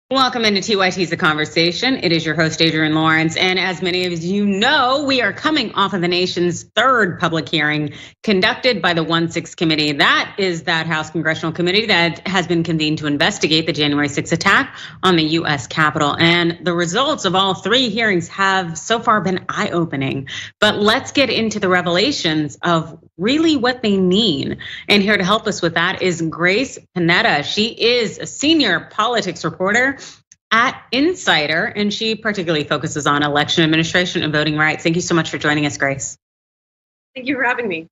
Welcome into TYT's The Conversation. It is your host, Adrienne Lawrence. And as many of you know, we are coming off of the nation's third public hearing conducted by the 1-6 committee. That is that House Congressional Committee that has been convened to investigate the January 6th attack on the US Capitol. And the results of all three hearings have so far been eye-opening. But let's get into the revelations of really what they mean. And here to help us with that is Grace Panetta. She is a senior politics reporter at Insider, and she particularly focuses on election administration and voting rights. Thank you so much for joining us, Grace. Thank you for having me.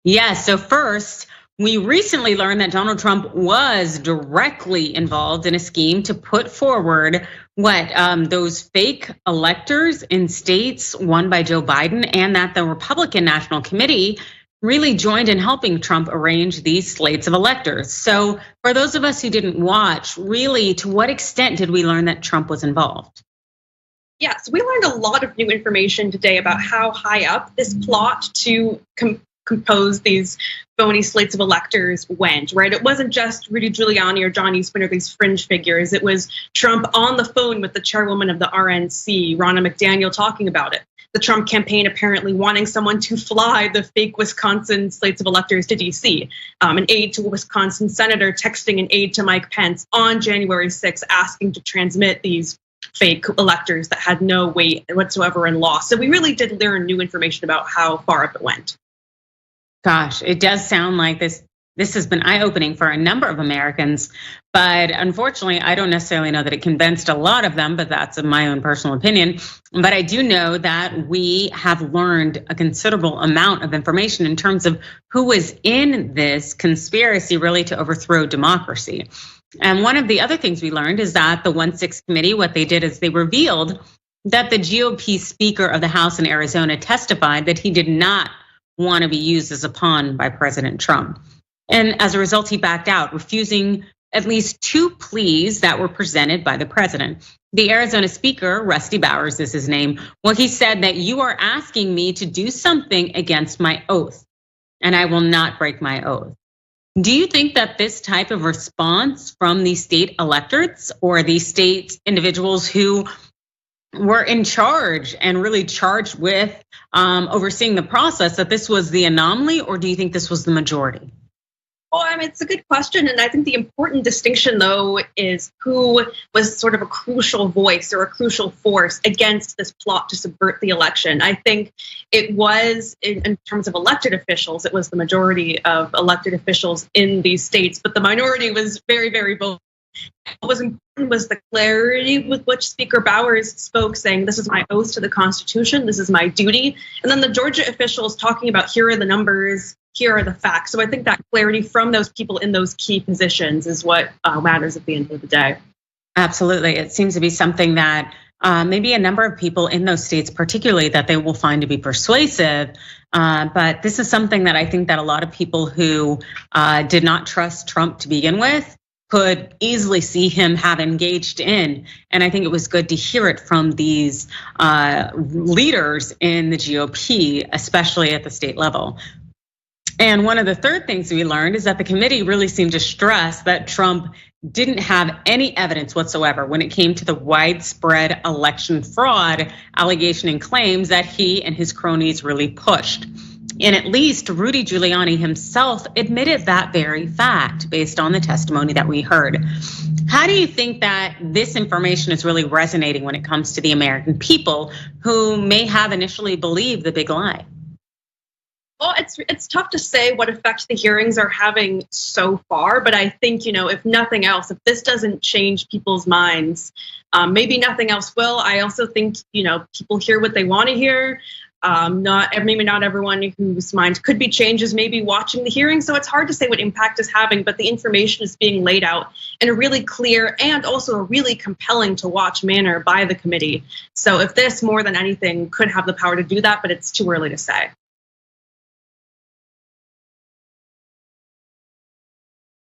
Yes, so first, we recently learned that Donald Trump was directly involved in a scheme to put forward those fake electors in states won by Joe Biden, and that the Republican National Committee really joined in helping Trump arrange these slates of electors. So for those of us who didn't watch, really, to what extent did we learn that Trump was involved? Yes, we learned a lot of new information today about how high up this plot to compose these phony slates of electors went, right? It wasn't just Rudy Giuliani or John Eastman or these fringe figures. It was Trump on the phone with the chairwoman of the RNC, Ronna McDaniel, talking about it. The Trump campaign apparently wanting someone to fly the fake Wisconsin slates of electors to DC. An aide to a Wisconsin senator texting an aide to Mike Pence on January 6th, asking to transmit these fake electors that had no weight whatsoever in law. So we really did learn new information about how far up it went. Gosh, it does sound like this has been eye-opening for a number of Americans, but unfortunately, I don't necessarily know that it convinced a lot of them, but that's my own personal opinion. But I do know that we have learned a considerable amount of information in terms of who was in this conspiracy really to overthrow democracy. And one of the other things we learned is that the 1-6 committee, what they did is they revealed that the GOP Speaker of the House in Arizona testified that he did not want to be used as a pawn by President Trump. And as a result, he backed out, refusing at least 2 pleas that were presented by the president. The Arizona Speaker, Rusty Bowers is his name, well, he said that you are asking me to do something against my oath, and I will not break my oath. Do you think that this type of response from the state electors or the state individuals who were in charge and really charged with overseeing the process, that this was the anomaly, or do you think this was the majority? Well, I mean, it's a good question. And I think the important distinction, though, is who was sort of a crucial voice or a crucial force against this plot to subvert the election. I think it was, in terms of elected officials, it was the majority of elected officials in these states, but the minority was very, very vocal. What was important was the clarity with which Speaker Bowers spoke, saying, this is my oath to the Constitution, this is my duty. And then the Georgia officials talking about, here are the numbers, here are the facts. So I think that clarity from those people in those key positions is what matters at the end of the day. Absolutely. It seems to be something that maybe a number of people in those states, particularly, that they will find to be persuasive. But this is something that I think that a lot of people who did not trust Trump to begin with could easily see him have engaged in. And I think it was good to hear it from these leaders in the GOP, especially at the state level. And one of the third things we learned is that the committee really seemed to stress that Trump didn't have any evidence whatsoever when it came to the widespread election fraud allegation and claims that he and his cronies really pushed. And at least Rudy Giuliani himself admitted that very fact based on the testimony that we heard. How do you think that this information is really resonating when it comes to the American people who may have initially believed the big lie? Well, it's tough to say what effect the hearings are having so far, but I think, if nothing else, if this doesn't change people's minds, maybe nothing else will. I also think, people hear what they want to hear. Maybe not everyone whose mind could be changed is maybe watching the hearing. So it's hard to say what impact it's having, but the information is being laid out in a really clear and also a really compelling to watch manner by the committee. So if this more than anything could have the power to do that, but it's too early to say.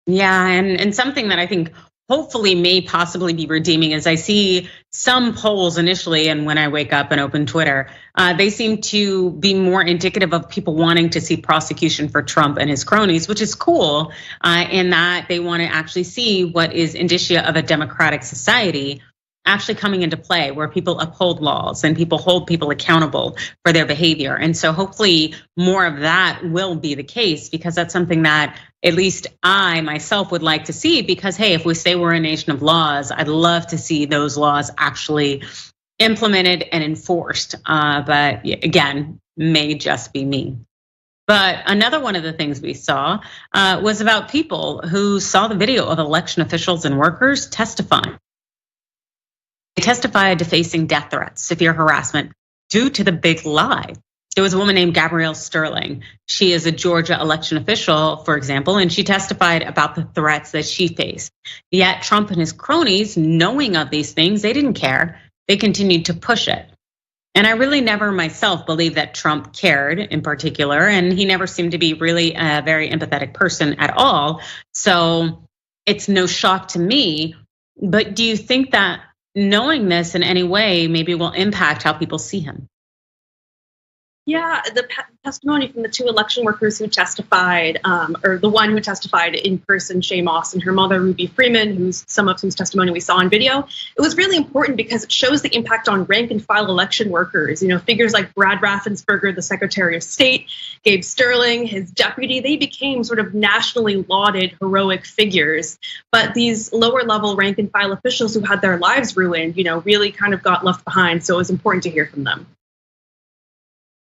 Yeah, and something that I think hopefully may possibly be redeeming is I see some polls initially, and when I wake up and open Twitter, they seem to be more indicative of people wanting to see prosecution for Trump and his cronies, which is cool, in that they want to actually see what is indicia of a democratic society actually coming into play, where people uphold laws and people hold people accountable for their behavior. And so hopefully more of that will be the case, because that's something that at least I myself would like to see, because hey, if we say we're a nation of laws, I'd love to see those laws actually implemented and enforced. But again, may just be me. But another one of the things we saw was about people who saw the video of election officials and workers testifying. They testified to facing death threats, severe harassment due to the big lie. There was a woman named Gabrielle Sterling. She is a Georgia election official, for example, and she testified about the threats that she faced. Yet Trump and his cronies, knowing of these things, they didn't care. They continued to push it. And I really never myself believed that Trump cared in particular, and he never seemed to be really a very empathetic person at all. So it's no shock to me. But do you think that knowing this in any way maybe will impact how people see him. Yeah, the testimony from the two election workers who testified, or the one who testified in person, Shay Moss, and her mother, Ruby Freeman, some of whose testimony we saw on video, it was really important because it shows the impact on rank and file election workers. Figures like Brad Raffensperger, the Secretary of State, Gabe Sterling, his deputy, they became sort of nationally lauded, heroic figures. But these lower level rank and file officials who had their lives ruined, really kind of got left behind. So it was important to hear from them.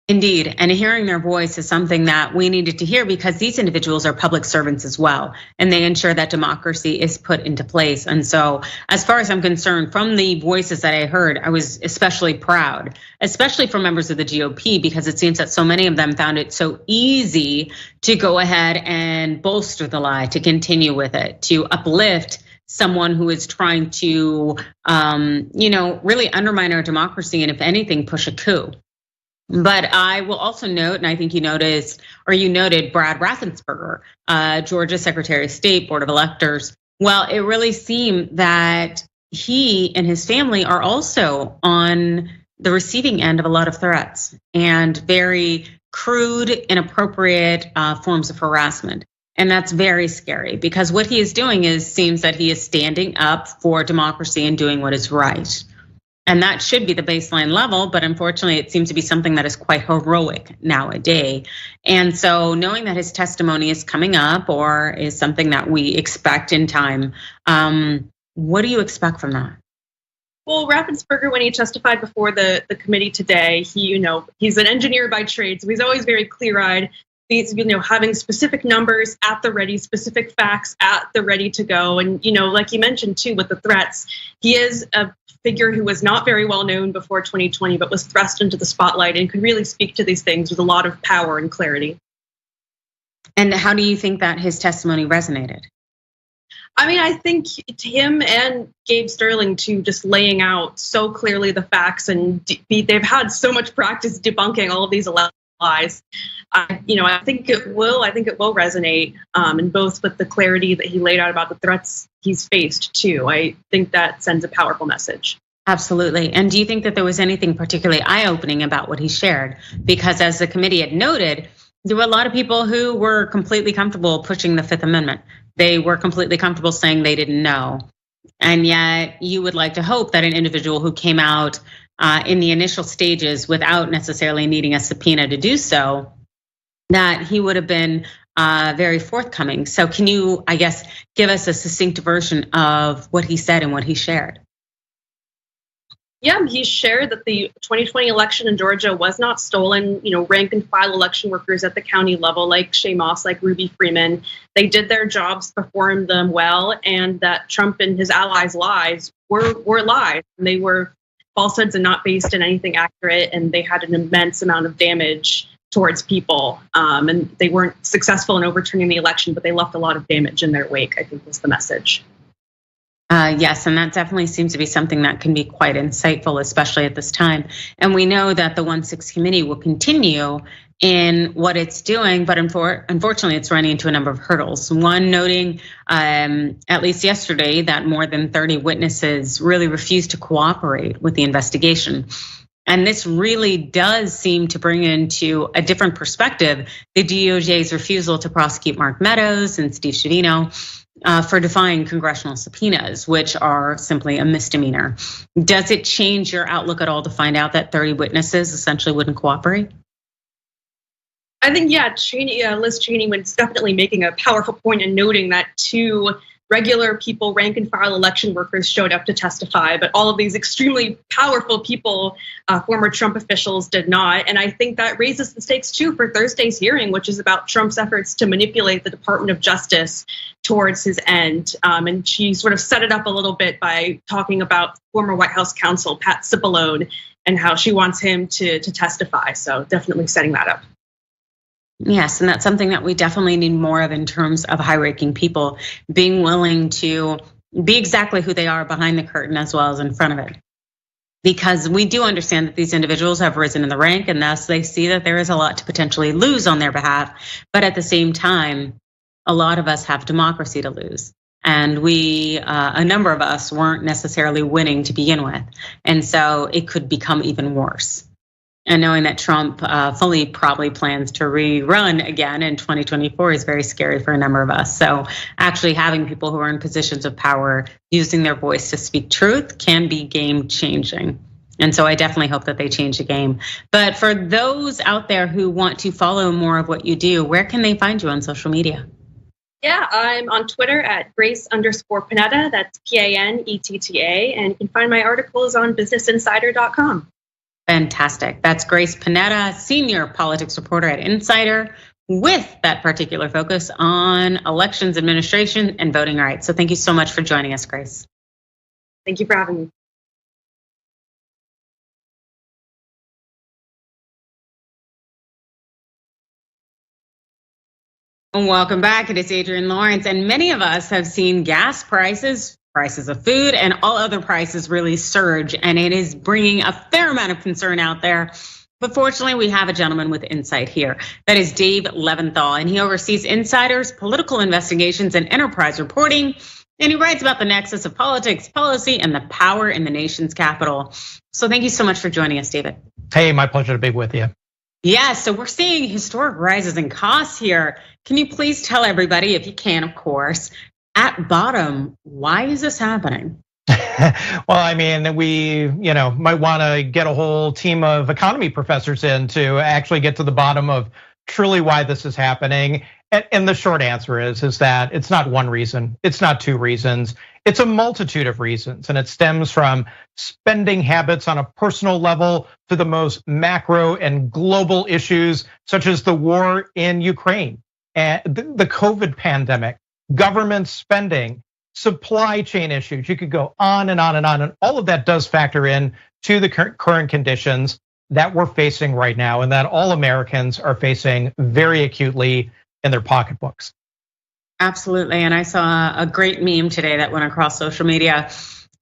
Indeed, and hearing their voice is something that we needed to hear because these individuals are public servants as well, and they ensure that democracy is put into place. And so, as far as I'm concerned, from the voices that I heard, I was especially proud, especially from members of the GOP, because it seems that so many of them found it so easy to go ahead and bolster the lie, to continue with it, to uplift someone who is trying to, really undermine our democracy, and if anything, push a coup. But I will also note, and I think you noted Brad Raffensperger, Georgia Secretary of State, Board of Electors. Well, it really seemed that he and his family are also on the receiving end of a lot of threats and very crude, inappropriate forms of harassment. And that's very scary because what he is doing seems that he is standing up for democracy and doing what is right. And that should be the baseline level, but unfortunately it seems to be something that is quite heroic nowadays. And so knowing that his testimony is coming up or is something that we expect in time, what do you expect from that? Well, Raffensperger, when he testified before the committee today, he's an engineer by trade, so he's always very clear-eyed. He's, having specific numbers at the ready, specific facts at the ready to go. And, like you mentioned too, with the threats, he is a figure who was not very well known before 2020, but was thrust into the spotlight and could really speak to these things with a lot of power and clarity. And how do you think that his testimony resonated? I mean, I think to him and Gabe Sterling too, just laying out so clearly the facts, and they've had so much practice debunking all of these lies. I think it will resonate, and both with the clarity that he laid out about the threats he's faced too. I think that sends a powerful message. Absolutely. And do you think that there was anything particularly eye-opening about what he shared? Because as the committee had noted, there were a lot of people who were completely comfortable pushing the Fifth Amendment. They were completely comfortable saying they didn't know. And yet you would like to hope that an individual who came out in the initial stages without necessarily needing a subpoena to do so, that he would have been very forthcoming. So can you, I guess, give us a succinct version of what he said and what he shared? Yeah, he shared that the 2020 election in Georgia was not stolen. Rank and file election workers at the county level, like Shay Moss, like Ruby Freeman, they did their jobs, performed them well, and that Trump and his allies' lies were lies. And they were falsehoods and not based in anything accurate, and they had an immense amount of damage towards people. And they weren't successful in overturning the election, but they left a lot of damage in their wake, I think was the message. Yes, and that definitely seems to be something that can be quite insightful, especially at this time. And we know that the 1/6 committee will continue in what it's doing, but unfortunately, it's running into a number of hurdles. One noting, at least yesterday, that more than 30 witnesses really refused to cooperate with the investigation. And this really does seem to bring into a different perspective the DOJ's refusal to prosecute Mark Meadows and Steve Chavino for defying congressional subpoenas, which are simply a misdemeanor. Does it change your outlook at all to find out that 30 witnesses essentially wouldn't cooperate? I think, Liz Cheney was definitely making a powerful point in noting that two regular people, rank and file election workers, showed up to testify, but all of these extremely powerful people, former Trump officials, did not. And I think that raises the stakes too for Thursday's hearing, which is about Trump's efforts to manipulate the Department of Justice towards his end. And she sort of set it up a little bit by talking about former White House counsel Pat Cipollone and how she wants him to testify. So definitely setting that up. Yes, and that's something that we definitely need more of in terms of high-ranking people being willing to be exactly who they are behind the curtain as well as in front of it. Because we do understand that these individuals have risen in the rank, and thus they see that there is a lot to potentially lose on their behalf. But at the same time, a lot of us have democracy to lose. And we, a number of us weren't necessarily winning to begin with. And so it could become even worse. And knowing that Trump fully probably plans to rerun again in 2024 is very scary for a number of us. So actually having people who are in positions of power using their voice to speak truth can be game changing. And so I definitely hope that they change the game. But for those out there who want to follow more of what you do, where can they find you on social media? Yeah, I'm on Twitter at Grace_Panetta. That's PANETTA. And you can find my articles on businessinsider.com. Fantastic. That's Grace Panetta, senior politics reporter at Insider, with that particular focus on elections administration and voting rights. So thank you so much for joining us, Grace. Thank you for having me. Welcome back. It is Adrienne Lawrence, and many of us have seen gas prices of food, and all other prices really surge, and it is bringing a fair amount of concern out there. But fortunately, we have a gentleman with insight here. That is Dave Leventhal, and he oversees Insider's political investigations and enterprise reporting, and he writes about the nexus of politics, policy, and the power in the nation's capital. So thank you so much for joining us, David. Hey, my pleasure to be with you. Yeah, so we're seeing historic rises in costs here. Can you please tell everybody, if you can, of course, at bottom, why is this happening? Well, I mean, we might want to get a whole team of economy professors in to actually get to the bottom of truly why this is happening. And the short answer is that it's not one reason, it's not two reasons, it's a multitude of reasons. And it stems from spending habits on a personal level to the most macro and global issues, such as the war in Ukraine and the COVID pandemic, government spending, supply chain issues. You could go on and on and on. And all of that does factor in to the current conditions that we're facing right now and that all Americans are facing very acutely in their pocketbooks. Absolutely, and I saw a great meme today that went across social media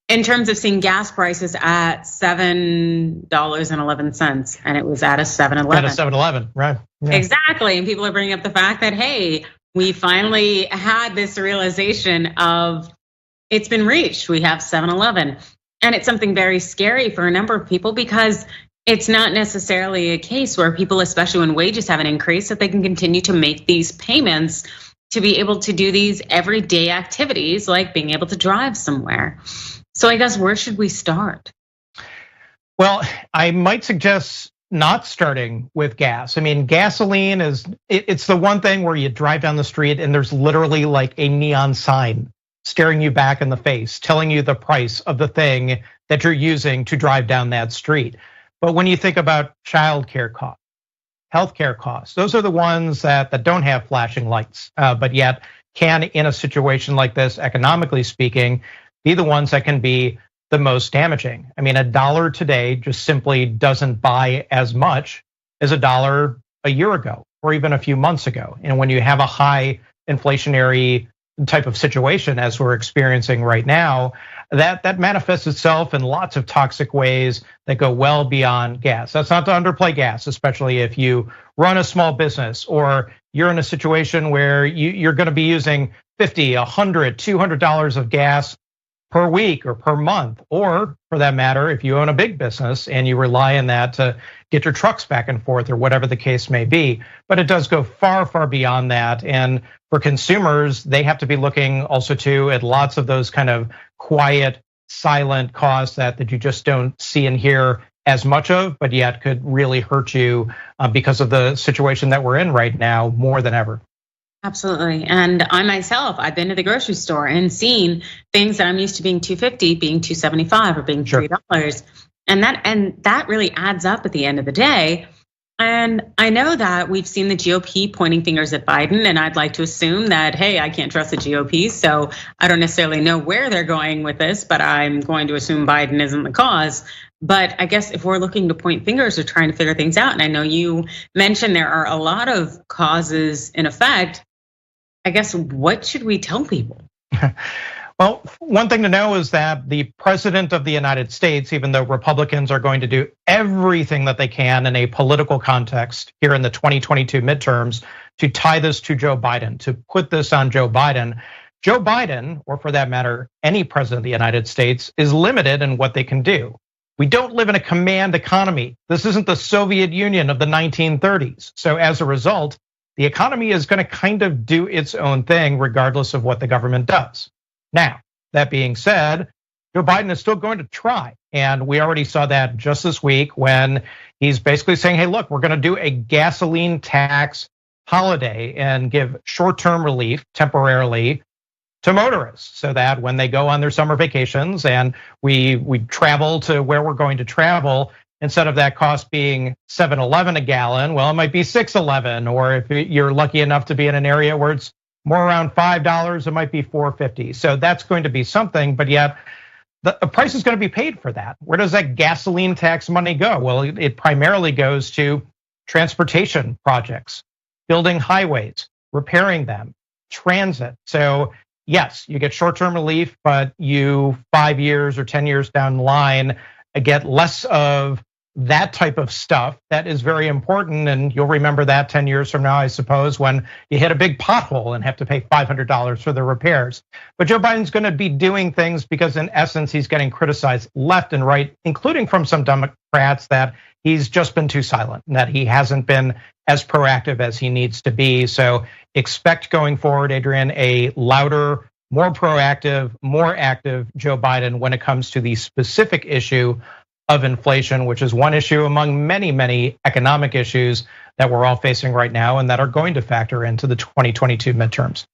in terms of seeing gas prices at $7.11, and it was at a 7-Eleven. At a 7-Eleven, right? Yeah. Exactly, and people are bringing up the fact that, hey, we finally had this realization of it's been reached. We have 7-Eleven, and it's something very scary for a number of people because it's not necessarily a case where people, especially when wages haven't increased, that they can continue to make these payments to be able to do these everyday activities like being able to drive somewhere. So I guess where should we start? Well, I might suggest not starting with gas. I mean, gasoline it's the one thing where you drive down the street and there's literally like a neon sign staring you back in the face, telling you the price of the thing that you're using to drive down that street. But when you think about childcare costs, healthcare costs, those are the ones that don't have flashing lights, but yet can, in a situation like this, economically speaking, be the ones that can be the most damaging. I mean, $1 today just simply doesn't buy as much as $1 a year ago or even a few months ago. And when you have a high inflationary type of situation as we're experiencing right now, that manifests itself in lots of toxic ways that go well beyond gas. That's not to underplay gas, especially if you run a small business or you're in a situation where you're going to be using $50, $100, $200 of gas per week or per month, or for that matter, if you own a big business and you rely on that to get your trucks back and forth or whatever the case may be. But it does go far, far beyond that. And for consumers, they have to be looking also too at lots of those kind of quiet, silent costs that you just don't see and hear as much of, but yet could really hurt you because of the situation that we're in right now more than ever. Absolutely, and I myself, I've been to the grocery store and seen things that I'm used to being $2.50, being $2.75, or being $3, and that really adds up at the end of the day. And I know that we've seen the GOP pointing fingers at Biden, and I'd like to assume that, hey, I can't trust the GOP, so I don't necessarily know where they're going with this, but I'm going to assume Biden isn't the cause. But I guess if we're looking to point fingers or trying to figure things out, and I know you mentioned there are a lot of causes in effect, I guess what should we tell people? Well, one thing to know is that the president of the United States, even though Republicans are going to do everything that they can in a political context here in the 2022 midterms to tie this to Joe Biden, to put this on Joe Biden, Joe Biden, or for that matter, any president of the United States, is limited in what they can do. We don't live in a command economy. This isn't the Soviet Union of the 1930s. So as a result, the economy is going to kind of do its own thing regardless of what the government does. Now, that being said, Joe Biden is still going to try. And we already saw that just this week when he's basically saying, hey, look, we're going to do a gasoline tax holiday and give short-term relief temporarily to motorists so that when they go on their summer vacations and we travel to where we're going to travel, instead of that cost being $7.11 a gallon, well, it might be $6.11, or if you're lucky enough to be in an area where it's more around $5, it might be $4.50. So that's going to be something, but yet the price is going to be paid for that. Where does that gasoline tax money go? Well, it primarily goes to transportation projects, building highways, repairing them, transit. So yes, you get short-term relief, but you 5 years or 10 years down the line get less of that type of stuff that is very important. And you'll remember that 10 years from now, I suppose, when you hit a big pothole and have to pay $500 for the repairs. But Joe Biden's going to be doing things because in essence, he's getting criticized left and right, including from some Democrats, that he's just been too silent and that he hasn't been as proactive as he needs to be. So expect going forward, Adrian, a louder, more proactive, more active Joe Biden when it comes to the specific issue of inflation, which is one issue among many, many economic issues that we're all facing right now and that are going to factor into the 2022 midterms.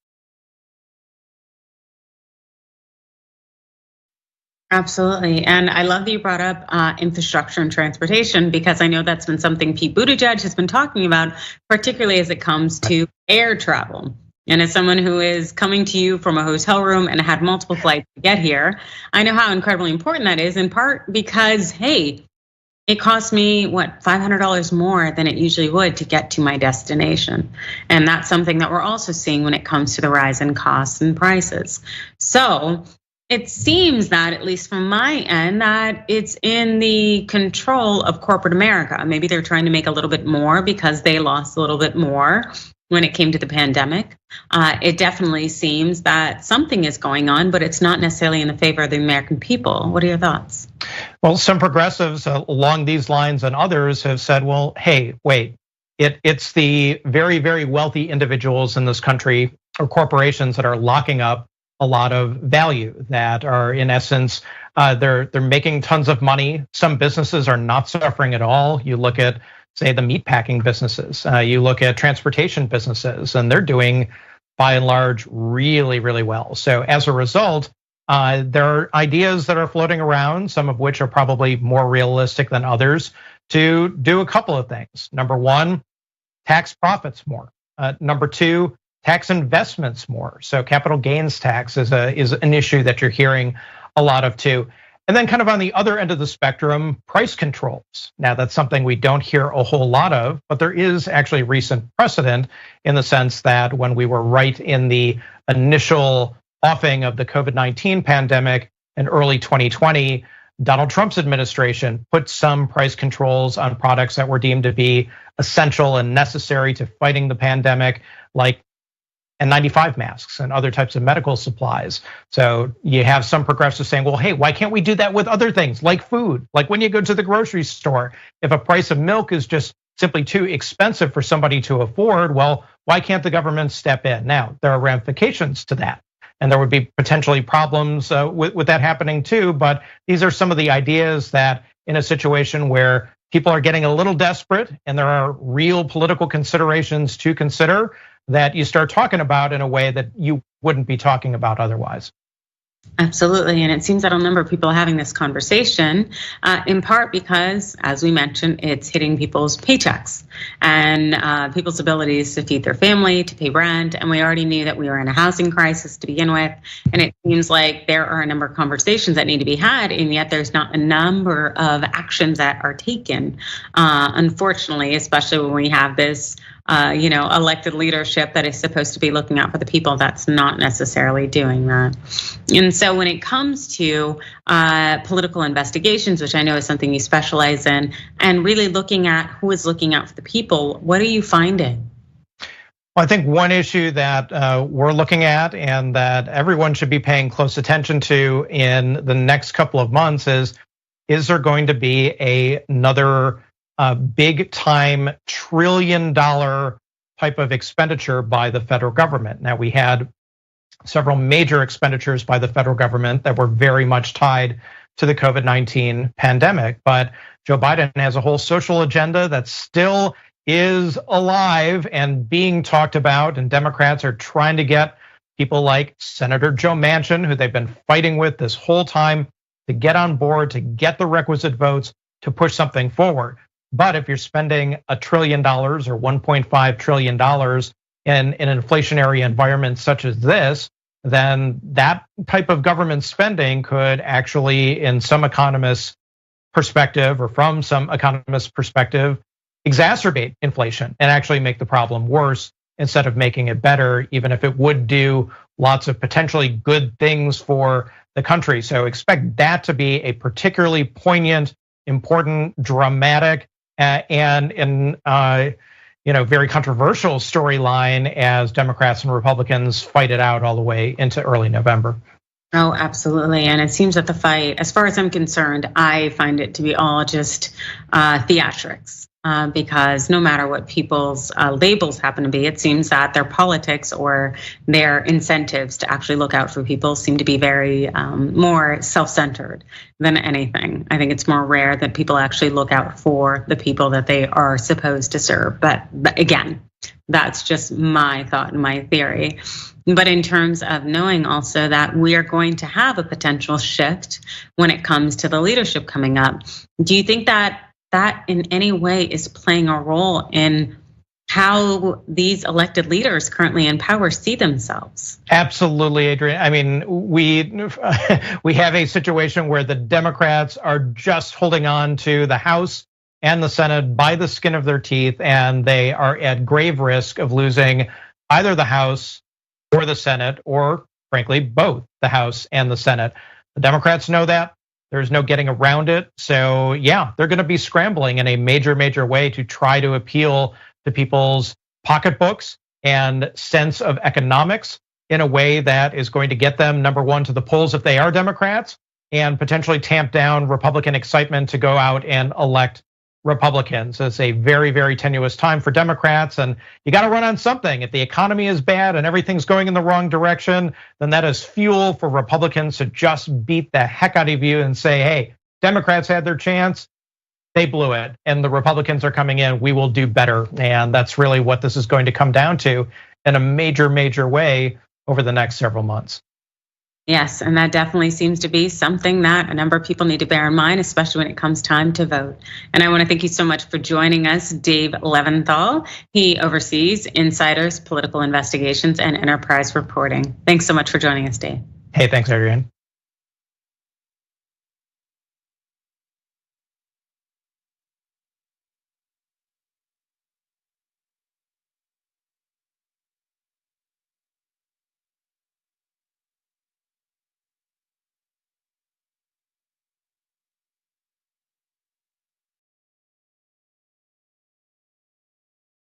Absolutely, and I love that you brought up infrastructure and transportation, because I know that's been something Pete Buttigieg has been talking about, particularly as it comes to air travel. And as someone who is coming to you from a hotel room and had multiple flights to get here, I know how incredibly important that is, in part because, hey, it cost me, what, $500 more than it usually would to get to my destination. And that's something that we're also seeing when it comes to the rise in costs and prices. So it seems that, at least from my end, that it's in the control of corporate America. Maybe they're trying to make a little bit more because they lost a little bit more when it came to the pandemic. It definitely seems that something is going on, but it's not necessarily in the favor of the American people. What are your thoughts? Well, some progressives along these lines and others have said, well, hey, wait, it's the very, very wealthy individuals in this country or corporations that are locking up a lot of value, that are in essence, they're making tons of money. Some businesses are not suffering at all. You look at, say, the meatpacking businesses, you look at transportation businesses, and they're doing, by and large, really, really well. So as a result, there are ideas that are floating around, some of which are probably more realistic than others, to do a couple of things. Number one, tax profits more. Number two, tax investments more. So capital gains tax is an issue that you're hearing a lot of too. And then kind of on the other end of the spectrum, price controls. Now that's something we don't hear a whole lot of, but there is actually recent precedent in the sense that when we were right in the initial offing of the COVID-19 pandemic in early 2020, Donald Trump's administration put some price controls on products that were deemed to be essential and necessary to fighting the pandemic, like N95 masks and other types of medical supplies. So you have some progressives saying, well, hey, why can't we do that with other things like food? Like when you go to the grocery store, if a price of milk is just simply too expensive for somebody to afford, well, why can't the government step in? Now, there are ramifications to that, and there would be potentially problems with that happening too, but these are some of the ideas that in a situation where people are getting a little desperate and there are real political considerations to consider, that you start talking about in a way that you wouldn't be talking about otherwise. Absolutely, and it seems that a number of people are having this conversation, in part because, as we mentioned, it's hitting people's paychecks and people's abilities to feed their family, to pay rent, and we already knew that we were in a housing crisis to begin with, and it seems like there are a number of conversations that need to be had, and yet there's not a number of actions that are taken, unfortunately, especially when we have this elected leadership that is supposed to be looking out for the people, that's not necessarily doing that. And so when it comes to political investigations, which I know is something you specialize in, and really looking at who is looking out for the people, what are you finding? Well, I think one issue that we're looking at and that everyone should be paying close attention to in the next couple of months is there going to be another big time $1 trillion type of expenditure by the federal government? Now, we had several major expenditures by the federal government that were very much tied to the COVID-19 pandemic, but Joe Biden has a whole social agenda that still is alive and being talked about, and Democrats are trying to get people like Senator Joe Manchin, who they've been fighting with this whole time, to get on board, to get the requisite votes to push something forward. But if you're spending $1 trillion or $1.5 trillion in an inflationary environment such as this, then that type of government spending could actually, in some economists' perspective or from some economists' perspective, exacerbate inflation and actually make the problem worse instead of making it better, even if it would do lots of potentially good things for the country. So expect that to be a particularly poignant, important, dramatic, and very controversial storyline as Democrats and Republicans fight it out all the way into early November. Oh, absolutely. And it seems that the fight, as far as I'm concerned, I find it to be all just theatrics. Because no matter what people's labels happen to be, it seems that their politics or their incentives to actually look out for people seem to be very more self-centered than anything. I think it's more rare that people actually look out for the people that they are supposed to serve. But again, that's just my thought and my theory. But in terms of knowing also that we are going to have a potential shift when it comes to the leadership coming up, do you think that in any way is playing a role in how these elected leaders currently in power see themselves? Absolutely, Adrian. I mean, we have a situation where the Democrats are just holding on to the House and the Senate by the skin of their teeth, and they are at grave risk of losing either the House or the Senate, or frankly, both the House and the Senate. The Democrats know that. There's no getting around it. So yeah, they're gonna be scrambling in a major way to try to appeal to people's pocketbooks and sense of economics in a way that is going to get them, number one, to the polls if they are Democrats, and potentially tamp down Republican excitement to go out and elect Republicans. It's a very tenuous time for Democrats, and you got to run on something. If the economy is bad and everything's going in the wrong direction, then that is fuel for Republicans to just beat the heck out of you and say, hey, Democrats had their chance, they blew it, and the Republicans are coming in, we will do better. And that's really what this is going to come down to in a major way over the next several months. Yes, and that definitely seems to be something that a number of people need to bear in mind, especially when it comes time to vote. And I want to thank you so much for joining us, Dave Leventhal. He oversees Insiders, Political Investigations, and Enterprise Reporting. Thanks so much for joining us, Dave. Hey, thanks, Adrian.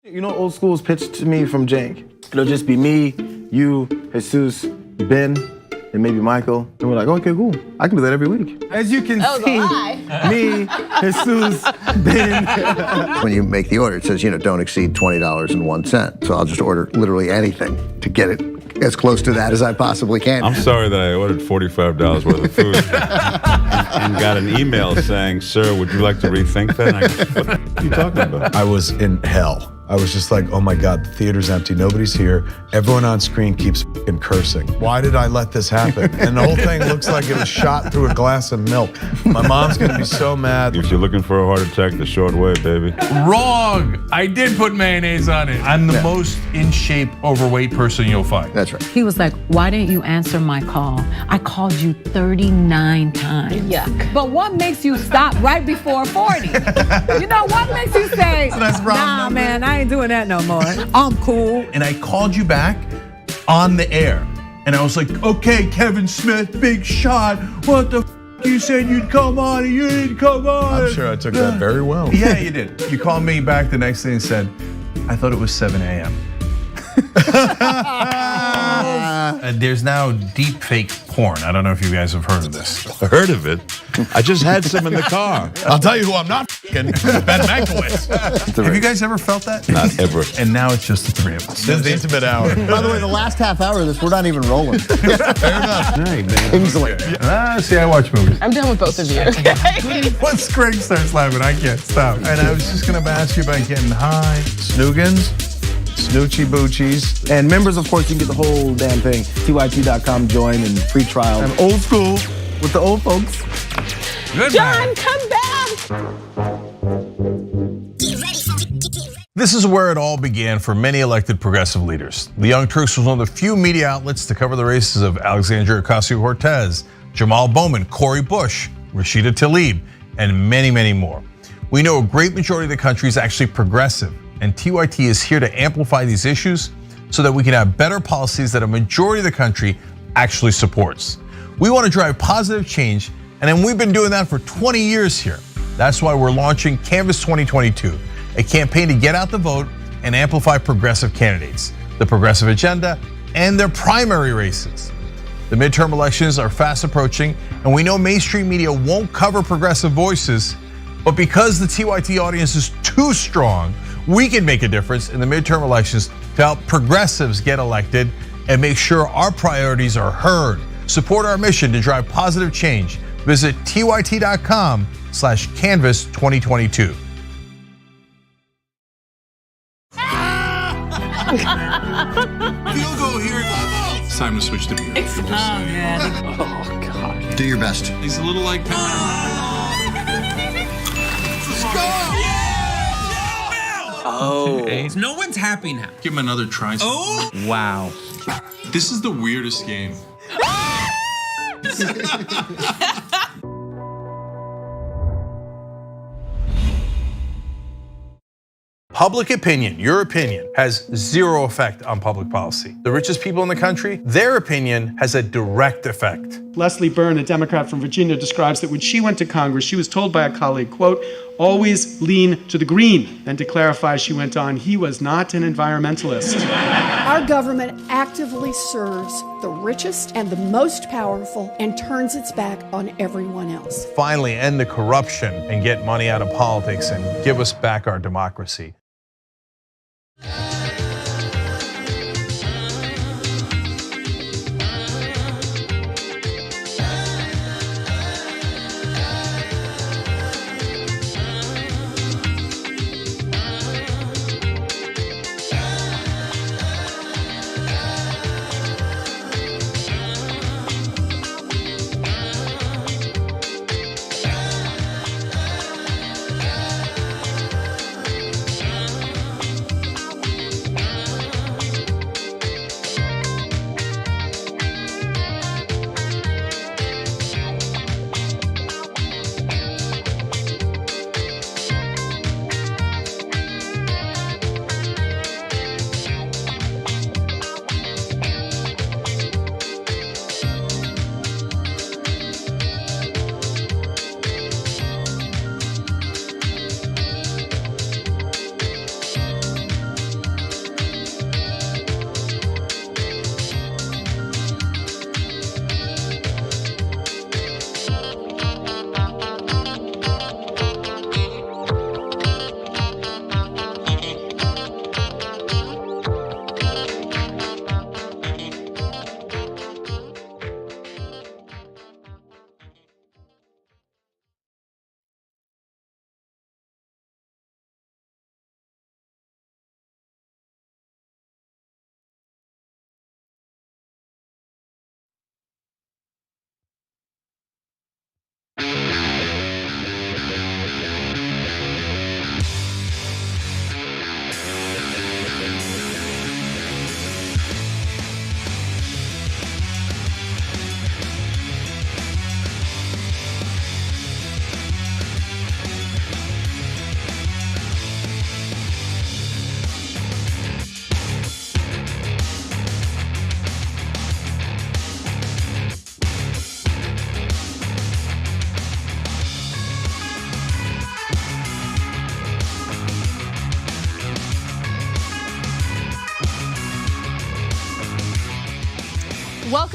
You know, old school is pitched to me from Jank. It'll just be me, you, Jesus, Ben, and maybe Michael. And we're like, okay, cool. I can do that every week. As you can see, me, Jesus, Ben. When you make the order, it says, don't exceed $20.01. So I'll just order literally anything to get it as close to that as I possibly can. I'm sorry that I ordered $45 worth of food and got an email saying, sir, would you like to rethink that? And I go, what are you talking about? I was in hell. I was just like, oh my God, the theater's empty, nobody's here. Everyone on screen keeps f***ing cursing. Why did I let this happen? And the whole thing looks like it was shot through a glass of milk. My mom's gonna be so mad. If you're looking for a heart attack, the short way, baby. Wrong! I did put mayonnaise on it. I'm the most in shape, overweight person you'll find. That's right. He was like, why didn't you answer my call? I called you 39 times. Yuck. But what makes you stop right before 40? You know, what makes you say, nah, man, I ain't doing that no more. I'm cool. And I called you back on the air. And I was like, okay, Kevin Smith, big shot. What the f***? You said you'd come on and you didn't come on. I'm sure I took that very well. Yeah, you did. You called me back the next day and said, I thought it was 7 a.m. There's now deep fake porn. I don't know if you guys have heard of this. Heard of it? I just had some in the car. I'll tell you who I'm not Ben Mankiewicz. Have you guys ever felt that? Not ever. And now it's just the three of us. This is the intimate hour. By the way, the last half hour of this, we're not even rolling. Fair enough. Hey, man. Easily. See, I watch movies. I'm done with both of you. Once Greg starts laughing, I can't stop. And I was just gonna ask you about getting high. Snoogans, Snoochie Boochies. And members, of course, you can get the whole damn thing. TYT.com, join, and free trial. I'm old school with the old folks. Good John, come back. This is where it all began for many elected progressive leaders. The Young Turks was one of the few media outlets to cover the races of Alexandria Ocasio-Cortez, Jamal Bowman, Cori Bush, Rashida Tlaib, and many, many more. We know a great majority of the country is actually progressive, and TYT is here to amplify these issues so that we can have better policies that a majority of the country actually supports. We want to drive positive change, and then we've been doing that for 20 years here. That's why we're launching Canvas 2022, a campaign to get out the vote and amplify progressive candidates, the progressive agenda, and their primary races. The midterm elections are fast approaching, and we know mainstream media won't cover progressive voices, but because the TYT audience is too strong, we can make a difference in the midterm elections to help progressives get elected and make sure our priorities are heard. Support our mission to drive positive change. Visit tyt.com/canvas2022. Field goal here. It's time to switch to beer. Do your best. He's a little like. Oh. No one's happy now. Give him another try. Oh. Wow. This is the weirdest game. Public opinion, your opinion, has zero effect on public policy. The richest people in the country, their opinion has a direct effect. Leslie Byrne, a Democrat from Virginia, describes that when she went to Congress, she was told by a colleague, quote, always lean to the green. And to clarify, she went on, he was not an environmentalist. Our government actively serves the richest and the most powerful and turns its back on everyone else. Finally, end the corruption and get money out of politics and give us back our democracy.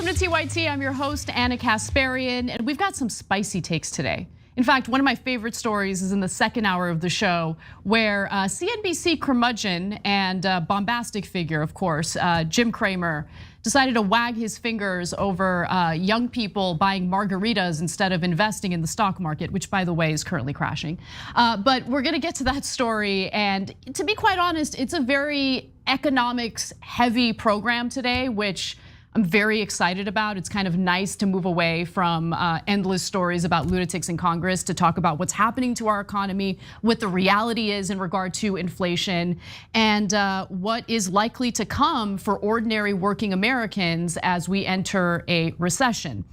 Welcome to TYT. I'm your host, Anna Kasparian, and we've got some spicy takes today. In fact, one of my favorite stories is in the second hour of the show, where CNBC curmudgeon and bombastic figure, of course, Jim Cramer, decided to wag his fingers over young people buying margaritas instead of investing in the stock market, which, by the way, is currently crashing. But we're gonna get to that story, and to be quite honest, it's a very economics-heavy program today, which I'm very excited about. It's kind of nice to move away from endless stories about lunatics in Congress to talk about what's happening to our economy, what the reality is in regard to inflation, and what is likely to come for ordinary working Americans as we enter a recession.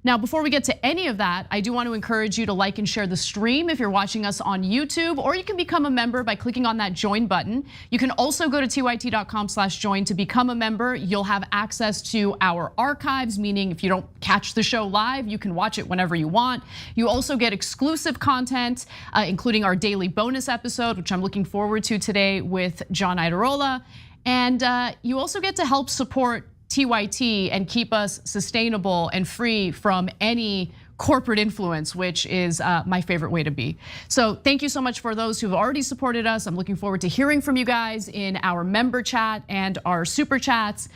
Now, before we get to any of that, I do want to encourage you to like and share the stream if you're watching us on YouTube, or you can become a member by clicking on that join button. You can also go to tyt.com/join to become a member. You'll have access to our archives, meaning if you don't catch the show live, you can watch it whenever you want. You also get exclusive content, including our daily bonus episode, which I'm looking forward to today with John Idarola. And you also get to help support TYT and keep us sustainable and free from any corporate influence, which is my favorite way to be. So thank you so much for those who've already supported us. I'm looking forward to hearing from you guys in our member chat and our super chats.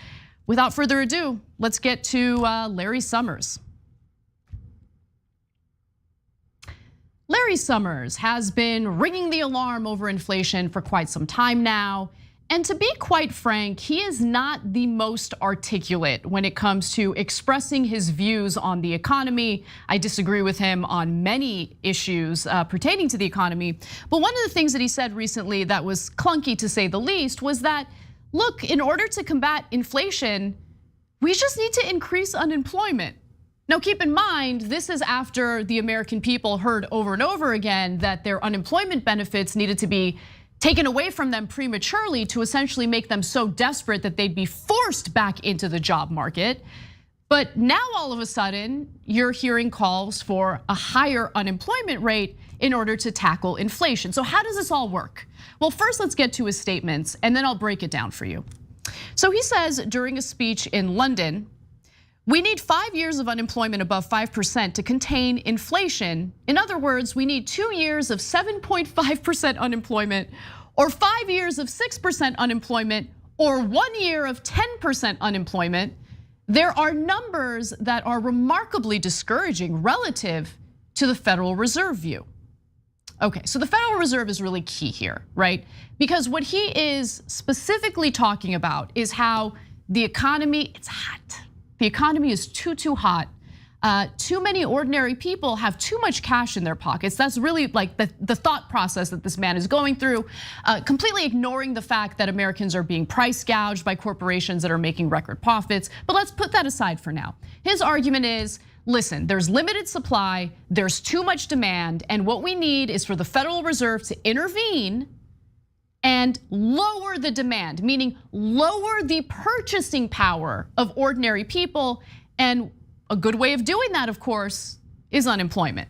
Without further ado, let's get to Larry Summers. Larry Summers has been ringing the alarm over inflation for quite some time now. And to be quite frank, he is not the most articulate when it comes to expressing his views on the economy. I disagree with him on many issues pertaining to the economy. But one of the things that he said recently that was clunky, to say the least, was that, look, in order to combat inflation, we just need to increase unemployment. Now, keep in mind, this is after the American people heard over and over again that their unemployment benefits needed to be taken away from them prematurely to essentially make them so desperate that they'd be forced back into the job market. But now all of a sudden, you're hearing calls for a higher unemployment rate in order to tackle inflation. So how does this all work? Well, first let's get to his statements and then I'll break it down for you. So he says during a speech in London, we need 5 years of unemployment above 5% to contain inflation. In other words, we need 2 years of 7.5% unemployment, or 5 years of 6% unemployment, or 1 year of 10% unemployment. There are numbers that are remarkably discouraging relative to the Federal Reserve view. Okay, so the Federal Reserve is really key here, right? Because what he is specifically talking about is how the economy, it's hot. The economy is too hot. Too many ordinary people have too much cash in their pockets. That's really like the thought process that this man is going through, completely ignoring the fact that Americans are being price gouged by corporations that are making record profits. But let's put that aside for now. His argument is, listen, there's limited supply, there's too much demand, and what we need is for the Federal Reserve to intervene and lower the demand, meaning lower the purchasing power of ordinary people. And a good way of doing that, of course, is unemployment.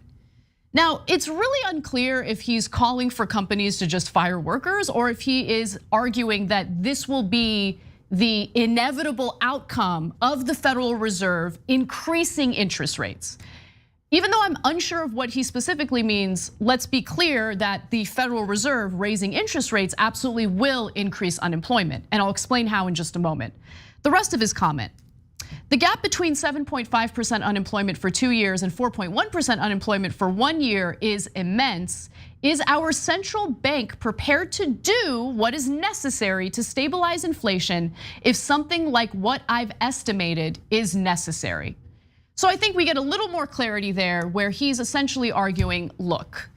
Now, it's really unclear if he's calling for companies to just fire workers or if he is arguing that this will be the inevitable outcome of the Federal Reserve increasing interest rates. Even though I'm unsure of what he specifically means, let's be clear that the Federal Reserve raising interest rates absolutely will increase unemployment, and I'll explain how in just a moment. The rest of his comment. The gap between 7.5% unemployment for 2 years and 4.1% unemployment for 1 year is immense. Is our central bank prepared to do what is necessary to stabilize inflation if something like what I've estimated is necessary? So I think we get a little more clarity there where he's essentially arguing, look,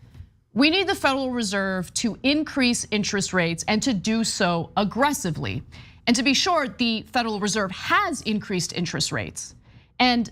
we need the Federal Reserve to increase interest rates and to do so aggressively. And to be sure, the Federal Reserve has increased interest rates. And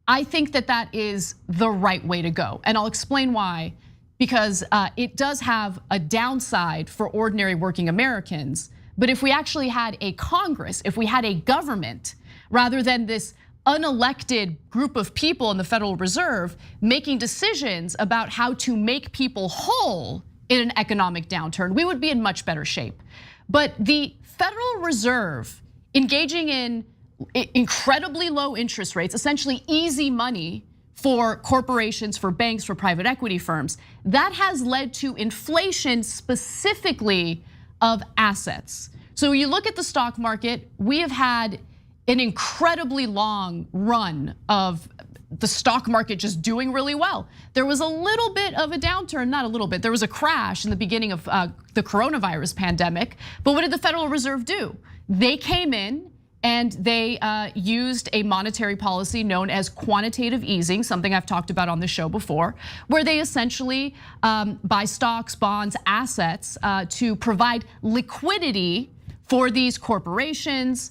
I think that that is the right way to go. And I'll explain why, because it does have a downside for ordinary working Americans. But if we actually had a Congress, if we had a government, rather than this unelected group of people in the Federal Reserve making decisions about how to make people whole in an economic downturn, we would be in much better shape. But the Federal Reserve engaging in incredibly low interest rates, essentially easy money for corporations, for banks, for private equity firms. That has led to inflation specifically of assets. So you look at the stock market, we have had an incredibly long run of the stock market just doing really well. There was a little bit of a downturn, not a little bit, there was a crash in the beginning of the coronavirus pandemic. But what did the Federal Reserve do? They came in and they used a monetary policy known as quantitative easing, something I've talked about on the show before, where they essentially buy stocks, bonds, assets to provide liquidity for these corporations,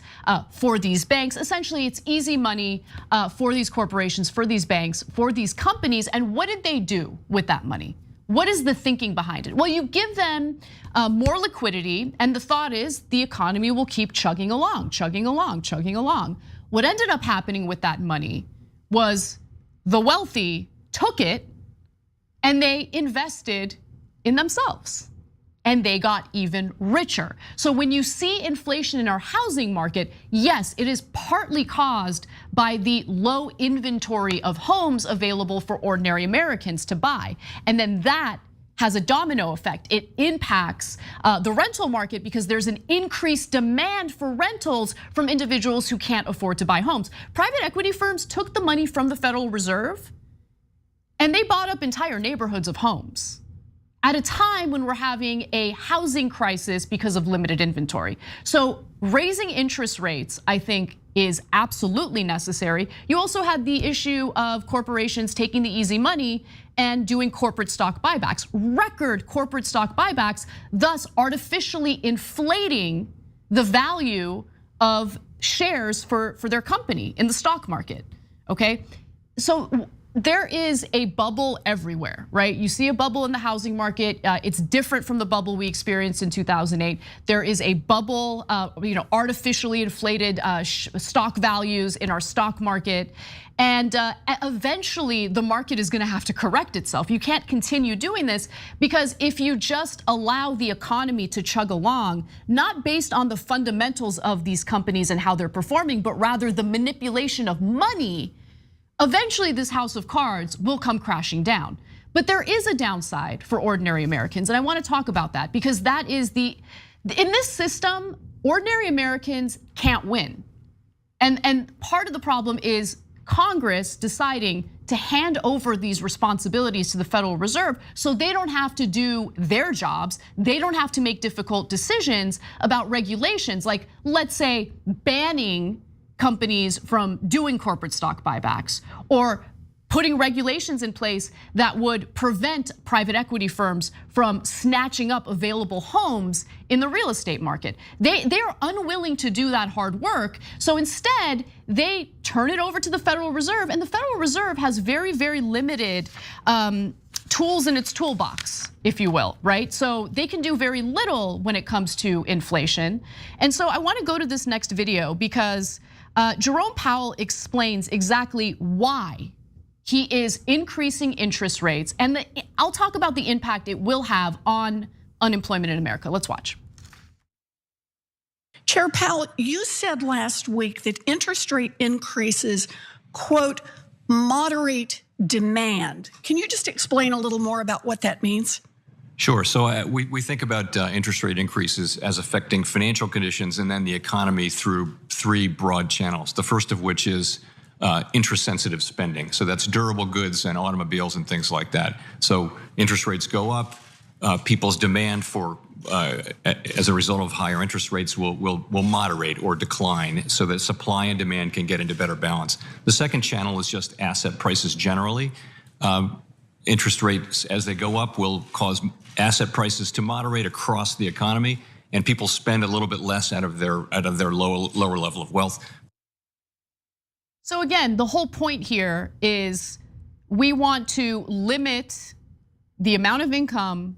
for these banks. Essentially, it's easy money for these corporations, for these banks, for these companies. And what did they do with that money? What is the thinking behind it? Well, you give them more liquidity, and the thought is the economy will keep chugging along, chugging along, chugging along. What ended up happening with that money was the wealthy took it and they invested in themselves. And they got even richer. So when you see inflation in our housing market, yes, it is partly caused by the low inventory of homes available for ordinary Americans to buy. And then that has a domino effect. It impacts the rental market because there's an increased demand for rentals from individuals who can't afford to buy homes. Private equity firms took the money from the Federal Reserve and they bought up entire neighborhoods of homes at a time when we're having a housing crisis because of limited inventory. So raising interest rates, I think, is absolutely necessary. You also had the issue of corporations taking the easy money and doing corporate stock buybacks, record corporate stock buybacks, thus artificially inflating the value of shares for their company in the stock market, okay? So there is a bubble everywhere, right? You see a bubble in the housing market. It's different from the bubble we experienced in 2008. There is a bubble, artificially inflated stock values in our stock market. And eventually the market is gonna have to correct itself. You can't continue doing this because if you just allow the economy to chug along, not based on the fundamentals of these companies and how they're performing, but rather the manipulation of money, eventually this house of cards will come crashing down. But there is a downside for ordinary Americans, and I wanna talk about that because that is in this system, ordinary Americans can't win. And part of the problem is Congress deciding to hand over these responsibilities to the Federal Reserve so they don't have to do their jobs, they don't have to make difficult decisions about regulations, like let's say banning companies from doing corporate stock buybacks or putting regulations in place that would prevent private equity firms from snatching up available homes in the real estate market. They're unwilling to do that hard work. So instead, they turn it over to the Federal Reserve, and the Federal Reserve has very, very limited tools in its toolbox, if you will, right? So they can do very little when it comes to inflation. And so I wanna go to this next video because Jerome Powell explains exactly why he is increasing interest rates, and I'll talk about the impact it will have on unemployment in America. Let's watch. Chair Powell, you said last week that interest rate increases, quote, moderate demand. Can you just explain a little more about what that means? Sure. So we think about interest rate increases as affecting financial conditions and then the economy through three broad channels. The first of which is interest-sensitive spending. So that's durable goods and automobiles and things like that. So interest rates go up, people's demand for, as a result of higher interest rates will moderate or decline so that supply and demand can get into better balance. The second channel is just asset prices generally. Interest rates, as they go up, will cause asset prices to moderate across the economy, and people spend a little bit less out of their lower level of wealth. So again, the whole point here is we want to limit the amount of income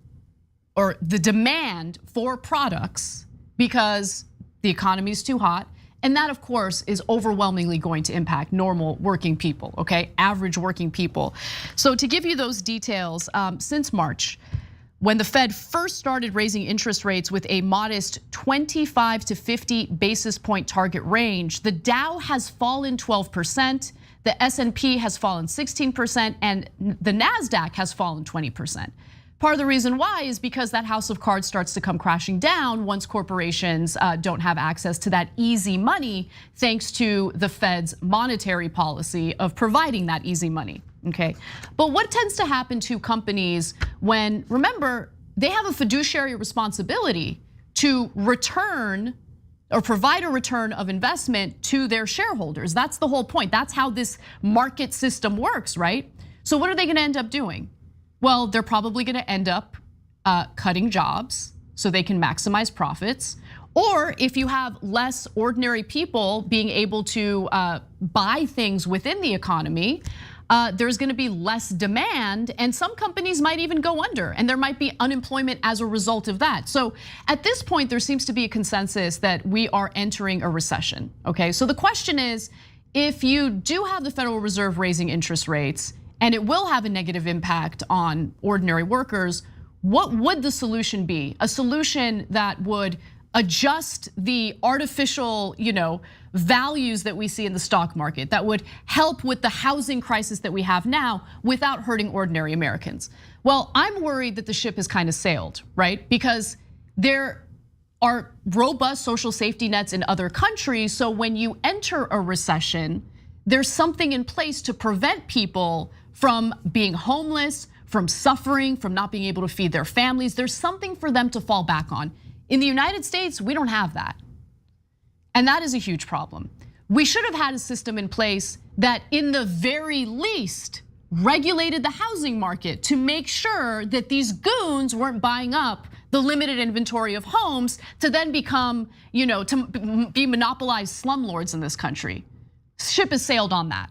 or the demand for products because the economy is too hot. And that, of course, is overwhelmingly going to impact normal working people, okay? Average working people. So to give you those details, since March, When the Fed first started raising interest rates with a modest 25 to 50 basis point target range, the Dow has fallen 12%, the S&P has fallen 16%, and the NASDAQ has fallen 20%. Part of the reason why is because that house of cards starts to come crashing down once corporations don't have access to that easy money, thanks to the Fed's monetary policy of providing that easy money, okay? But what tends to happen to companies when, remember, they have a fiduciary responsibility to return or provide a return of investment to their shareholders. That's the whole point. That's how this market system works, right? So what are they gonna end up doing? Well, they're probably gonna end up cutting jobs so they can maximize profits. Or if you have less ordinary people being able to buy things within the economy, there's gonna be less demand, and some companies might even go under, and there might be unemployment as a result of that. So at this point, there seems to be a consensus that we are entering a recession, okay? So the question is, if you do have the Federal Reserve raising interest rates, and it will have a negative impact on ordinary workers, what would the solution be? A solution that would adjust the artificial, values that we see in the stock market, that would help with the housing crisis that we have now without hurting ordinary Americans. Well, I'm worried that the ship has kind of sailed, right? Because there are robust social safety nets in other countries, so when you enter a recession, there's something in place to prevent people from being homeless, from suffering, from not being able to feed their families. There's something for them to fall back on. In the United States, we don't have that. And that is a huge problem. We should have had a system in place that, in the very least, regulated the housing market to make sure that these goons weren't buying up the limited inventory of homes to then become, to be monopolized slumlords in this country. Ship has sailed on that,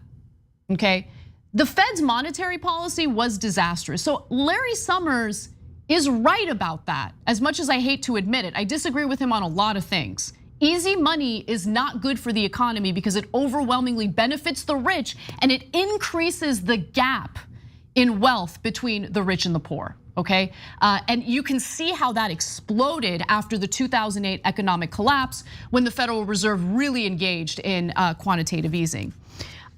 okay? The Fed's monetary policy was disastrous. So Larry Summers is right about that, as much as I hate to admit it. I disagree with him on a lot of things. Easy money is not good for the economy because it overwhelmingly benefits the rich and it increases the gap in wealth between the rich and the poor, okay? And you can see how that exploded after the 2008 economic collapse when the Federal Reserve really engaged in quantitative easing.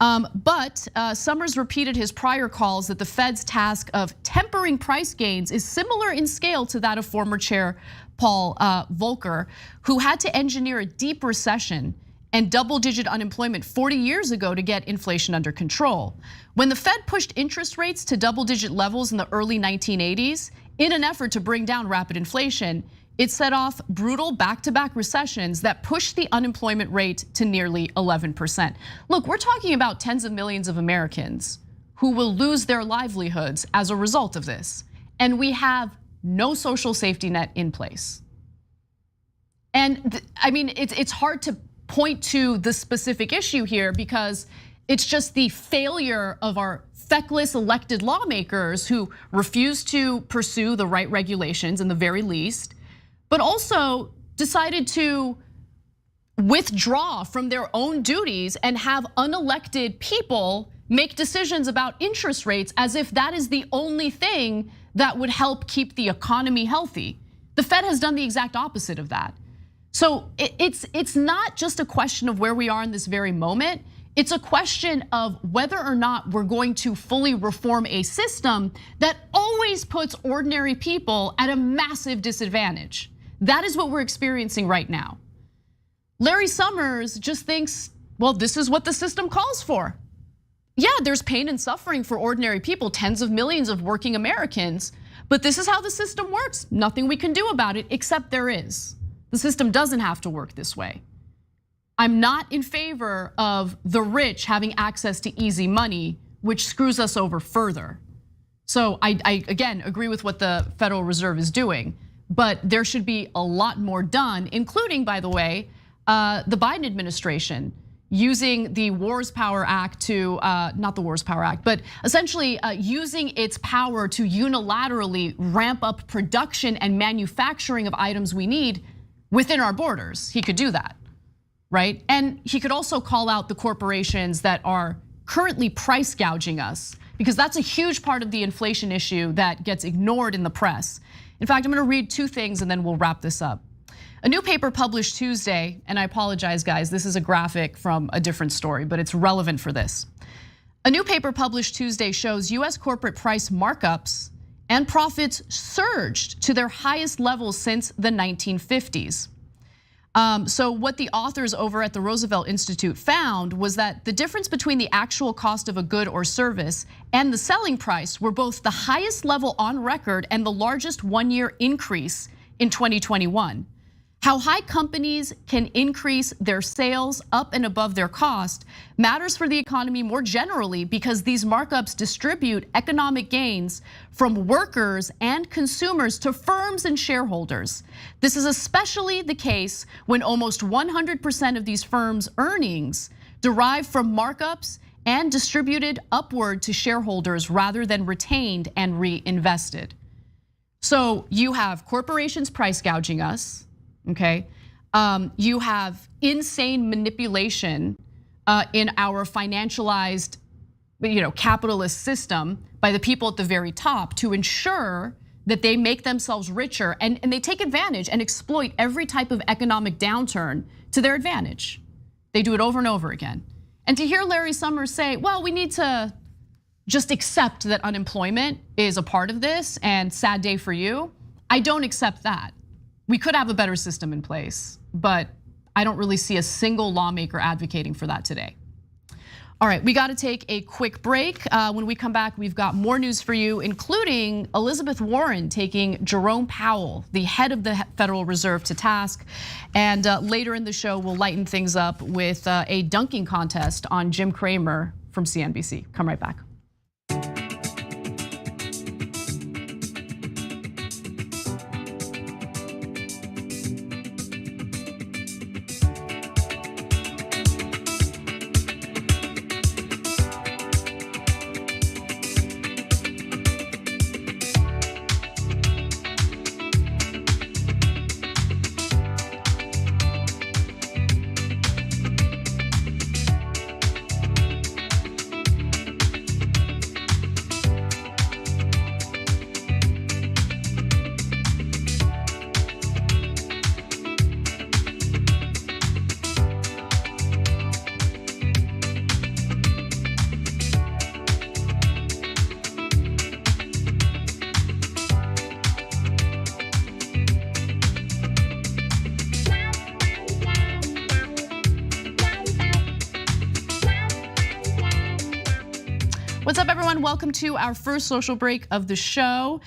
But Summers repeated his prior calls that the Fed's task of tempering price gains is similar in scale to that of former chair Paul Volcker, who had to engineer a deep recession and double-digit unemployment 40 years ago to get inflation under control. When the Fed pushed interest rates to double-digit levels in the early 1980s in an effort to bring down rapid inflation, it set off brutal back-to-back recessions that pushed the unemployment rate to nearly 11%. Look, we're talking about tens of millions of Americans who will lose their livelihoods as a result of this. And we have no social safety net in place. And I mean, it's hard to point to the specific issue here because it's just the failure of our feckless elected lawmakers who refuse to pursue the right regulations in the very least, but also decided to withdraw from their own duties and have unelected people make decisions about interest rates as if that is the only thing that would help keep the economy healthy. The Fed has done the exact opposite of that. So it's not just a question of where we are in this very moment. It's a question of whether or not we're going to fully reform a system that always puts ordinary people at a massive disadvantage. That is what we're experiencing right now. Larry Summers just thinks, well, this is what the system calls for. Yeah, there's pain and suffering for ordinary people, tens of millions of working Americans, but this is how the system works. Nothing we can do about it, except there is. The system doesn't have to work this way. I'm not in favor of the rich having access to easy money, which screws us over further. So I again agree with what the Federal Reserve is doing, but there should be a lot more done, including, by the way, the Biden administration using the Wars Power Act to, not the Wars Power Act, but essentially using its power to unilaterally ramp up production and manufacturing of items we need within our borders. He could do that, right? And he could also call out the corporations that are currently price gouging us, because that's a huge part of the inflation issue that gets ignored in the press. In fact, I'm gonna read two things and then we'll wrap this up. A new paper published Tuesday, and I apologize guys, this is a graphic from a different story, but it's relevant for this. A new paper published Tuesday shows US corporate price markups and profits surged to their highest levels since the 1950s. So what the authors over at the Roosevelt Institute found was that the difference between the actual cost of a good or service and the selling price were both the highest level on record and the largest one-year increase in 2021. How high companies can increase their sales up and above their cost matters for the economy more generally because these markups distribute economic gains from workers and consumers to firms and shareholders. This is especially the case when almost 100% of these firms' earnings derive from markups and distributed upward to shareholders rather than retained and reinvested. So you have corporations price gouging us. Okay, you have insane manipulation in our financialized, capitalist system by the people at the very top to ensure that they make themselves richer and they take advantage and exploit every type of economic downturn to their advantage. They do it over and over again. And to hear Larry Summers say, well, we need to just accept that unemployment is a part of this and sad day for you, I don't accept that. We could have a better system in place, but I don't really see a single lawmaker advocating for that today. All right, we gotta take a quick break. When we come back, we've got more news for you, including Elizabeth Warren taking Jerome Powell, the head of the Federal Reserve, to task. And later in the show, we'll lighten things up with a dunking contest on Jim Cramer from CNBC. Come right back. What's up, everyone? Welcome to our first social break of the show.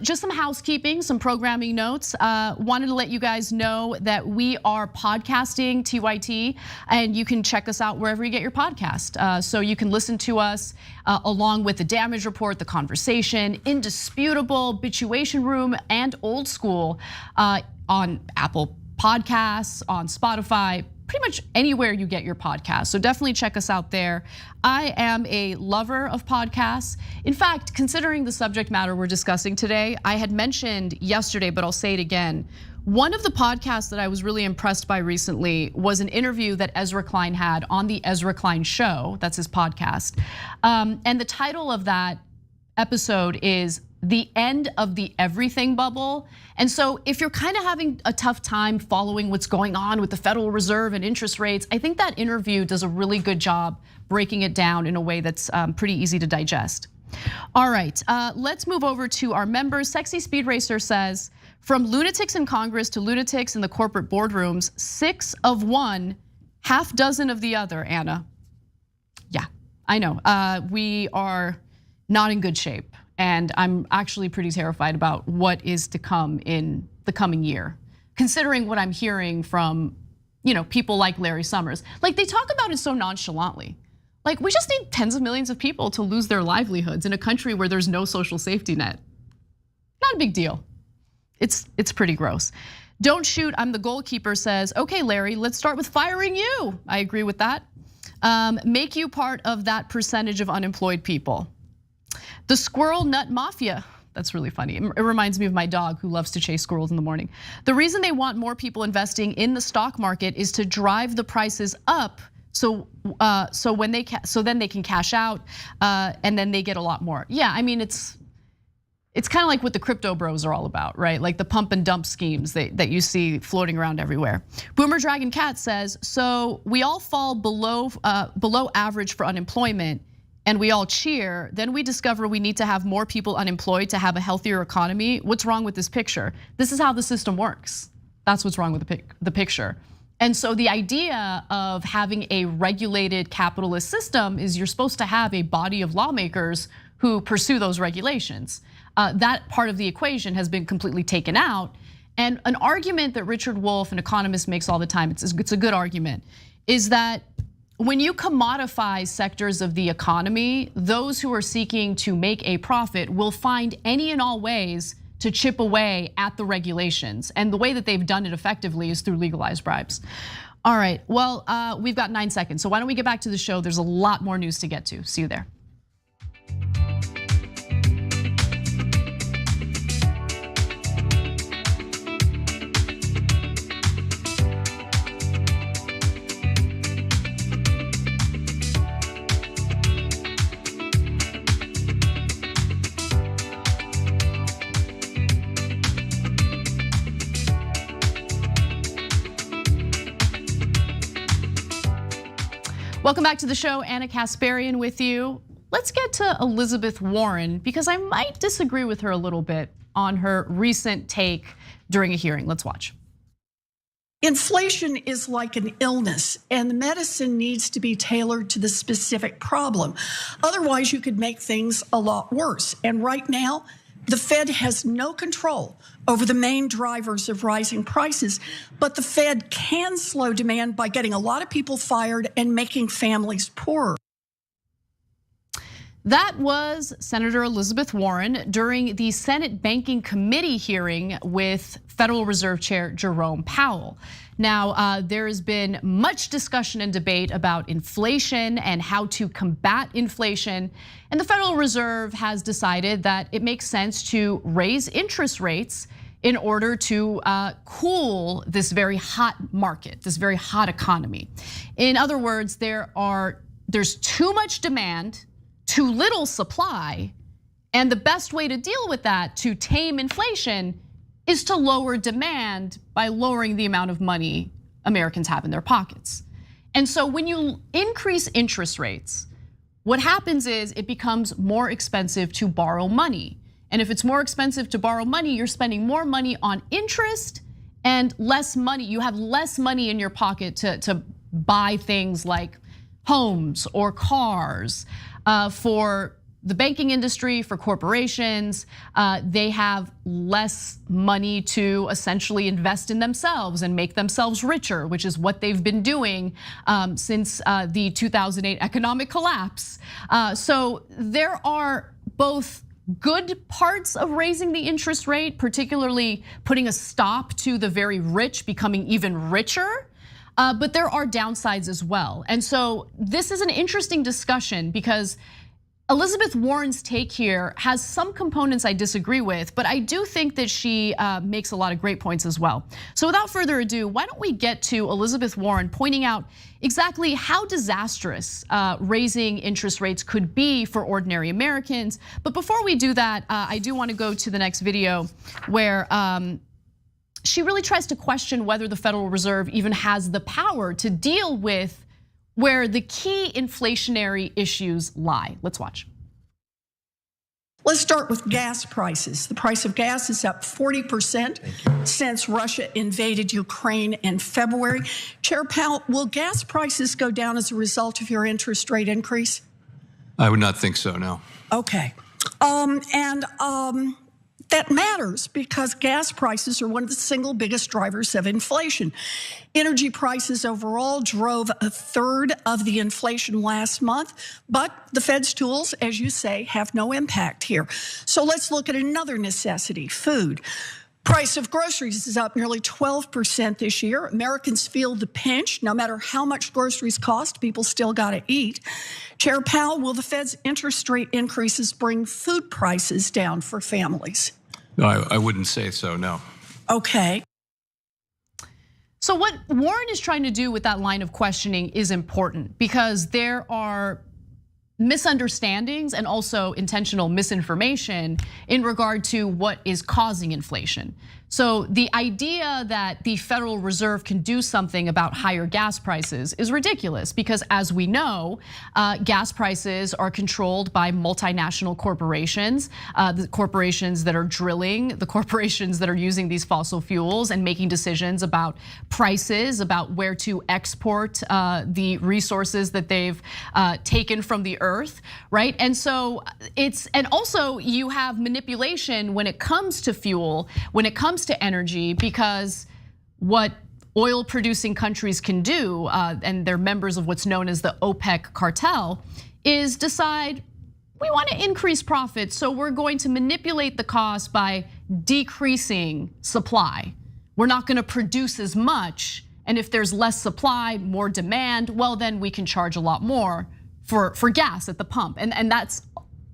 Just some housekeeping, some programming notes. Wanted to let you guys know that we are podcasting TYT, and you can check us out wherever you get your podcast. So you can listen to us along with the Damage Report, The Conversation, Indisputable, Bituation Room, and Old School on Apple Podcasts, on Spotify, pretty much anywhere you get your podcast. So definitely check us out there. I am a lover of podcasts. In fact, considering the subject matter we're discussing today, I had mentioned yesterday, but I'll say it again. One of the podcasts that I was really impressed by recently was an interview that Ezra Klein had on the Ezra Klein Show. That's his podcast. And the title of that episode is The End of the Everything Bubble. And so if you're kind of having a tough time following what's going on with the Federal Reserve and interest rates, I think that interview does a really good job breaking it down in a way that's pretty easy to digest. All right, let's move over to our members. Sexy Speed Racer says, from lunatics in Congress to lunatics in the corporate boardrooms, 6 of one, half dozen of the other, Anna. Yeah, I know, we are not in good shape. And I'm actually pretty terrified about what is to come in the coming year, considering what I'm hearing from, people like Larry Summers. Like, they talk about it so nonchalantly. Like, we just need tens of millions of people to lose their livelihoods in a country where there's no social safety net. Not a big deal. It's pretty gross. Don't shoot, I'm the goalkeeper says, okay, Larry, let's start with firing you. I agree with that. Make you part of that percentage of unemployed people. The Squirrel Nut Mafia, that's really funny. It reminds me of my dog who loves to chase squirrels in the morning. The reason they want more people investing in the stock market is to drive the prices up so then they can cash out and then they get a lot more. Yeah, I mean, it's It's kind of like what the crypto bros are all about, right? Like the pump and dump schemes that you see floating around everywhere. Boomer Dragon Cat says, so we all fall below average for unemployment and we all cheer, then we discover we need to have more people unemployed to have a healthier economy. What's wrong with this picture? This is how the system works. That's what's wrong with the picture. And so the idea of having a regulated capitalist system is you're supposed to have a body of lawmakers who pursue those regulations. That part of the equation has been completely taken out. And an argument that Richard Wolff, an economist, makes all the time, it's a good argument, is that when you commodify sectors of the economy, those who are seeking to make a profit will find any and all ways to chip away at the regulations. And the way that they've done it effectively is through legalized bribes. All right, well, we've got 9 seconds. So why don't we get back to the show? There's a lot more news to get to. See you there. Welcome back to the show. Anna Kasparian with you. Let's get to Elizabeth Warren because I might disagree with her a little bit on her recent take during a hearing. Let's watch. Inflation is like an illness, and the medicine needs to be tailored to the specific problem. Otherwise, you could make things a lot worse. And right now, the Fed has no control over the main drivers of rising prices, but the Fed can slow demand by getting a lot of people fired and making families poorer. That was Senator Elizabeth Warren during the Senate Banking Committee hearing with Federal Reserve Chair Jerome Powell. Now, there has been much discussion and debate about inflation and how to combat inflation. And the Federal Reserve has decided that it makes sense to raise interest rates in order to cool this very hot market, this very hot economy. In other words, there's too much demand, too little supply, and the best way to deal with that, to tame inflation, is to lower demand by lowering the amount of money Americans have in their pockets. And so when you increase interest rates, what happens is it becomes more expensive to borrow money. And if it's more expensive to borrow money, you're spending more money on interest and less money. You have less money in your pocket to buy things like homes or cars. For the banking industry, for corporations, they have less money to essentially invest in themselves and make themselves richer, which is what they've been doing since the 2008 economic collapse. So there are both good parts of raising the interest rate, particularly putting a stop to the very rich becoming even richer. But there are downsides as well. And so this is an interesting discussion because Elizabeth Warren's take here has some components I disagree with, but I do think that she makes a lot of great points as well. So without further ado, why don't we get to Elizabeth Warren pointing out exactly how disastrous raising interest rates could be for ordinary Americans. But before we do that, I do want to go to the next video where she really tries to question whether the Federal Reserve even has the power to deal with where the key inflationary issues lie. Let's watch. Let's start with gas prices. The price of gas is up 40% since Russia invaded Ukraine in February. Chair Powell, will gas prices go down as a result of your interest rate increase? I would not think so, no. Okay. That matters because gas prices are one of the single biggest drivers of inflation. Energy prices overall drove a third of the inflation last month, but the Fed's tools, as you say, have no impact here. So let's look at another necessity, food. Price of groceries is up nearly 12% this year. Americans feel the pinch. No matter how much groceries cost, people still gotta eat. Chair Powell, will the Fed's interest rate increases bring food prices down for families? No, I wouldn't say so, no. Okay. So what Warren is trying to do with that line of questioning is important because there are misunderstandings and also intentional misinformation in regard to what is causing inflation. So the idea that the Federal Reserve can do something about higher gas prices is ridiculous because, as we know, gas prices are controlled by multinational corporations, the corporations that are drilling, the corporations that are using these fossil fuels and making decisions about prices, about where to export the resources that they've taken from the earth, right? And so and also you have manipulation when it comes to fuel, when it comes to energy, because what oil producing countries can do, and they're members of what's known as the OPEC cartel, is decide we want to increase profits, so we're going to manipulate the cost by decreasing supply. We're not going to produce as much, and if there's less supply, more demand, well then we can charge a lot more for gas at the pump, and that's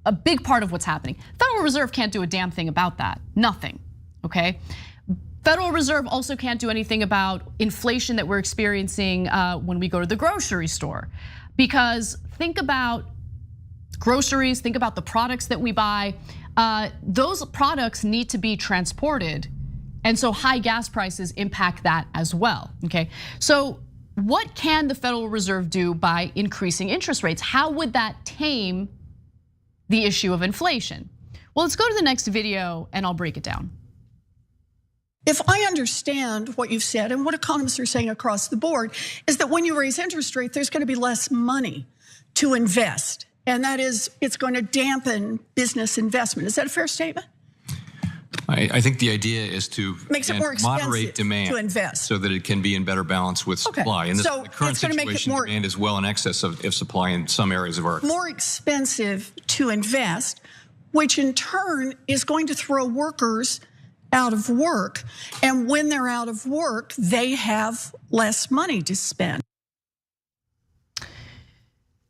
a big part of what's happening. Federal Reserve can't do a damn thing about that, nothing, okay? Federal Reserve also can't do anything about inflation that we're experiencing when we go to the grocery store. Because think about groceries, think about the products that we buy. Those products need to be transported. And so high gas prices impact that as well, okay? So what can the Federal Reserve do by increasing interest rates? How would that tame the issue of inflation? Well, let's go to the next video and I'll break it down. If I understand what you've said and what economists are saying across the board is that when you raise interest rate, there's going to be less money to invest. And that is, it's going to dampen business investment. Is that a fair statement? I think the idea is to Makes it more moderate demand to invest, so that it can be in better balance with supply. And so the current situation, demand is well in excess of supply in some areas of our economy. More expensive to invest, which in turn is going to throw workers out of work. And when they're out of work, they have less money to spend.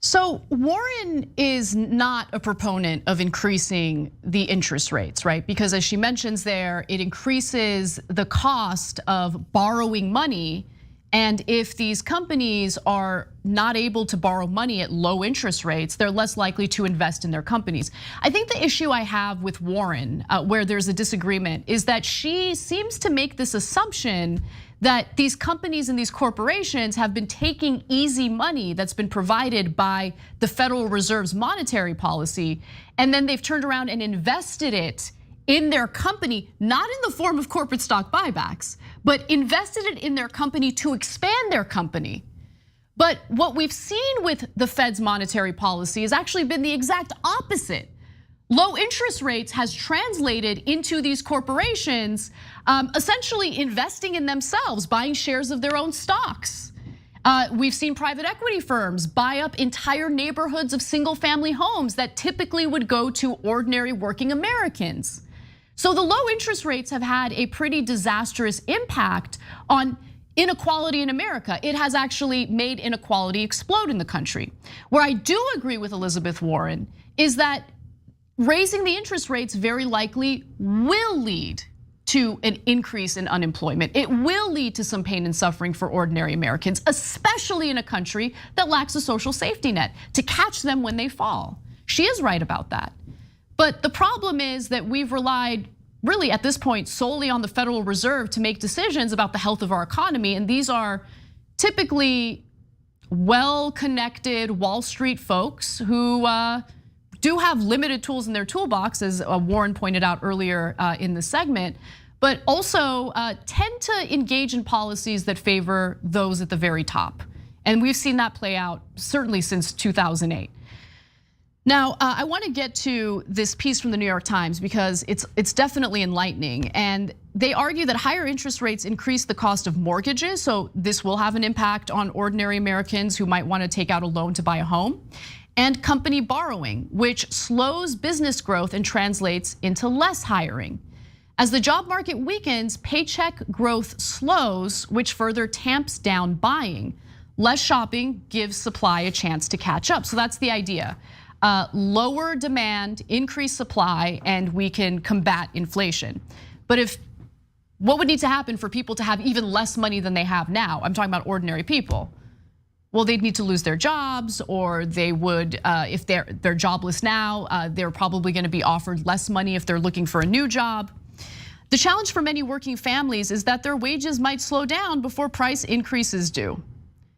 So Warren is not a proponent of increasing the interest rates, right? Because as she mentions there, it increases the cost of borrowing money. And if these companies are not able to borrow money at low interest rates, they're less likely to invest in their companies. I think the issue I have with Warren, where there's a disagreement, is that she seems to make this assumption that these companies and these corporations have been taking easy money that's been provided by the Federal Reserve's monetary policy, and then they've turned around and invested it in their company, not in the form of corporate stock buybacks, but invested it in their company to expand their company. But what we've seen with the Fed's monetary policy has actually been the exact opposite. Low interest rates has translated into these corporations essentially investing in themselves, buying shares of their own stocks. We've seen private equity firms buy up entire neighborhoods of single family homes that typically would go to ordinary working Americans. So the low interest rates have had a pretty disastrous impact on inequality in America. It has actually made inequality explode in the country. Where I do agree with Elizabeth Warren is that raising the interest rates very likely will lead to an increase in unemployment. It will lead to some pain and suffering for ordinary Americans, especially in a country that lacks a social safety net to catch them when they fall. She is right about that. But the problem is that we've relied really at this point solely on the Federal Reserve to make decisions about the health of our economy. And these are typically well-connected Wall Street folks who do have limited tools in their toolbox, as Warren pointed out earlier in the segment, but also tend to engage in policies that favor those at the very top. And we've seen that play out certainly since 2008. Now, I want to get to this piece from the New York Times because it's definitely enlightening. And they argue that higher interest rates increase the cost of mortgages. So this will have an impact on ordinary Americans who might want to take out a loan to buy a home. And company borrowing, which slows business growth and translates into less hiring. As the job market weakens, paycheck growth slows, which further tamps down buying. Less shopping gives supply a chance to catch up. So that's the idea. Lower demand, increased supply, and we can combat inflation. But what would need to happen for people to have even less money than they have now? I'm talking about ordinary people. well, they'd need to lose their jobs, or they would, if they're jobless now, they're probably gonna be offered less money if they're looking for a new job. The challenge for many working families is that their wages might slow down before price increases do.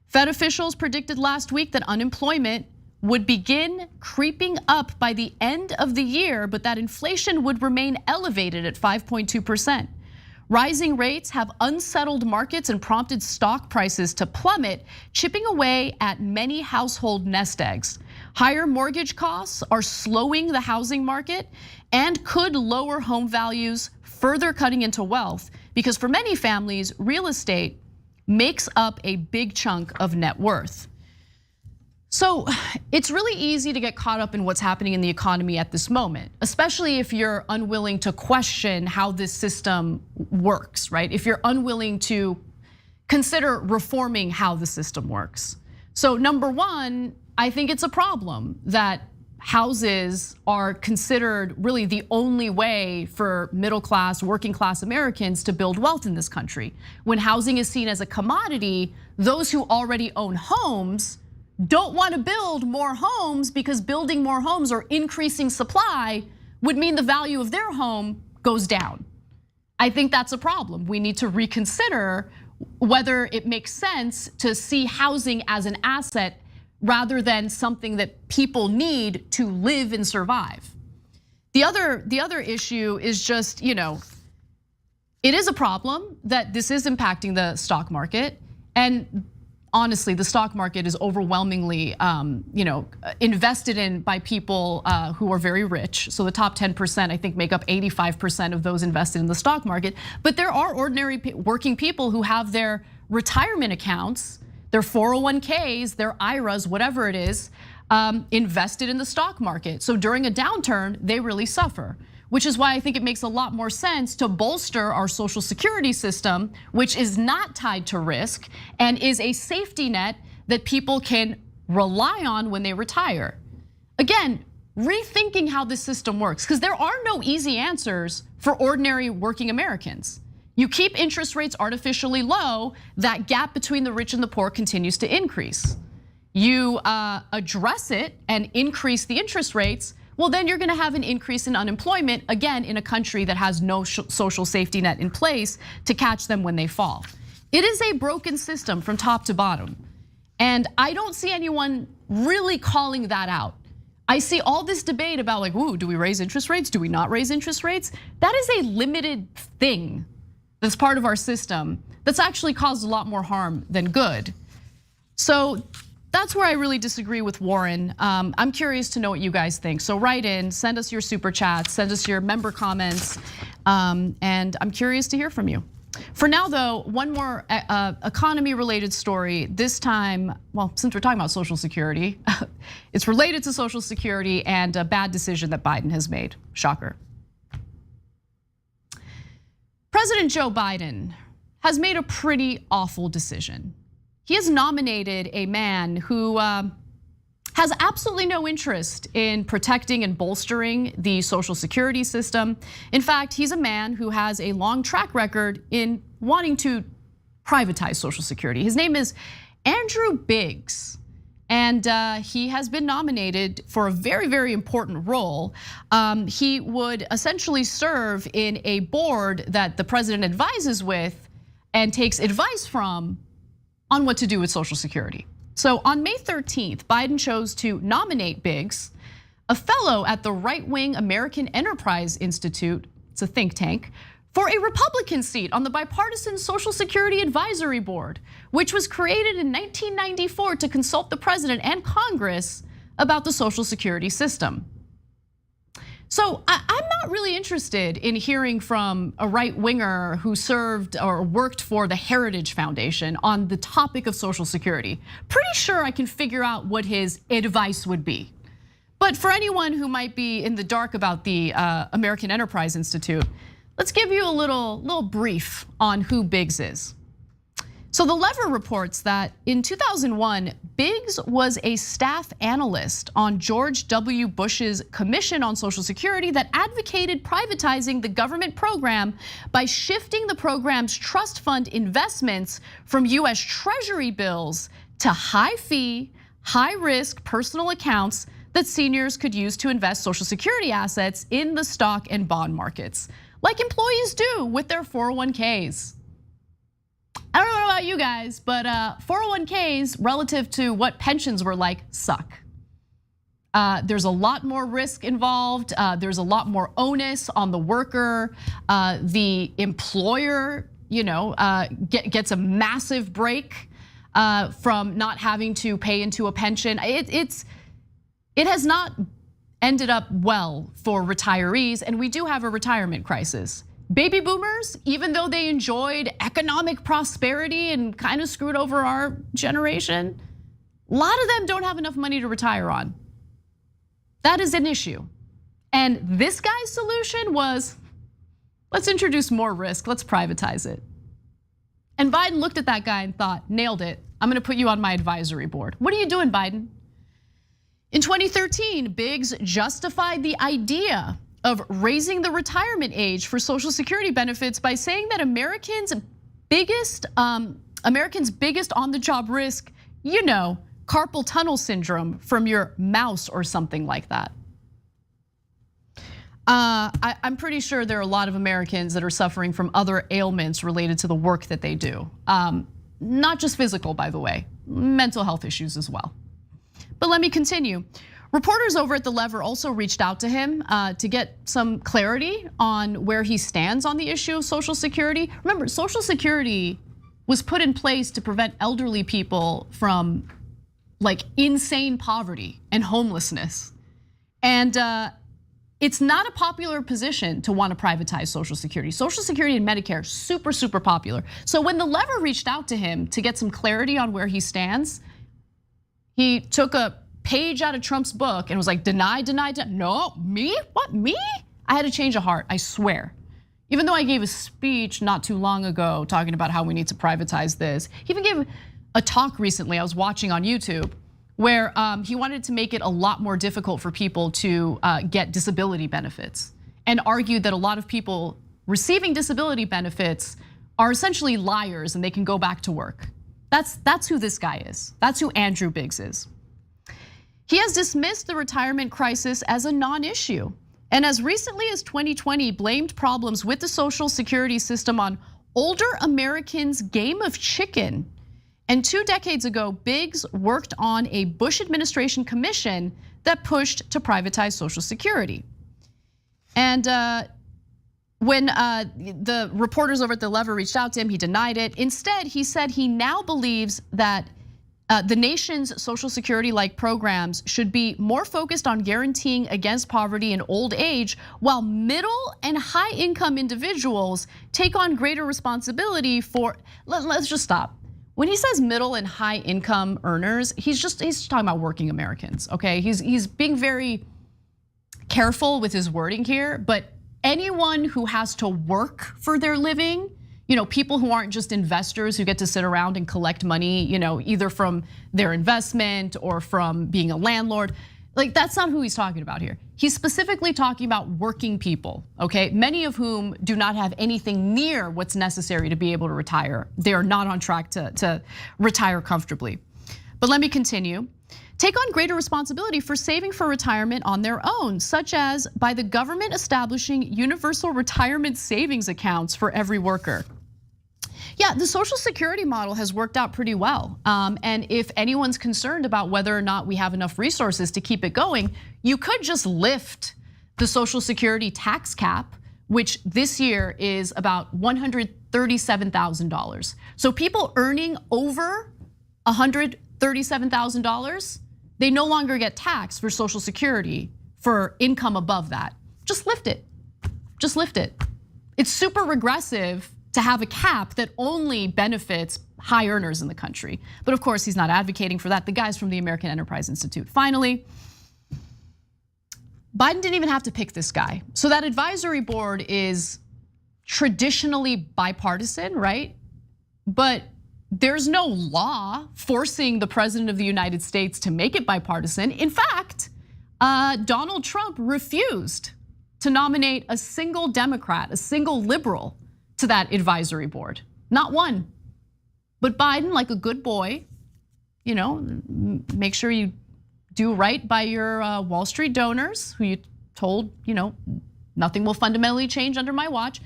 Fed officials predicted last week that unemployment would begin creeping up by the end of the year, but that inflation would remain elevated at 5.2%. Rising rates have unsettled markets and prompted stock prices to plummet, chipping away at many household nest eggs. Higher mortgage costs are slowing the housing market and could lower home values, further cutting into wealth, because for many families, real estate makes up a big chunk of net worth. So it's really easy to get caught up in what's happening in the economy at this moment, especially if you're unwilling to question how this system works, right? If you're unwilling to consider reforming how the system works. So number one, I think it's a problem that houses are considered really the only way for middle class, working class Americans to build wealth in this country. When housing is seen as a commodity, those who already own homes don't want to build more homes because building more homes or increasing supply would mean the value of their home goes down. I think that's a problem. We need to reconsider whether it makes sense to see housing as an asset rather than something that people need to live and survive. The other issue is just, it is a problem that this is impacting the stock market, and honestly, the stock market is overwhelmingly, invested in by people who are very rich. So the top 10%, I think, make up 85% of those invested in the stock market. But there are ordinary working people who have their retirement accounts, their 401ks, their IRAs, whatever it is, invested in the stock market. So during a downturn, they really suffer, which is why I think it makes a lot more sense to bolster our Social Security system, which is not tied to risk and is a safety net that people can rely on when they retire. Again, rethinking how this system works, because there are no easy answers for ordinary working Americans. You keep interest rates artificially low, that gap between the rich and the poor continues to increase. You address it and increase the interest rates, well, then you're gonna have an increase in unemployment, again, in a country that has no social safety net in place to catch them when they fall. It is a broken system from top to bottom. And I don't see anyone really calling that out. I see all this debate about like, ooh, do we raise interest rates? Do we not raise interest rates? That is a limited thing that's part of our system that's actually caused a lot more harm than good. So that's where I really disagree with Warren. I'm curious to know what you guys think. So write in, send us your super chats, send us your member comments, and I'm curious to hear from you. For now though, one more economy related story. This time, well, since we're talking about Social Security, it's related to Social Security and a bad decision that Biden has made. Shocker. President Joe Biden has made a pretty awful decision. He has nominated a man who has absolutely no interest in protecting and bolstering the Social Security system. In fact, he's a man who has a long track record in wanting to privatize Social Security. His name is Andrew Biggs, and he has been nominated for a very, very important role. He would essentially serve in a board that the president advises with and takes advice from on what to do with Social Security. So on May 13th, Biden chose to nominate Biggs, a fellow at the right-wing American Enterprise Institute, it's a think tank, for a Republican seat on the bipartisan Social Security Advisory Board, which was created in 1994 to consult the president and Congress about the Social Security system. So I'm not really interested in hearing from a right-winger who served or worked for the Heritage Foundation on the topic of Social Security. Pretty sure I can figure out what his advice would be. But for anyone who might be in the dark about the American Enterprise Institute, let's give you a little brief on who Biggs is. So the Lever reports that in 2001, Biggs was a staff analyst on George W. Bush's Commission on Social Security that advocated privatizing the government program by shifting the program's trust fund investments from US Treasury bills to high fee, high risk personal accounts that seniors could use to invest Social Security assets in the stock and bond markets, like employees do with their 401ks. I don't know about you guys, but 401ks relative to what pensions were like suck. There's a lot more risk involved. There's a lot more onus on the worker. The employer, gets a massive break from not having to pay into a pension. It has not ended up well for retirees, and we do have a retirement crisis. Baby boomers, even though they enjoyed economic prosperity and kind of screwed over our generation, a lot of them don't have enough money to retire on. That is an issue. And this guy's solution was, let's introduce more risk, let's privatize it. And Biden looked at that guy and thought, nailed it, I'm gonna put you on my advisory board. What are you doing, Biden? In 2013, Biggs justified the idea of raising the retirement age for Social Security benefits by saying that Americans' biggest on-the-job risk, carpal tunnel syndrome from your mouse or something like that. I'm pretty sure there are a lot of Americans that are suffering from other ailments related to the work that they do. Not just physical, by the way, mental health issues as well. But let me continue. Reporters over at The Lever also reached out to him to get some clarity on where he stands on the issue of Social Security. Remember, Social Security was put in place to prevent elderly people from insane poverty and homelessness. And it's not a popular position to want to privatize Social Security. Social Security and Medicare, super, super popular. So when The Lever reached out to him to get some clarity on where he stands, he took a page out of Trump's book and was like, deny. No, me? What, me? I had to change of heart, I swear. Even though I gave a speech not too long ago talking about how we need to privatize this. He even gave a talk recently I was watching on YouTube where he wanted to make it a lot more difficult for people to get disability benefits and argued that a lot of people receiving disability benefits are essentially liars and they can go back to work. That's who this guy is. That's who Andrew Biggs is. He has dismissed the retirement crisis as a non-issue. And as recently as 2020, blamed problems with the Social Security system on older Americans' game of chicken. And 2 decades ago, Biggs worked on a Bush administration commission that pushed to privatize Social Security. And when the reporters over at The Lever reached out to him, he denied it. Instead, he said he now believes that the nation's Social Security-like programs should be more focused on guaranteeing against poverty in old age, while middle and high-income individuals take on greater responsibility for. Let's just stop. When he says middle and high-income earners, he's talking about working Americans. Okay, he's being very careful with his wording here, but anyone who has to work for their living. People who aren't just investors who get to sit around and collect money, either from their investment or from being a landlord. That's not who he's talking about here. He's specifically talking about working people, okay? Many of whom do not have anything near what's necessary to be able to retire. They are not on track to retire comfortably. But let me continue. Take on greater responsibility for saving for retirement on their own, such as by the government establishing universal retirement savings accounts for every worker. Yeah, the Social Security model has worked out pretty well. And if anyone's concerned about whether or not we have enough resources to keep it going, you could just lift the Social Security tax cap, which this year is about $137,000. So people earning over $137,000, they no longer get taxed for Social Security for income above that. Just lift it, just lift it. It's super regressive to have a cap that only benefits high earners in the country. But of course, he's not advocating for that. The guy's from the American Enterprise Institute. Finally, Biden didn't even have to pick this guy. So that advisory board is traditionally bipartisan, right? But there's no law forcing the president of the United States to make it bipartisan. In fact, Donald Trump refused to nominate a single Democrat, a single liberal to that advisory board. Not one. But Biden, like a good boy, make sure you do right by your Wall Street donors who you told, nothing will fundamentally change under my watch.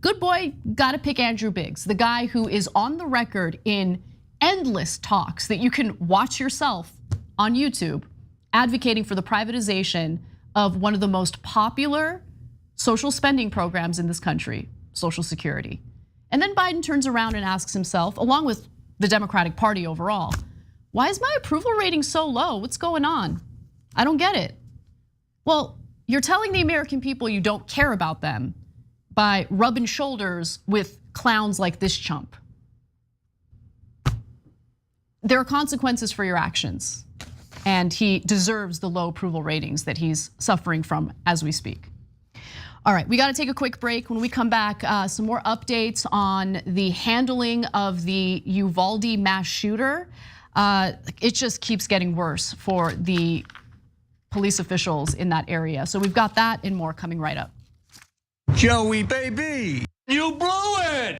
Good boy, gotta pick Andrew Biggs, the guy who is on the record in endless talks that you can watch yourself on YouTube, advocating for the privatization of one of the most popular social spending programs in this country, Social Security. And then Biden turns around and asks himself, along with the Democratic Party overall, why is my approval rating so low? What's going on? I don't get it. Well, you're telling the American people you don't care about them by rubbing shoulders with clowns like this chump. There are consequences for your actions, and he deserves the low approval ratings that he's suffering from as we speak. All right, we got to take a quick break. When we come back, some more updates on the handling of the Uvalde mass shooter. It just keeps getting worse for the police officials in that area. So we've got that and more coming right up. Joey, baby, you blew it.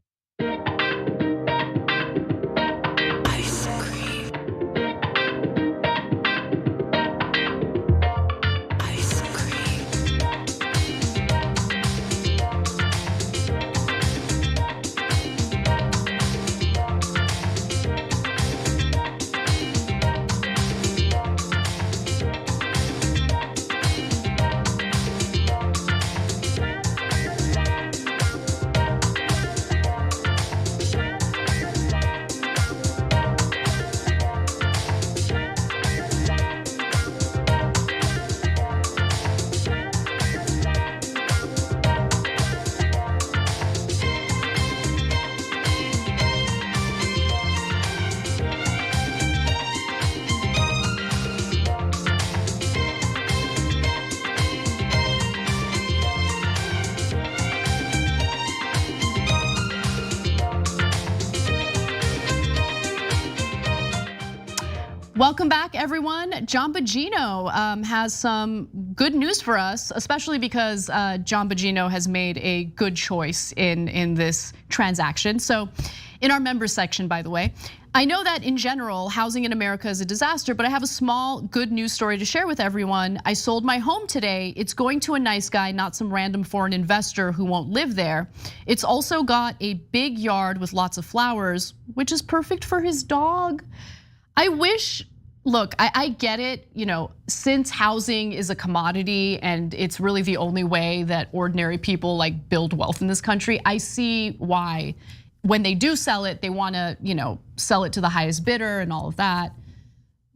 Welcome back, everyone. John Bongino has some good news for us, especially because John Bongino has made a good choice in this transaction. So in our members section, by the way, I know that in general, housing in America is a disaster, but I have a small good news story to share with everyone. I sold my home today. It's going to a nice guy, not some random foreign investor who won't live there. It's also got a big yard with lots of flowers, which is perfect for his dog. I wish, look, I get it, since housing is a commodity and it's really the only way that ordinary people like build wealth in this country, I see why when they do sell it, they wanna, sell it to the highest bidder and all of that.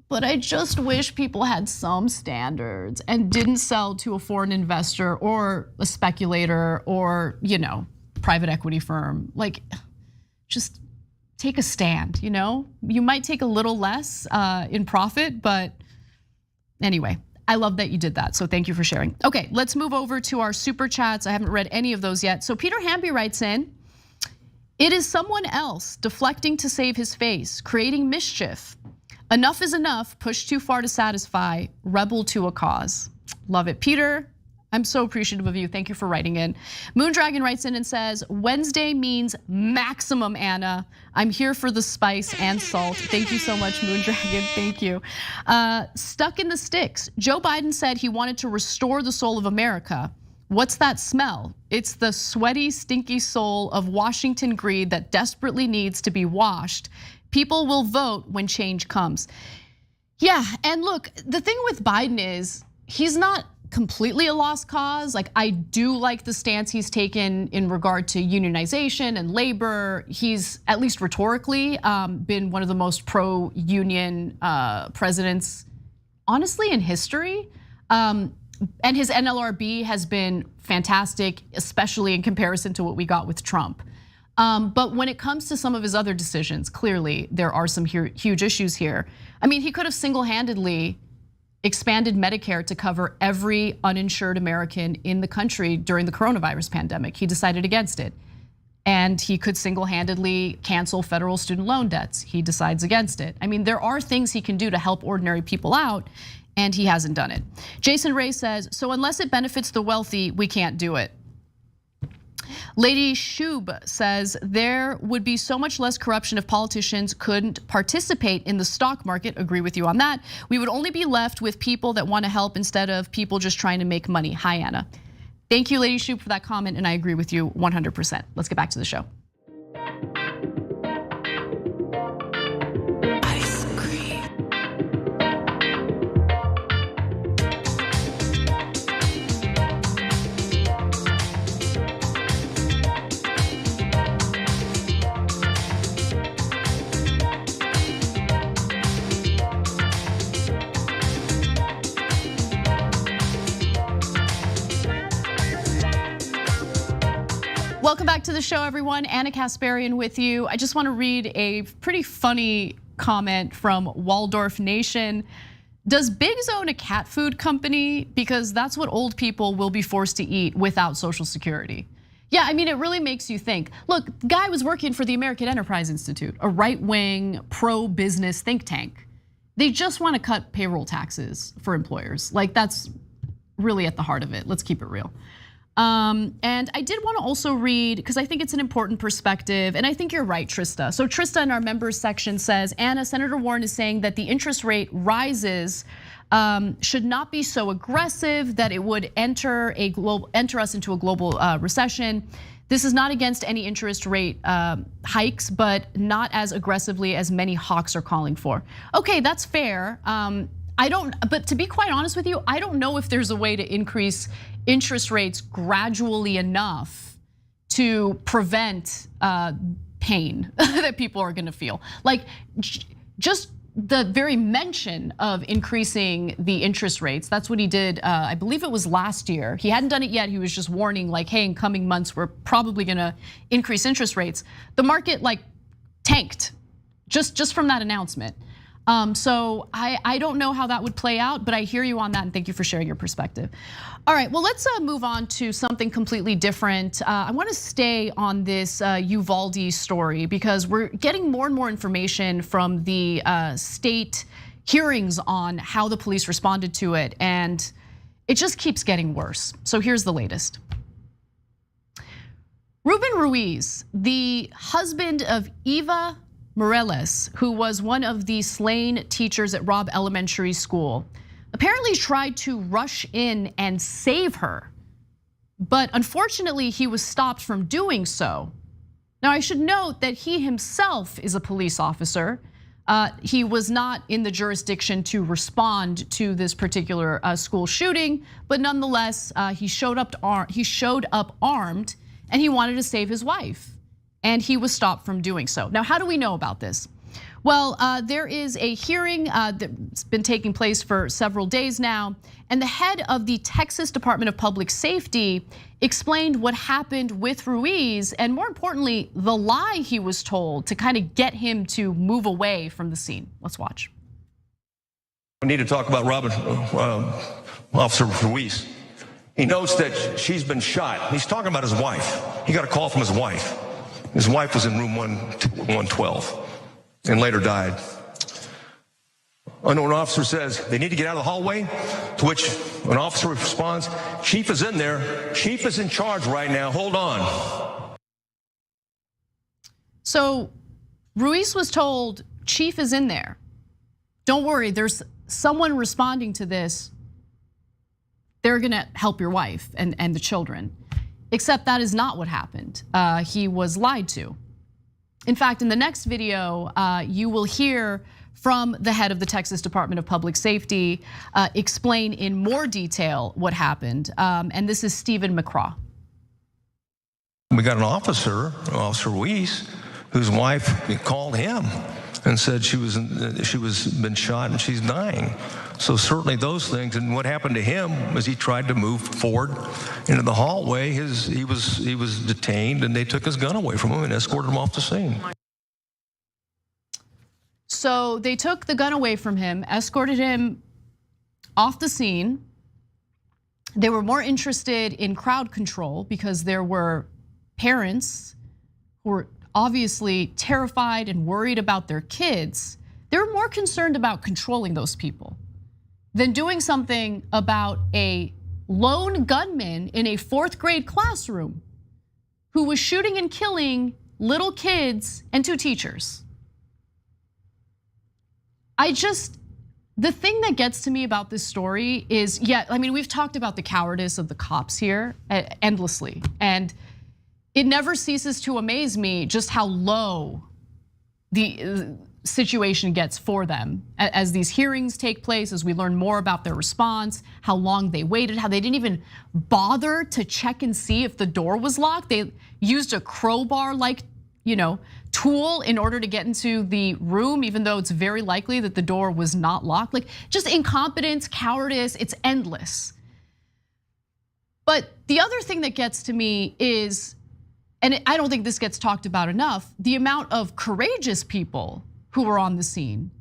But I just wish people had some standards and didn't sell to a foreign investor or a speculator or, private equity firm. Like, just take a stand, You might take a little less in profit, but anyway, I love that you did that, so thank you for sharing. Okay, let's move over to our super chats. I haven't read any of those yet. So Peter Hamby writes in, it is someone else deflecting to save his face, creating mischief. Enough is enough, push too far to satisfy, rebel to a cause. Love it, Peter. I'm so appreciative of you. Thank you for writing in. Moondragon writes in and says, Wednesday means maximum, Anna. I'm here for the spice and salt. Thank you so much, Moondragon. Thank you. Stuck in the sticks. Joe Biden said he wanted to restore the soul of America. What's that smell? It's the sweaty, stinky soul of Washington greed that desperately needs to be washed. People will vote when change comes. Yeah, and look, the thing with Biden is he's not completely a lost cause. Like, I do like the stance he's taken in regard to unionization and labor. He's, at least rhetorically, been one of the most pro-union presidents, honestly, in history. And his NLRB has been fantastic, especially in comparison to what we got with Trump. But when it comes to some of his other decisions, clearly there are some huge issues here. I mean, he could have single-handedly expanded Medicare to cover every uninsured American in the country during the coronavirus pandemic. He decided against it. And he could single-handedly cancel federal student loan debts. He decides against it. I mean, there are things he can do to help ordinary people out, and he hasn't done it. Jason Ray says, so unless it benefits the wealthy, we can't do it. Lady Shub says there would be so much less corruption if politicians couldn't participate in the stock market. Agree with you on that. We would only be left with people that want to help instead of people just trying to make money. Hi, Anna. Thank you, Lady Shub, for that comment, and I agree with you 100%. Let's get back to the show. Welcome back to the show, everyone. Anna Kasparian with you. I just want to read a pretty funny comment from Waldorf Nation. Does Biggs own a cat food company? Because that's what old people will be forced to eat without Social Security. Yeah, I mean, it really makes you think. Look, the guy was working for the American Enterprise Institute, a right-wing, pro-business think tank. They just want to cut payroll taxes for employers. Like, that's really at the heart of it. Let's keep it real. And I did want to also read, because I think it's an important perspective, and I think you're right, Trista. So Trista in our members section says, Anna, Senator Warren is saying that the interest rate rises should not be so aggressive that it would enter us into a global recession. This is not against any interest rate hikes, but not as aggressively as many hawks are calling for. Okay, that's fair. But to be quite honest with you, I don't know if there's a way to increase interest rates gradually enough to prevent pain that people are gonna feel. Like, just the very mention of increasing the interest rates, that's what he did, I believe it was last year. He hadn't done it yet, he was just warning like, hey, in coming months, we're probably gonna increase interest rates. The market like tanked just from that announcement. So I don't know how that would play out, but I hear you on that, and thank you for sharing your perspective. All right, well, let's move on to something completely different. I want to stay on this Uvalde story because we're getting more and more information from the state hearings on how the police responded to it, and it just keeps getting worse. So here's the latest. Ruben Ruiz, the husband of Eva Morales, who was one of the slain teachers at Robb Elementary School, apparently tried to rush in and save her. But unfortunately, he was stopped from doing so. Now, I should note that he himself is a police officer. He was not in the jurisdiction to respond to this particular school shooting, but nonetheless, he showed up armed, and he wanted to save his wife. And he was stopped from doing so. Now, how do we know about this? Well, there is a hearing that's been taking place for several days now, and the head of the Texas Department of Public Safety explained what happened with Ruiz, and more importantly, the lie he was told to kind of get him to move away from the scene. Let's watch. We need to talk about Officer Ruiz. He knows that she's been shot. He's talking about his wife. He got a call from his wife. His wife was in room 112 and later died. Unknown officer says they need to get out of the hallway, to which an officer responds, Chief is in there. Chief is in charge right now. Hold on. So Ruiz was told, Chief is in there. Don't worry, there's someone responding to this. They're gonna help your wife and the children. Except that is not what happened. He was lied to. In fact, in the next video, you will hear from the head of the Texas Department of Public Safety explain in more detail what happened. And this is Stephen McCraw. We got an officer, Officer Ruiz, whose wife called him and said she was been shot and she's dying. So certainly those things, and what happened to him as he tried to move forward into the hallway, he was detained and they took his gun away from him and escorted him off the scene. So they took the gun away from him, escorted him off the scene. They were more interested in crowd control because there were parents who were obviously terrified and worried about their kids. They were more concerned about controlling those people than doing something about a lone gunman in a 4th grade classroom who was shooting and killing little kids and 2 teachers. The thing that gets to me about this story is, we've talked about the cowardice of the cops here endlessly. And it never ceases to amaze me just how low the situation gets for them as these hearings take place, as we learn more about their response, how long they waited, how they didn't even bother to check and see if the door was locked. They used a crowbar-like, tool in order to get into the room, even though it's very likely that the door was not locked. Like, just incompetence, cowardice, it's endless. But the other thing that gets to me is, and I don't think this gets talked about enough, the amount of courageous people who were on the scene,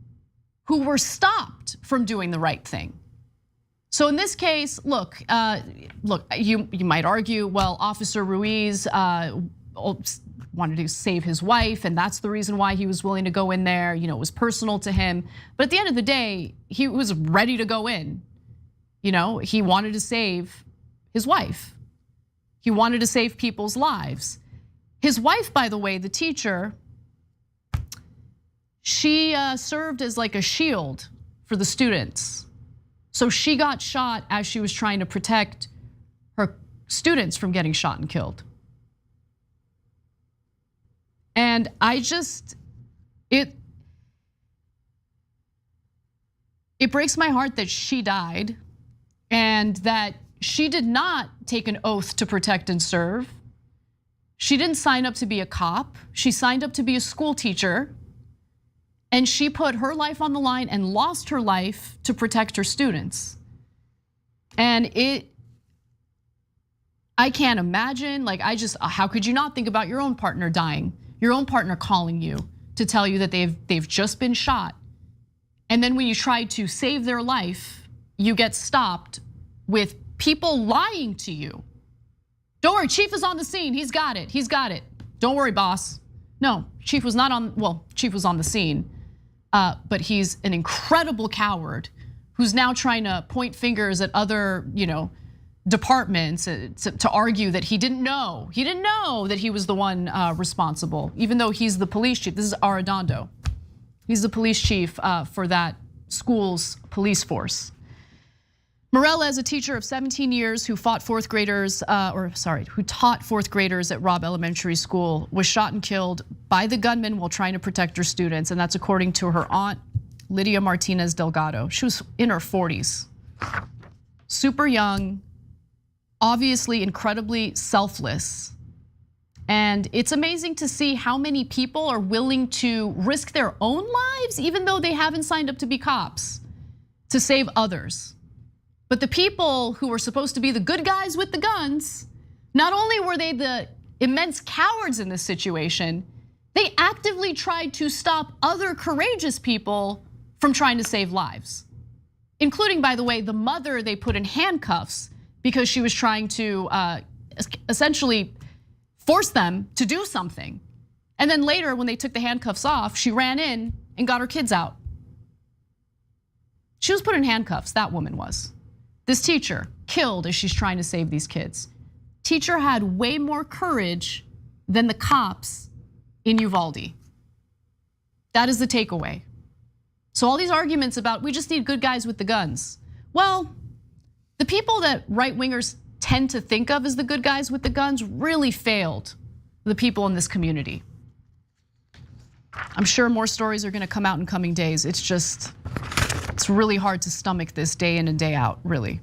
who were stopped from doing the right thing. So in this case, look, you might argue, well, Officer Ruiz wanted to save his wife, and that's the reason why he was willing to go in there. It was personal to him. But at the end of the day, he was ready to go in. He wanted to save his wife. He wanted to save people's lives. His wife, by the way, the teacher, she served as like a shield for the students. So she got shot as she was trying to protect her students from getting shot and killed. And it breaks my heart that she died and that she did not take an oath to protect and serve. She didn't sign up to be a cop. She signed up to be a school teacher. And she put her life on the line and lost her life to protect her students. And I can't imagine, how could you not think about your own partner dying? Your own partner calling you to tell you that they've just been shot. And then when you try to save their life, you get stopped with people lying to you. Don't worry, Chief is on the scene, he's got it. Don't worry, boss. No, Chief was Chief was on the scene, but he's an incredible coward who's now trying to point fingers at other, departments to argue that he didn't know that he was the one responsible, even though he's the police chief. This is Arredondo. He's the police chief for that school's police force. Morella is a teacher of 17 years who taught fourth graders at Robb Elementary School, was shot and killed by the gunman while trying to protect her students, and that's according to her aunt, Lydia Martinez Delgado. She was in her 40s, super young, obviously incredibly selfless. And it's amazing to see how many people are willing to risk their own lives, even though they haven't signed up to be cops, to save others. But the people who were supposed to be the good guys with the guns, not only were they the immense cowards in this situation, they actively tried to stop other courageous people from trying to save lives. Including, by the way, the mother they put in handcuffs because she was trying to essentially force them to do something. And then later, when they took the handcuffs off, she ran in and got her kids out. She was put in handcuffs, that woman was. This teacher killed as she's trying to save these kids. Teacher had way more courage than the cops in Uvalde. That is the takeaway. So all these arguments about we just need good guys with the guns. Well, the people that right-wingers tend to think of as the good guys with the guns really failed the people in this community. I'm sure more stories are gonna come out in coming days. It's really hard to stomach this day in and day out, really.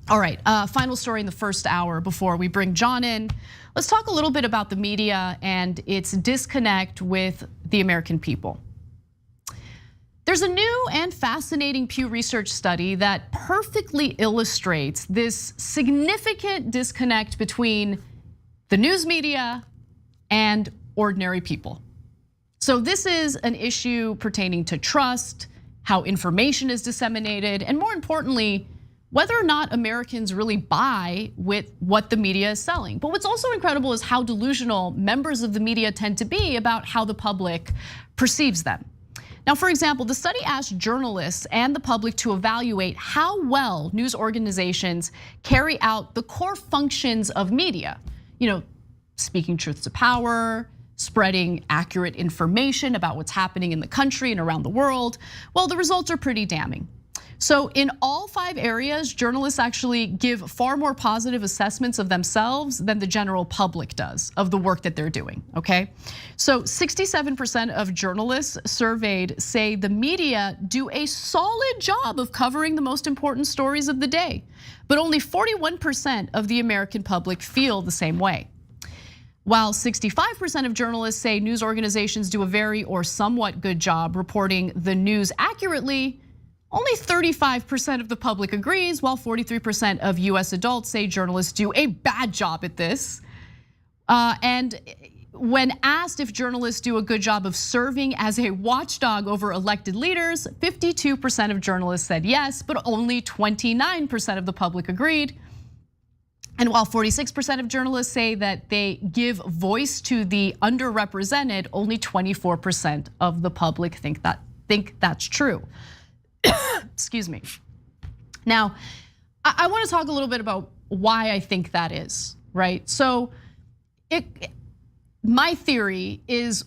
All right, final story in the first hour before we bring John in. Let's talk a little bit about the media and its disconnect with the American people. There's a new and fascinating Pew Research study that perfectly illustrates this significant disconnect between the news media and ordinary people. So this is an issue pertaining to trust, how information is disseminated, and more importantly, whether or not Americans really buy with what the media is selling. But what's also incredible is how delusional members of the media tend to be about how the public perceives them. Now, for example, the study asked journalists and the public to evaluate how well news organizations carry out the core functions of media. speaking truth to power, spreading accurate information about what's happening in the country and around the world, well, the results are pretty damning. So in all 5 areas, journalists actually give far more positive assessments of themselves than the general public does of the work that they're doing, okay? So 67% of journalists surveyed say the media do a solid job of covering the most important stories of the day, but only 41% of the American public feel the same way. While 65% of journalists say news organizations do a very or somewhat good job reporting the news accurately, only 35% of the public agrees, while 43% of US adults say journalists do a bad job at this. And when asked if journalists do a good job of serving as a watchdog over elected leaders, 52% of journalists said yes, but only 29% of the public agreed. And while 46% of journalists say that they give voice to the underrepresented, only 24% of the public think that's true. Excuse me. Now, I want to talk a little bit about why I think that is, right? So my theory is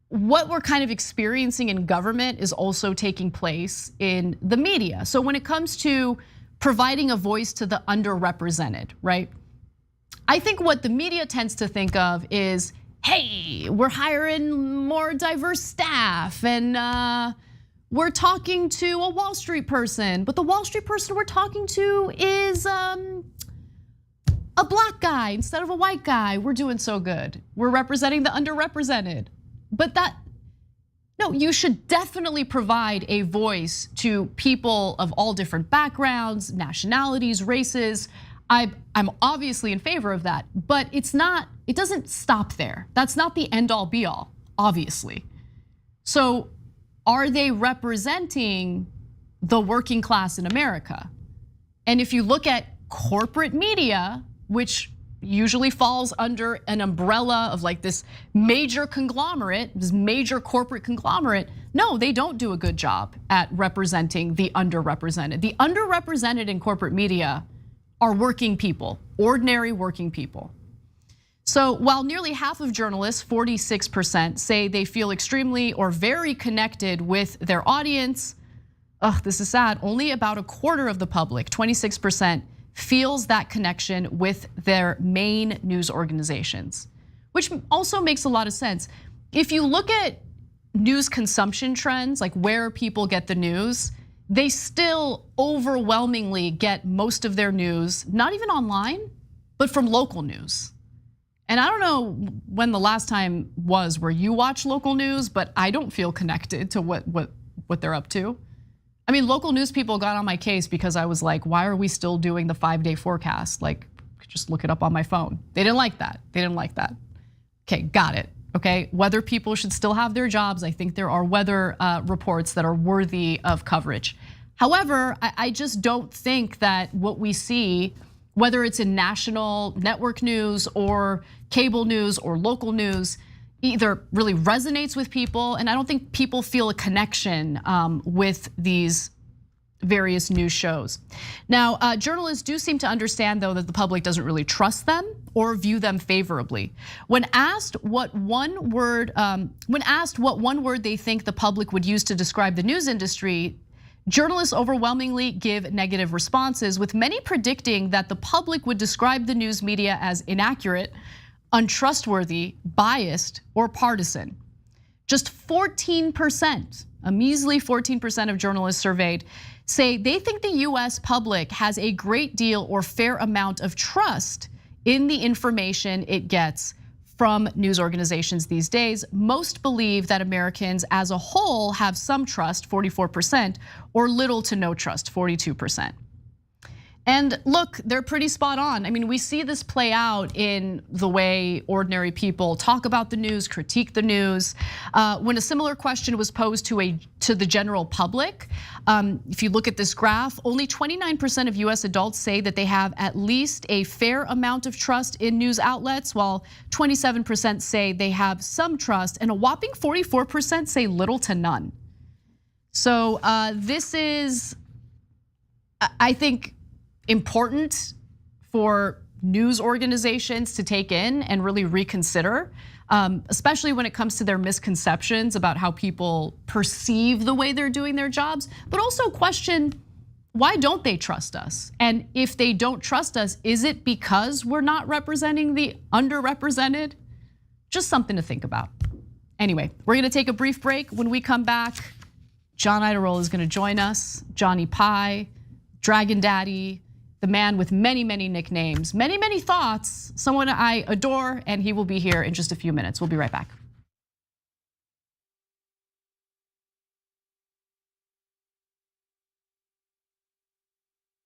what we're kind of experiencing in government is also taking place in the media. So when it comes to providing a voice to the underrepresented, right? I think what the media tends to think of is, hey, we're hiring more diverse staff and we're talking to a Wall Street person, but the Wall Street person we're talking to is a black guy instead of a white guy. We're doing so good. We're representing the underrepresented. But no, you should definitely provide a voice to people of all different backgrounds, nationalities, races. I'm obviously in favor of that, but it doesn't stop there. That's not the end all be all, obviously. So are they representing the working class in America? And if you look at corporate media, which usually falls under an umbrella of like this major conglomerate, this major corporate conglomerate, no, they don't do a good job at representing the underrepresented. The underrepresented in corporate media are working people, ordinary working people. So while nearly half of journalists, 46%, say they feel extremely or very connected with their audience, this is sad, only about a quarter of the public, 26%, feels that connection with their main news organizations, which also makes a lot of sense. If you look at news consumption trends, like where people get the news, they still overwhelmingly get most of their news, not even online, but from local news. And I don't know when the last time was where you watch local news, but I don't feel connected to what they're up to. I mean, local news people got on my case because I was like, why are we still doing the 5-day forecast? Like, just look it up on my phone. They didn't like that. They didn't like that. Okay, got it. Okay, weather people should still have their jobs. I think there are weather reports that are worthy of coverage. However, I just don't think that what we see, whether it's in national network news or cable news or local news, either really resonates with people, and I don't think people feel a connection with these various news shows. Now, journalists do seem to understand, though, that the public doesn't really trust them or view them favorably. When asked what one word they think the public would use to describe the news industry, journalists overwhelmingly give negative responses, with many predicting that the public would describe the news media as inaccurate, untrustworthy, biased, or partisan. Just 14%, a measly 14% of journalists surveyed, say they think the US public has a great deal or fair amount of trust in the information it gets from news organizations these days. Most believe that Americans as a whole have some trust, 44%, or little to no trust, 42%. And look, they're pretty spot on. I mean, we see this play out in the way ordinary people talk about the news, critique the news. When a similar question was posed to the general public, if you look at this graph, only 29% of US adults say that they have at least a fair amount of trust in news outlets, while 27% say they have some trust, and a whopping 44% say little to none. So this is, I think, important for news organizations to take in and really reconsider, especially when it comes to their misconceptions about how people perceive the way they're doing their jobs, but also question, why don't they trust us? And if they don't trust us, is it because we're not representing the underrepresented? Just something to think about. Anyway, we're gonna take a brief break. When we come back, John Iadarola is gonna join us. Johnny Pie, Dragon Daddy, the man with many, many nicknames, many, many thoughts, someone I adore, and he will be here in just a few minutes. We'll be right back.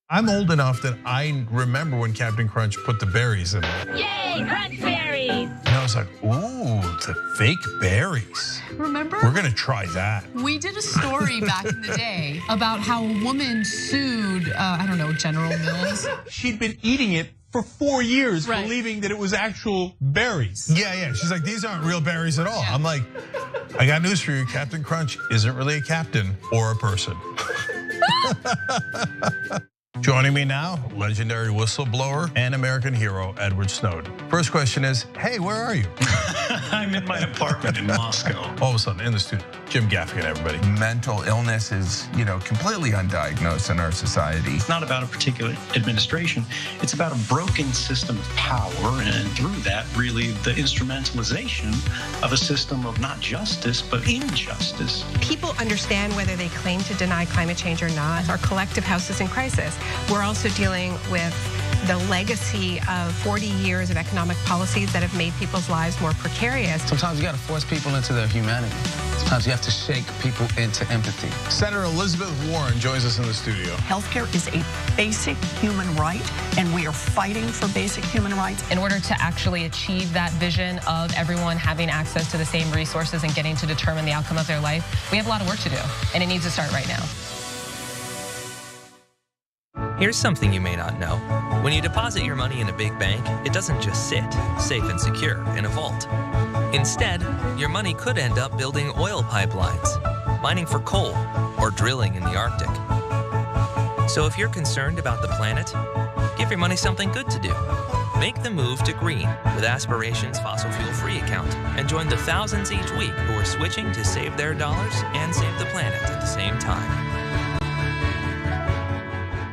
I'm old enough that I remember when Captain Crunch put the berries in it. Yay, crunch berries! And I was like, ooh, the fake berries. Remember? We're gonna try that. We did a story back in the day about how a woman sued, I don't know, General Mills. She'd been eating it for 4 years, believing that it was actual berries. Yeah. She's like, these aren't real berries at all. I'm like, I got news for you. Captain Crunch isn't really a captain or a person. Joining me now, legendary whistleblower and American hero, Edward Snowden. First question is, hey, where are you? I'm in my apartment in Moscow. All of a sudden, in the studio, Jim Gaffigan, everybody. Mental illness is, completely undiagnosed in our society. It's not about a particular administration. It's about a broken system of power, and through that, really, the instrumentalization of a system of not justice, but injustice. People understand whether they claim to deny climate change or not. Our collective house is in crisis. We're also dealing with the legacy of 40 years of economic policies that have made people's lives more precarious. Sometimes you gotta force people into their humanity. Sometimes you have to shake people into empathy. Senator Elizabeth Warren joins us in the studio. Healthcare is a basic human right, and we are fighting for basic human rights. In order to actually achieve that vision of everyone having access to the same resources and getting to determine the outcome of their life, we have a lot of work to do, and it needs to start right now. Here's something you may not know. When you deposit your money in a big bank, it doesn't just sit, safe and secure, in a vault. Instead, your money could end up building oil pipelines, mining for coal, or drilling in the Arctic. So if you're concerned about the planet, give your money something good to do. Make the move to green with Aspiration's fossil fuel-free account and join the thousands each week who are switching to save their dollars and save the planet at the same time.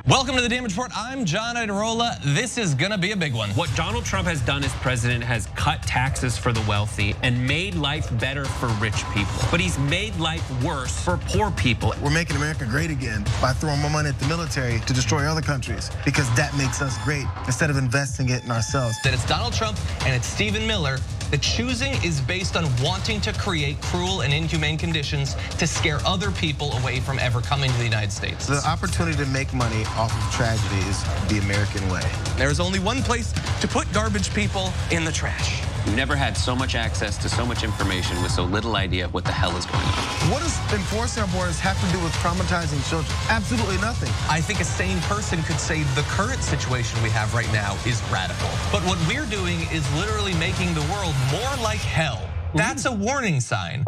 Welcome to the Damage Report. I'm John Iadarola. This is gonna be a big one. What Donald Trump has done as president has cut taxes for the wealthy and made life better for rich people. But he's made life worse for poor people. We're making America great again by throwing more money at the military to destroy other countries because that makes us great instead of investing it in ourselves. That it's Donald Trump and it's Stephen Miller. The choosing is based on wanting to create cruel and inhumane conditions to scare other people away from ever coming to the United States. The opportunity to make money off of tragedy is the American way. There's only one place to put garbage people: in the trash. We've never had so much access to so much information with so little idea of what the hell is going on. What does enforcing our borders have to do with traumatizing children? Absolutely nothing. I think a sane person could say the current situation we have right now is radical. But what we're doing is literally making the world more like hell. That's a warning sign.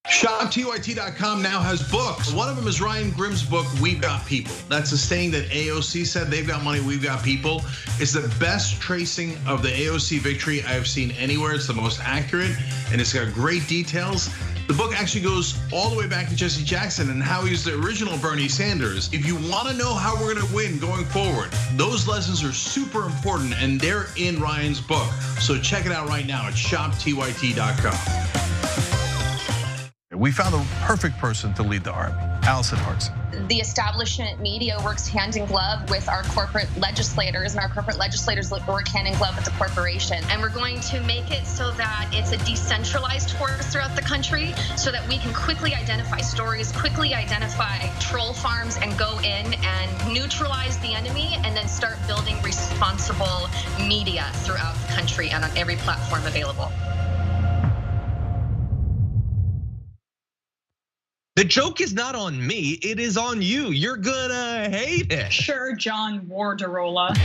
ShopTYT.com now has books. One of them is Ryan Grimm's book, We've Got People. That's a saying that AOC said, they've got money, we've got people. It's the best tracing of the AOC victory I've seen anywhere. It's the most accurate, and it's got great details. The book actually goes all the way back to Jesse Jackson and how he's the original Bernie Sanders. If you wanna know how we're gonna win going forward, those lessons are super important, and they're in Ryan's book. So check it out right now at ShopTYT.com. We found the perfect person to lead the army, Allison Hartson. The establishment media works hand in glove with our corporate legislators, and our corporate legislators work hand in glove with the corporation. And we're going to make it so that it's a decentralized force throughout the country so that we can quickly identify stories, quickly identify troll farms, and go in and neutralize the enemy, and then start building responsible media throughout the country and on every platform available. The joke is not on me, it is on you. You're gonna hate it. Sure, John Wardarola.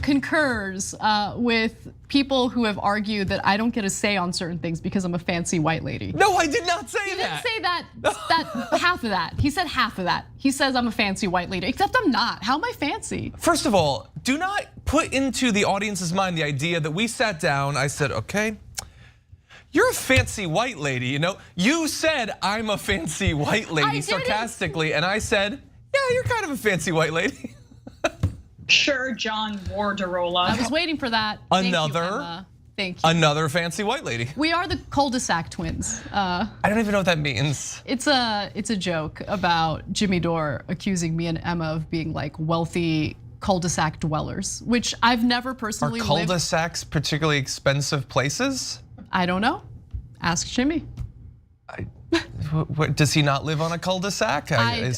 concurs with people who have argued that I don't get a say on certain things because I'm a fancy white lady. No, I did not say that. He didn't say that half of that. He said half of that. He says I'm a fancy white lady, except I'm not. How am I fancy? First of all, do not put into the audience's mind the idea that we sat down, I said, okay, you're a fancy white lady, you know? You said I'm a fancy white lady sarcastically, and I said, yeah, you're kind of a fancy white lady. Sure, John Warderola. I was waiting for that. Thank you, Emma. Thank you. Another fancy white lady. We are the cul-de-sac twins. I don't even know what that means. It's a joke about Jimmy Dore accusing me and Emma of being like wealthy cul-de-sac dwellers, which I've never personally lived. Are cul-de-sacs particularly expensive places? I don't know. Ask Jimmy. Does he not live on a cul-de-sac? I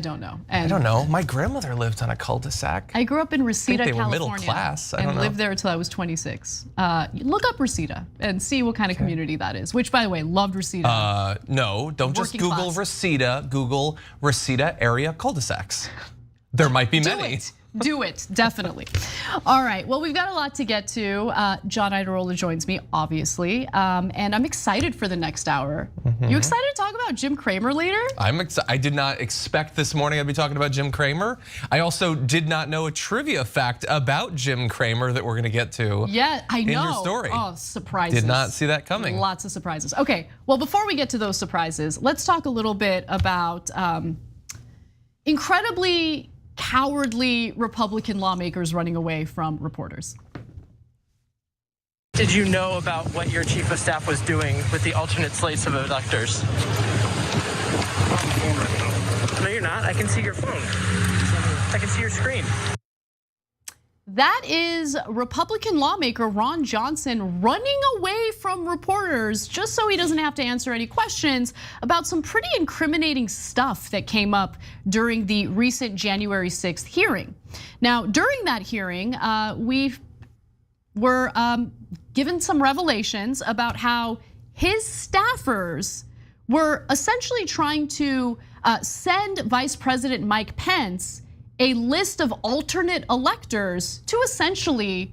don't know. I don't know. My grandmother lived on a cul-de-sac. I grew up in Reseda, I think they were California, middle class. I don't and know. lived there until I was 26. Look up Reseda and see what kind of community that is. Which, by the way, loved Reseda. No, don't just Working Google class. Reseda. Google Reseda area cul-de-sacs. There might be many. Do it, definitely. All right, well, we've got a lot to get to. John Iadarola joins me, obviously, and I'm excited for the next hour. You excited to talk about Jim Cramer later? I did not expect this morning I'd be talking about Jim Cramer. I also did not know a trivia fact about Jim Cramer that we're gonna get to. Yeah, I know. In your story. Oh, surprises. Did not see that coming. Lots of surprises. Okay, well, before we get to those surprises, let's talk a little bit about incredibly cowardly Republican lawmakers running away from reporters. Did you know about what your chief of staff was doing with the alternate slates of electors? No, you're not. I can see your phone. I can see your screen. That is Republican lawmaker Ron Johnson running away from reporters just so he doesn't have to answer any questions about some pretty incriminating stuff that came up during the recent January 6th hearing. Now, during that hearing, we were given some revelations about how his staffers were essentially trying to send Vice President Mike Pence a list of alternate electors to essentially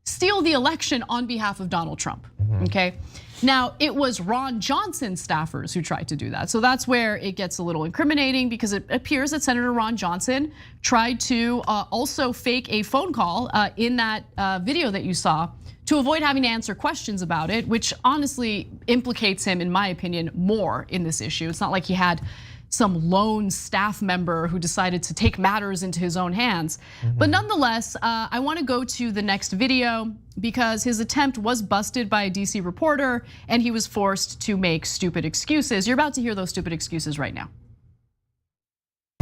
steal the election on behalf of Donald Trump, okay? Now, it was Ron Johnson's staffers who tried to do that. So that's where it gets a little incriminating because it appears that Senator Ron Johnson tried to also fake a phone call in that video that you saw to avoid having to answer questions about it, which honestly implicates him, in my opinion, more in this issue. It's not like he had some lone staff member who decided to take matters into his own hands. But nonetheless, I wanna go to the next video because his attempt was busted by a DC reporter and he was forced to make stupid excuses. You're about to hear those stupid excuses right now.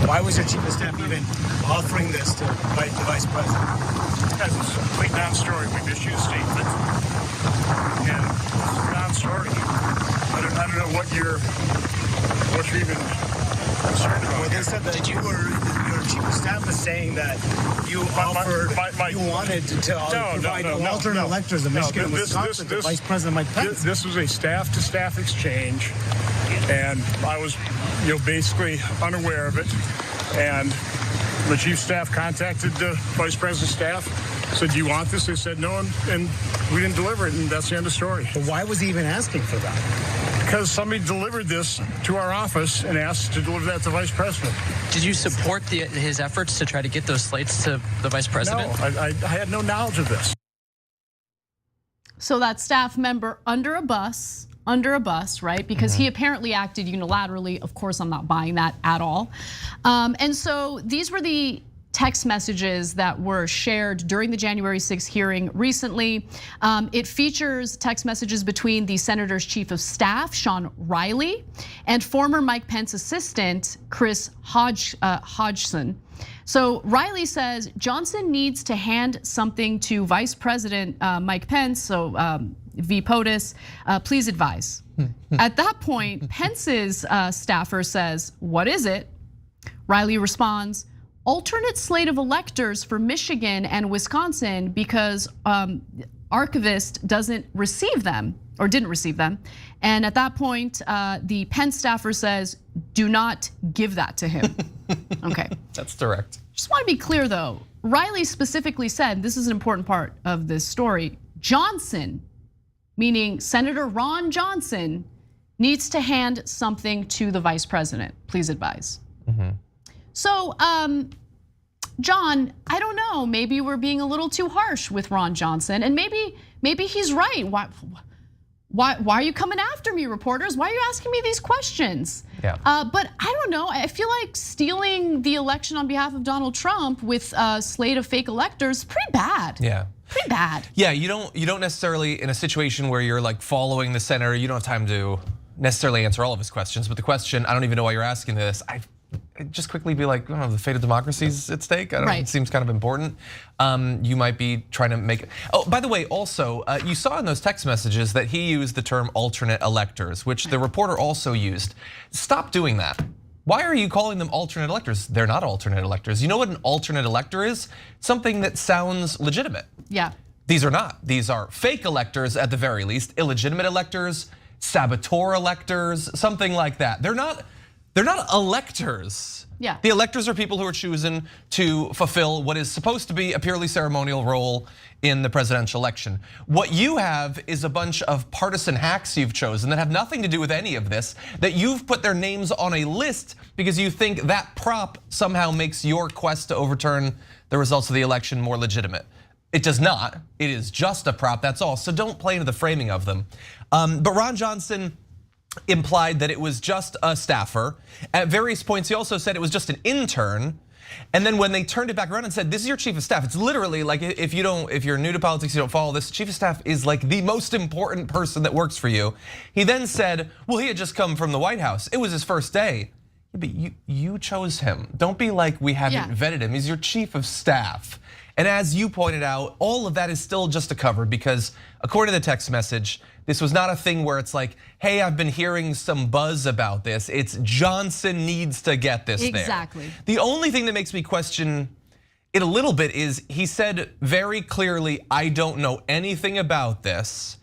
Why was your chief of staff even offering this to the vice president? Because it's a complete non-story. We've issued a statement, and it's a non-story. I don't know what you're even concerned about. Well, they said that your chief of staff is saying that you offered, you wanted to provide alternate electors in Michigan and Wisconsin to Vice President Mike Pence. This was a staff-to-staff exchange, and I was, basically unaware of it. And the chief of staff contacted the vice president's staff, said, "Do you want this?" They said no, and we didn't deliver it, and that's the end of the story. But why was he even asking for that? Because somebody delivered this to our office and asked to deliver that to the vice president. Did you support his efforts to try to get those slates to the vice president? No, I had no knowledge of this. So that staff member under a bus, right? Because he apparently acted unilaterally. Of course, I'm not buying that at all. And so these were the text messages that were shared during the January 6th hearing recently. It features text messages between the senator's chief of staff, Sean Riley, and former Mike Pence assistant, Chris Hodgson. So Riley says Johnson needs to hand something to Vice President Mike Pence, so V. POTUS, please advise. At that point, Pence's staffer says, "What is it?" Riley responds, "Alternate slate of electors for Michigan and Wisconsin because archivist doesn't receive them or didn't receive them." And at that point, the Pence staffer says, "Do not give that to him." Okay. That's direct. Just want to be clear though, Riley specifically said, this is an important part of this story, Johnson, meaning Senator Ron Johnson, needs to hand something to the vice president. Please advise. So, John, I don't know, maybe we're being a little too harsh with Ron Johnson, and maybe he's right. Why are you coming after me, reporters? Why are you asking me these questions? Yeah. But I don't know, I feel like stealing the election on behalf of Donald Trump with a slate of fake electors, pretty bad. Yeah. Pretty bad. Yeah, you don't necessarily, in a situation where you're like following the senator, you don't have time to necessarily answer all of his questions. But the question, I don't even know why you're asking this. I'd just quickly be like, the fate of democracy's at stake. I don't know, it seems kind of important. You might be trying to make it. Oh, by the way, also, you saw in those text messages that he used the term alternate electors, which the reporter also used. Stop doing that. Why are you calling them alternate electors? They're not alternate electors. You know what an alternate elector is? Something that sounds legitimate. Yeah. These are not. These are fake electors at the very least, illegitimate electors, saboteur electors, something like that. They're not electors. Yeah. The electors are people who are choosing to fulfill what is supposed to be a purely ceremonial role in the presidential election. What you have is a bunch of partisan hacks you've chosen that have nothing to do with any of this, that you've put their names on a list because you think that prop somehow makes your quest to overturn the results of the election more legitimate. It does not. It is just a prop, that's all. So don't play into the framing of them. But Ron Johnson implied that it was just a staffer. At various points, he also said it was just an intern. And then when they turned it back around and said, this is your chief of staff, it's literally like if you're new to politics, you don't follow this, chief of staff is like the most important person that works for you. He then said, well, he had just come from the White House. It was his first day. Yeah, but you chose him. Don't be like we haven't vetted him. He's your chief of staff. And as you pointed out, all of that is still just a cover because according to the text message, this was not a thing where it's like, hey, I've been hearing some buzz about this. It's Johnson needs to get this there. Exactly. The only thing that makes me question it a little bit is he said very clearly, I don't know anything about this.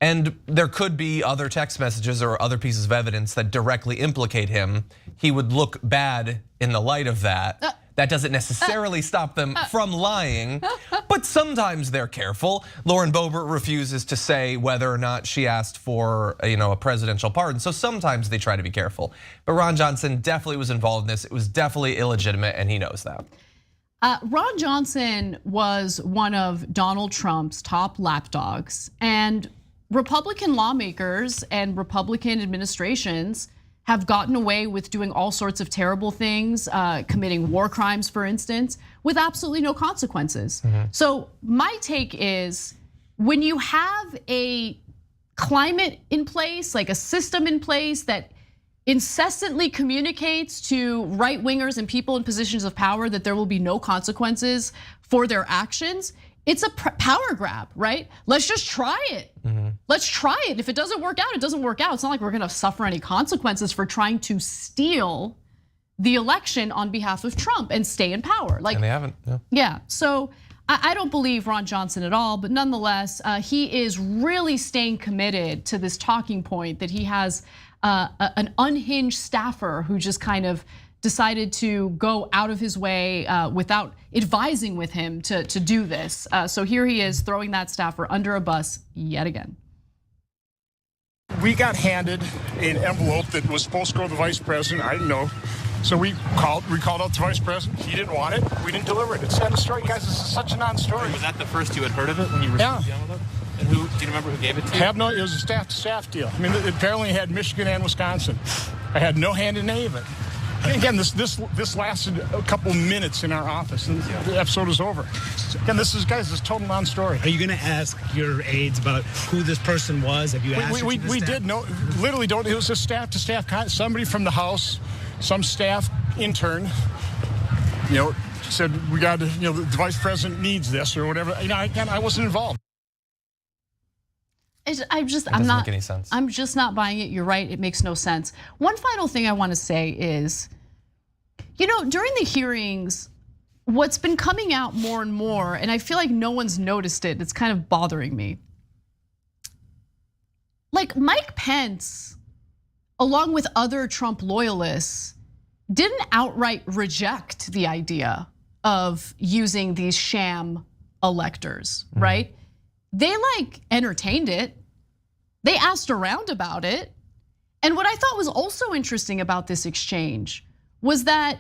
And there could be other text messages or other pieces of evidence that directly implicate him. He would look bad in the light of that. That doesn't necessarily stop them from lying, but sometimes they're careful. Lauren Boebert refuses to say whether or not she asked for a presidential pardon, so sometimes they try to be careful. But Ron Johnson definitely was involved in this. It was definitely illegitimate, and he knows that. Ron Johnson was one of Donald Trump's top lapdogs, and Republican lawmakers and Republican administrations have gotten away with doing all sorts of terrible things, committing war crimes, for instance, with absolutely no consequences. So my take is when you have a climate in place, like a system in place that incessantly communicates to right-wingers and people in positions of power that there will be no consequences for their actions, it's a power grab, right? Let's just try it. Let's try it. If it doesn't work out, it doesn't work out. It's not like we're gonna suffer any consequences for trying to steal the election on behalf of Trump and stay in power. And they haven't. Yeah, so I don't believe Ron Johnson at all, but nonetheless, he is really staying committed to this talking point that he has an unhinged staffer who just kind of decided to go out of his way without advising with him to do this. So here he is throwing that staffer under a bus yet again. We got handed an envelope that was supposed to go to the vice president. I didn't know. So we called out the vice president. He didn't want it. We didn't deliver it. It's a story, guys. This is such a non-story. Was that the first you had heard of it when you received the envelope? And do you remember who gave it to you? It was a staff-to-staff deal. I mean, it apparently had Michigan and Wisconsin. I had no hand in any of it. Again, this lasted a couple minutes in our office, and the episode is over. Again, this is total non-story. Are you going to ask your aides about who this person was? Have you asked? We did. No, literally don't. It was a staff-to-staff. Somebody from the House, some staff intern, said we got to. The vice president needs this or whatever. Again, I wasn't involved. I'm not. Make any sense. I'm just not buying it. You're right. It makes no sense. One final thing I want to say is, during the hearings, what's been coming out more and more, and I feel like no one's noticed it. It's kind of bothering me. Like Mike Pence, along with other Trump loyalists, didn't outright reject the idea of using these sham electors, right? They like entertained it. They asked around about it. And what I thought was also interesting about this exchange was that,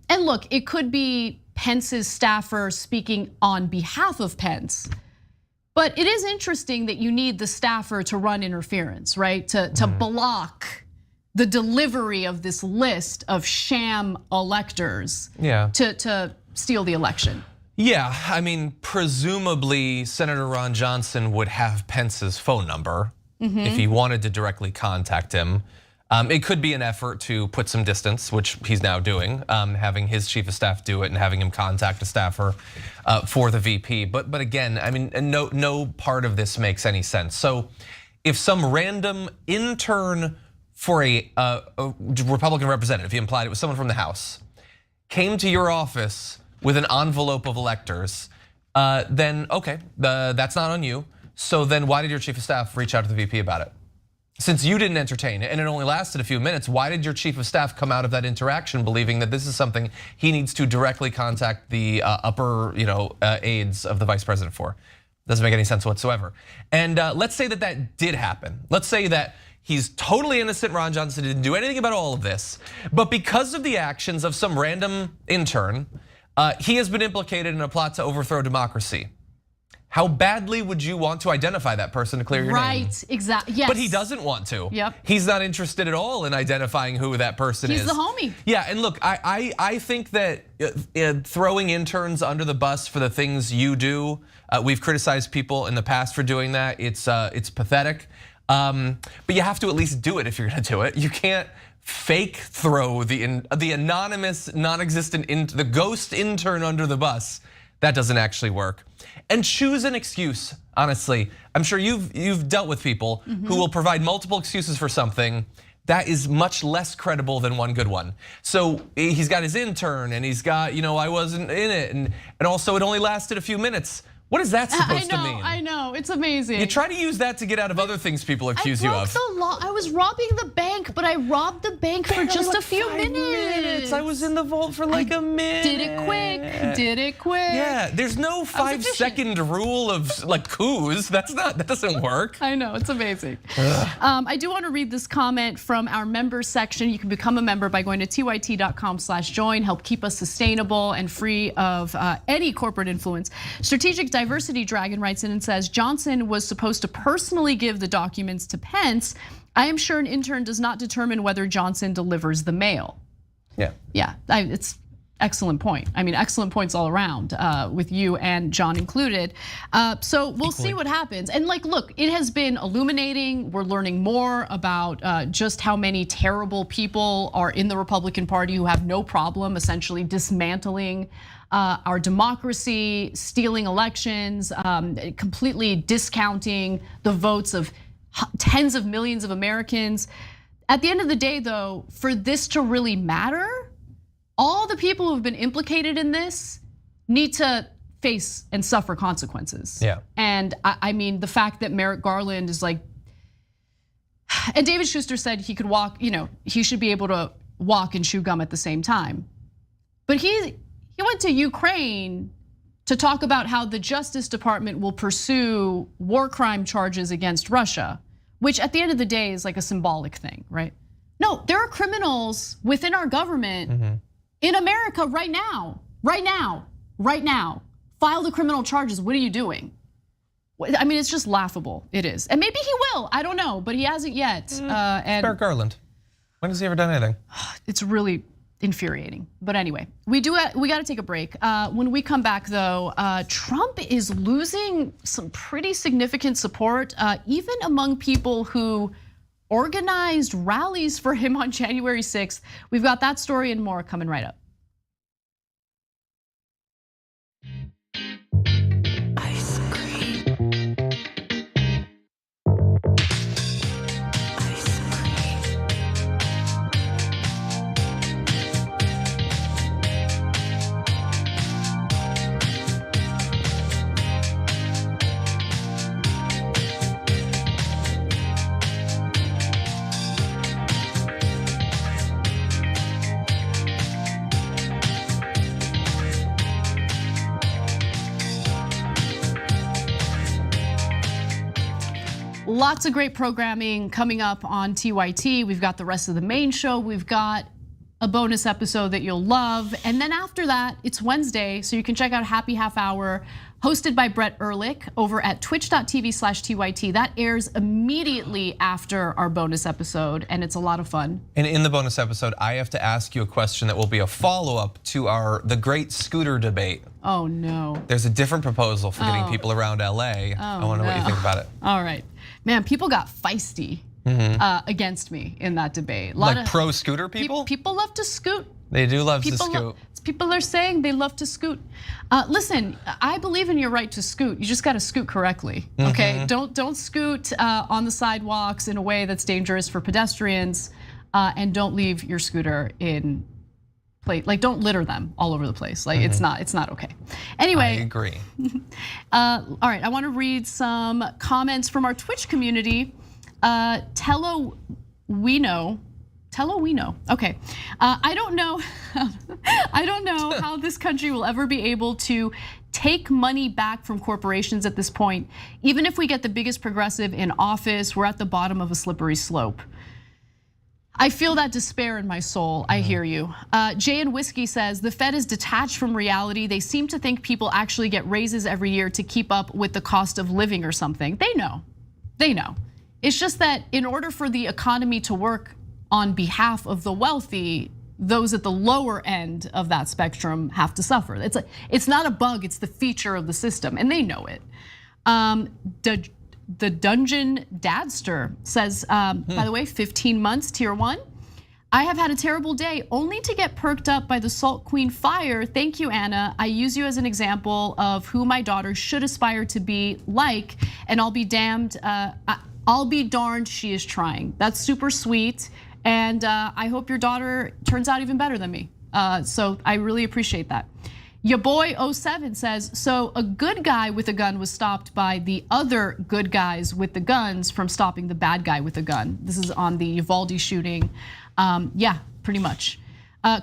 and look, it could be Pence's staffer speaking on behalf of Pence, but it is interesting that you need the staffer to run interference, right? To block the delivery of this list of sham electors to steal the election. Yeah, I mean, presumably Senator Ron Johnson would have Pence's phone number if he wanted to directly contact him. It could be an effort to put some distance, which he's now doing, having his chief of staff do it and having him contact a staffer for the VP. But again, I mean, no part of this makes any sense. So if some random intern for a Republican representative, he implied it was someone from the House, came to your office with an envelope of electors, then okay, that's not on you. So then why did your chief of staff reach out to the VP about it? Since you didn't entertain it and it only lasted a few minutes, why did your chief of staff come out of that interaction believing that this is something he needs to directly contact the upper aides of the vice president for? Doesn't make any sense whatsoever. And let's say that did happen. Let's say that he's totally innocent, Ron Johnson didn't do anything about all of this, but because of the actions of some random intern, he has been implicated in a plot to overthrow democracy. How badly would you want to identify that person to clear your name? Right, exactly, yes. But he doesn't want to. Yep. He's not interested at all in identifying who that person is. He's the homie. Yeah, and look, I think that throwing interns under the bus for the things you do, we've criticized people in the past for doing that. It's pathetic, but you have to at least do it if you're gonna do it. You can't fake throw the anonymous, non-existent, the ghost intern under the bus. That doesn't actually work. And choose an excuse, honestly. I'm sure you've dealt with people who will provide multiple excuses for something that is much less credible than one good one. So he's got his intern and he's got, I wasn't in it, and also it only lasted a few minutes. What is that supposed to mean? I know, it's amazing. You try to use that to get out of other things people accuse you of. I was robbing the bank, but I robbed the bank for just a few minutes. I was in the vault for like a minute. Did it quick. Yeah, there's no 5-second rule of like coups. That doesn't work. I know, it's amazing. I do want to read this comment from our members section. You can become a member by going to tyt.com/join, help keep us sustainable and free of any corporate influence. Strategic Diversity Dragon writes in and says, Johnson was supposed to personally give the documents to Pence. I am sure an intern does not determine whether Johnson delivers the mail. Yeah, it's excellent point. I mean, excellent points all around with you and John included. So we'll see what happens. And look, it has been illuminating. We're learning more about just how many terrible people are in the Republican Party who have no problem essentially dismantling our democracy, stealing elections, completely discounting the votes of tens of millions of Americans. At the end of the day, though, for this to really matter, all the people who've been implicated in this need to face and suffer consequences. Yeah. And I mean, the fact that Merrick Garland is like, and David Schuster said he could walk, he should be able to walk and chew gum at the same time. But he went to Ukraine to talk about how the Justice Department will pursue war crime charges against Russia, which at the end of the day is like a symbolic thing, right? No, there are criminals within our government in America right now. File the criminal charges, what are you doing? I mean, it's just laughable, it is. And maybe he will, I don't know, but he hasn't yet. And Merrick Garland, when has he ever done anything? It's really infuriating. But anyway, we got to take a break. When we come back though, Trump is losing some pretty significant support, even among people who organized rallies for him on January 6th. We've got that story and more coming right up. Lots of great programming coming up on TYT. We've got the rest of the main show. We've got a bonus episode that you'll love. And then after that, it's Wednesday, so you can check out Happy Half Hour, hosted by Brett Ehrlich over at twitch.tv/TYT. That airs immediately after our bonus episode, and it's a lot of fun. And in the bonus episode, I have to ask you a question that will be a follow-up to the great scooter debate. Oh no. There's a different proposal for getting people around LA. I want to know what you think about it. All right. Man, people got feisty against me in that debate. Like pro-scooter people? People love to scoot. They do love to scoot. People are saying they love to scoot. Listen, I believe in your right to scoot. You just got to scoot correctly, okay? Don't scoot on the sidewalks in a way that's dangerous for pedestrians, and don't leave your scooter in place. Like, don't litter them all over the place. Like, it's not okay. Anyway, I agree. All right, I want to read some comments from our Twitch community. Tello we know. Okay, I don't know how this country will ever be able to take money back from corporations at this point. Even if we get the biggest progressive in office, we're at the bottom of a slippery slope. I feel that despair in my soul. I hear you. Jay and Whiskey says the Fed is detached from reality. They seem to think people actually get raises every year to keep up with the cost of living or something. They know. It's just that in order for the economy to work on behalf of the wealthy, those at the lower end of that spectrum have to suffer. It's not a bug, it's the feature of the system, and they know it. The Dungeon Dadster says, by the way, 15 months, tier 1. I have had a terrible day only to get perked up by the Salt Queen fire. Thank you, Anna. I use you as an example of who my daughter should aspire to be like, and I'll be damned, I'll be darned she is trying. That's super sweet. And I hope your daughter turns out even better than me. So I really appreciate that. Your boy 07 says, so a good guy with a gun was stopped by the other good guys with the guns from stopping the bad guy with a gun. This is on the Uvalde shooting. Yeah, pretty much.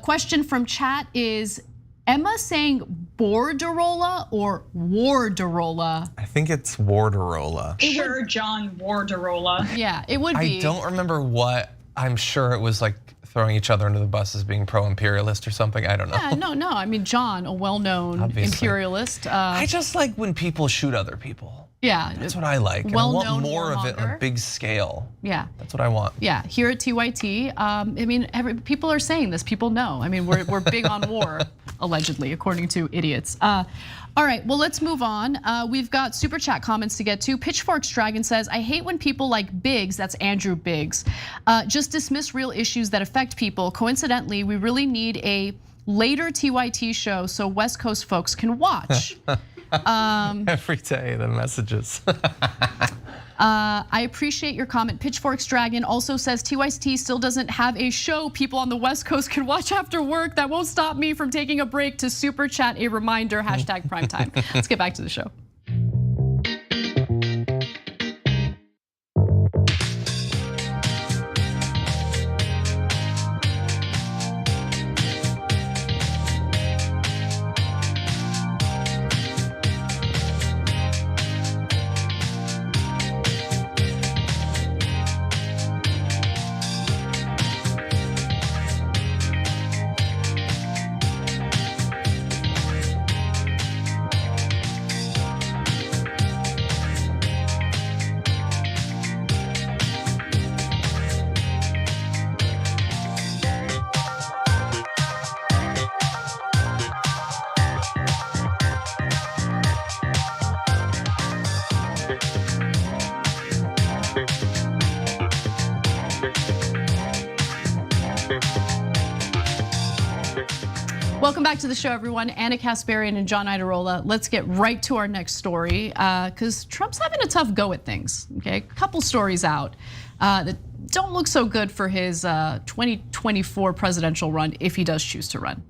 Question from chat is, Emma saying Borderola or Warderola? I think it's Warderola. Sure, John Warderola. Yeah, it would be. I don't remember what. I'm sure it was like throwing each other under the bus as being pro-imperialist or something. I don't know. Yeah, no. I mean, John, a well-known imperialist. I just like when people shoot other people. Yeah, that's what I like. And I want more of it on a big scale. Yeah, that's what I want. Yeah, here at TYT, I mean, people are saying this. People know. I mean, we're big on war, allegedly, according to idiots. All right, well, let's move on. We've got super chat comments to get to. Pitchforks Dragon says, I hate when people like Biggs, that's Andrew Biggs, just dismiss real issues that affect people. Coincidentally, we really need a later TYT show so West Coast folks can watch. Every day, the messages. I appreciate your comment. Pitchforks Dragon also says TYT still doesn't have a show people on the West Coast can watch after work. That won't stop me from taking a break to super chat a reminder, #primetime. Let's get back to the show. Welcome back to the show, everyone. Anna Kasparian and John Iadarola. Let's get right to our next story, because Trump's having a tough go at things, okay? A couple stories out that don't look so good for his 2024 presidential run, if he does choose to run.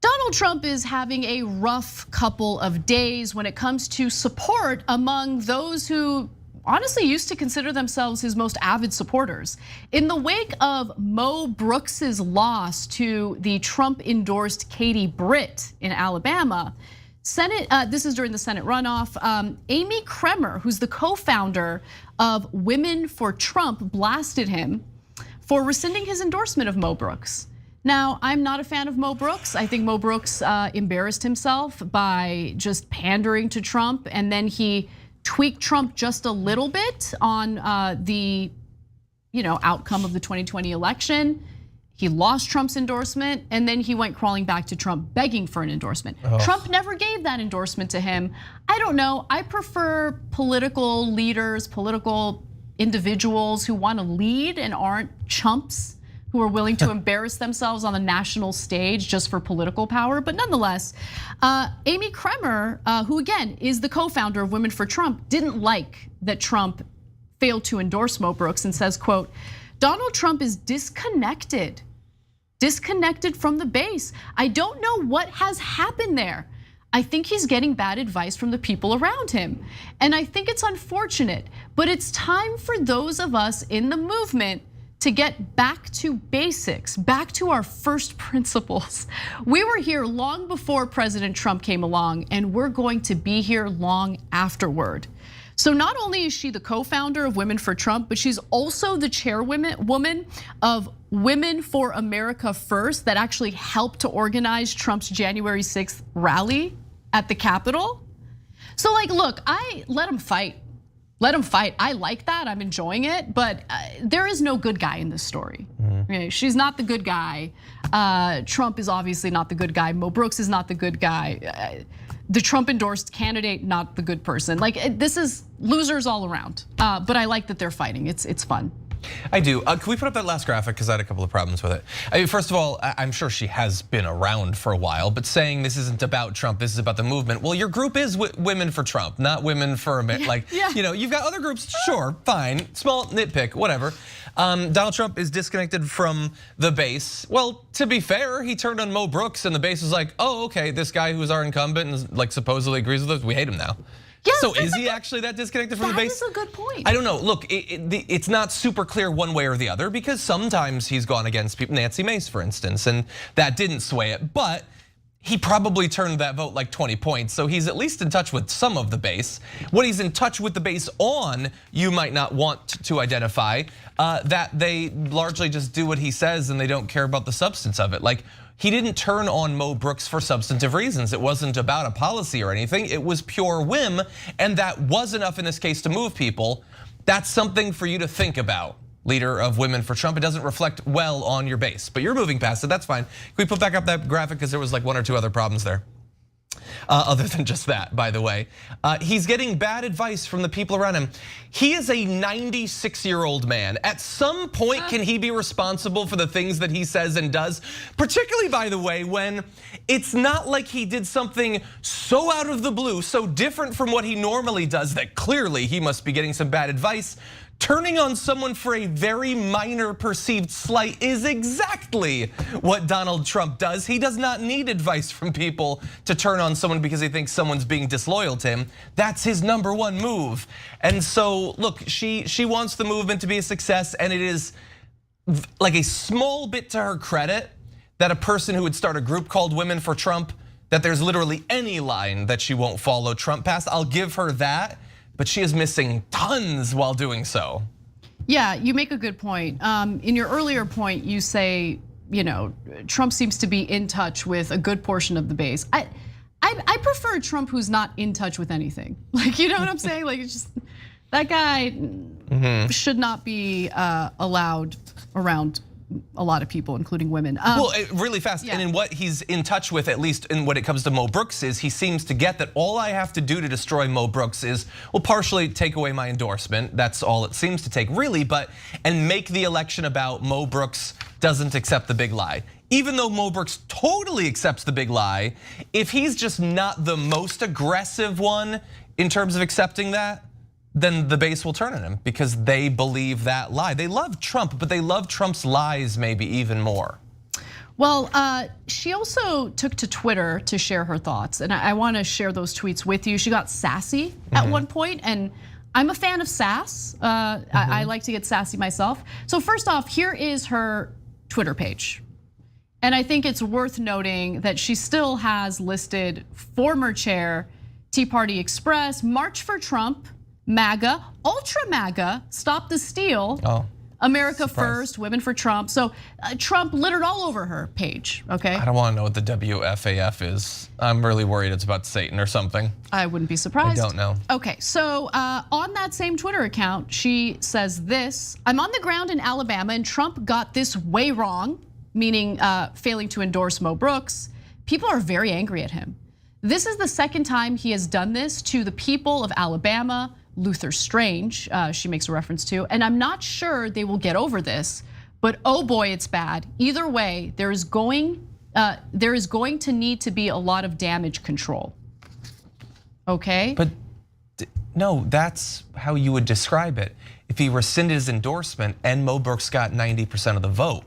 Donald Trump is having a rough couple of days when it comes to support among those who honestly used to consider themselves his most avid supporters. In the wake of Mo Brooks's loss to the Trump-endorsed Katie Britt in Alabama, This is during the Senate runoff. Amy Kremer, who's the co-founder of Women for Trump, blasted him for rescinding his endorsement of Mo Brooks. Now, I'm not a fan of Mo Brooks. I think Mo Brooks embarrassed himself by just pandering to Trump, and then he tweaked Trump just a little bit on the outcome of the 2020 election. He lost Trump's endorsement, and then he went crawling back to Trump begging for an endorsement. Trump never gave that endorsement to him. I don't know, I prefer political leaders, political individuals who want to lead and aren't chumps who are willing to embarrass themselves on the national stage just for political power. But nonetheless, Amy Kremer, who again is the co-founder of Women for Trump, didn't like that Trump failed to endorse Mo Brooks and says, quote, "Donald Trump is disconnected from the base. I don't know what has happened there. I think he's getting bad advice from the people around him. And I think it's unfortunate, but it's time for those of us in the movement to get back to basics, back to our first principles. We were here long before President Trump came along, and we're going to be here long afterward." So not only is she the co-founder of Women for Trump, but she's also the chairwoman of Women for America First that actually helped to organize Trump's January 6th rally at the Capitol. So look, I let him fight. Let him fight. I like that. I'm enjoying it. But there is no good guy in this story. Okay, she's not the good guy. Trump is obviously not the good guy. Mo Brooks is not the good guy. The Trump endorsed candidate, not the good person. This is losers all around. But I like that they're fighting. It's fun. I do. Can we put up that last graphic? Because I had a couple of problems with it. I mean, first of all, I'm sure she has been around for a while, but saying this isn't about Trump, this is about the movement. Well, your group is Women for Trump, not Women for America. You've got other groups, sure, fine, small nitpick, whatever. Donald Trump is disconnected from the base. Well, to be fair, he turned on Mo Brooks and the base was like, oh, okay, this guy who's our incumbent and supposedly agrees with us, we hate him now. Yeah, so is he actually that disconnected from the base? That is a good point. I don't know. Look, it's not super clear one way or the other because sometimes he's gone against people, Nancy Mace, for instance, and that didn't sway it. But he probably turned that vote like 20 points, so he's at least in touch with some of the base. What he's in touch with the base on, you might not want to identify that they largely just do what he says and they don't care about the substance of it. He didn't turn on Mo Brooks for substantive reasons. It wasn't about a policy or anything. It was pure whim, and that was enough in this case to move people. That's something for you to think about, leader of Women for Trump. It doesn't reflect well on your base, but you're moving past it, that's fine. Can we put back up that graphic because there was one or two other problems there? Other than just that, by the way. He's getting bad advice from the people around him. He is a 96-year-old man. At some point, can he be responsible for the things that he says and does? Particularly, by the way, when it's not like he did something so out of the blue, so different from what he normally does that clearly he must be getting some bad advice. Turning on someone for a very minor perceived slight is exactly what Donald Trump does. He does not need advice from people to turn on someone because he thinks someone's being disloyal to him. That's his #1 move. And so, look, she wants the movement to be a success, and it is like a small bit to her credit that a person who would start a group called Women for Trump, that there's literally any line that she won't follow Trump past. I'll give her that. But she is missing tons while doing so. Yeah, you make a good point. In your earlier point, you say, Trump seems to be in touch with a good portion of the base. I prefer a Trump who's not in touch with anything. You know what I'm saying? It's just that guy should not be allowed around a lot of people, including women. Well, really fast, and in what he's in touch with, at least in when it comes to Mo Brooks, is he seems to get that all I have to do to destroy Mo Brooks is, well, partially take away my endorsement. That's all it seems to take, really, and make the election about Mo Brooks doesn't accept the big lie. Even though Mo Brooks totally accepts the big lie, if he's just not the most aggressive one in terms of accepting that, then the base will turn on him because they believe that lie. They love Trump, but they love Trump's lies maybe even more. Well, she also took to Twitter to share her thoughts, and I want to share those tweets with you. She got sassy at one point, and I'm a fan of sass. I like to get sassy myself. So first off, here is her Twitter page. And I think it's worth noting that she still has listed former chair, Tea Party Express, March for Trump, MAGA, Ultra MAGA, Stop the Steal, America First, Women for Trump. So Trump littered all over her page, okay? I don't want to know what the WFAF is. I'm really worried it's about Satan or something. I wouldn't be surprised. I don't know. Okay, so on that same Twitter account, she says this: I'm on the ground in Alabama and Trump got this way wrong, meaning failing to endorse Mo Brooks. People are very angry at him. This is the second time he has done this to the people of Alabama. Luther Strange, she makes a reference to, and I'm not sure they will get over this, but oh boy, it's bad. Either way, there is going to need to be a lot of damage control. Okay? But no, that's how you would describe it. If he rescinded his endorsement and Mo Brooks got 90% of the vote,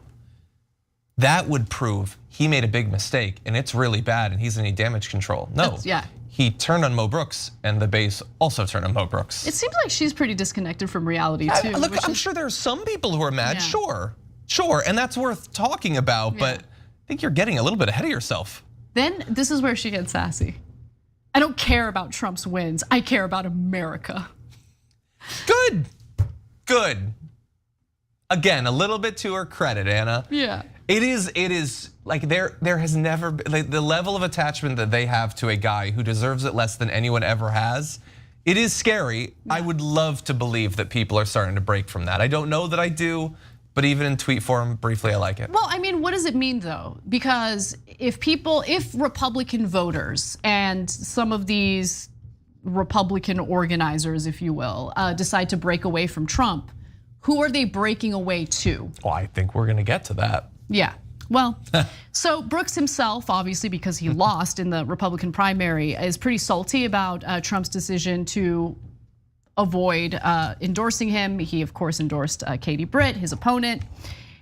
that would prove he made a big mistake and it's really bad and he's gonna need damage control. No, he turned on Mo Brooks and the base also turned on Mo Brooks. It seems like she's pretty disconnected from reality too. Look, I'm sure there are some people who are mad, sure, and that's worth talking about, but I think you're getting a little bit ahead of yourself. Then this is where she gets sassy. I don't care about Trump's wins, I care about America. Good. Again, a little bit to her credit, Anna. Yeah. It is like there has never been, like the level of attachment that they have to a guy who deserves it less than anyone ever has. It is scary. I would love to believe that people are starting to break from that. I don't know that I do, but even in tweet form, briefly, I like it. Well, I mean, what does it mean though? Because if Republican voters and some of these Republican organizers, if you will, decide to break away from Trump, who are they breaking away to? Well, I think we're gonna get to that. Yeah, well, so Brooks himself, obviously because he lost in the Republican primary, is pretty salty about Trump's decision to avoid endorsing him. He of course endorsed Katie Britt, his opponent.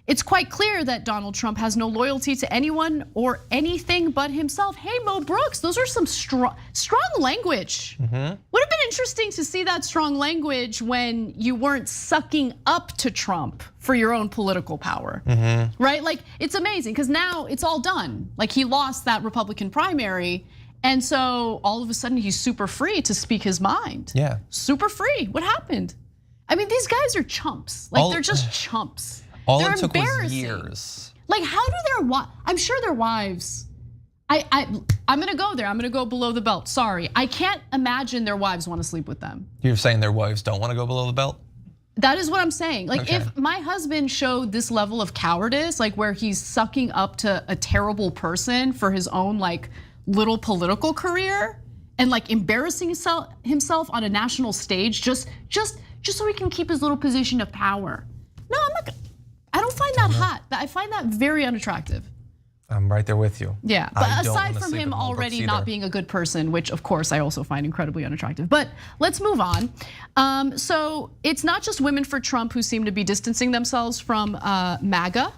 It's quite clear that Donald Trump has no loyalty to anyone or anything but himself. Hey, Mo Brooks, those are some strong language. Would have been interesting to see that strong language when you weren't sucking up to Trump for your own political power, right? Like, it's amazing because now it's all done. Like, he lost that Republican primary, and so all of a sudden he's super free to speak his mind. Yeah. Super free. What happened? I mean, these guys are chumps. Like, they're just chumps. All They're it took was embarrassing. years. Like, how do their wives? I'm sure their wives. I'm gonna go there. I'm gonna go below the belt. Sorry, I can't imagine their wives want to sleep with them. You're saying their wives don't want to go below the belt? That is what I'm saying. Like, Okay. if my husband showed this level of cowardice, like where he's sucking up to a terrible person for his own like little political career and like embarrassing himself on a national stage just so he can keep his little position of power. No, I'm not. I don't find that hot. I find that very unattractive. I'm right there with you. Yeah, but aside from him already not being a good person, which of course I also find incredibly unattractive. But let's move on. So it's not just women for Trump who seem to be distancing themselves from MAGA,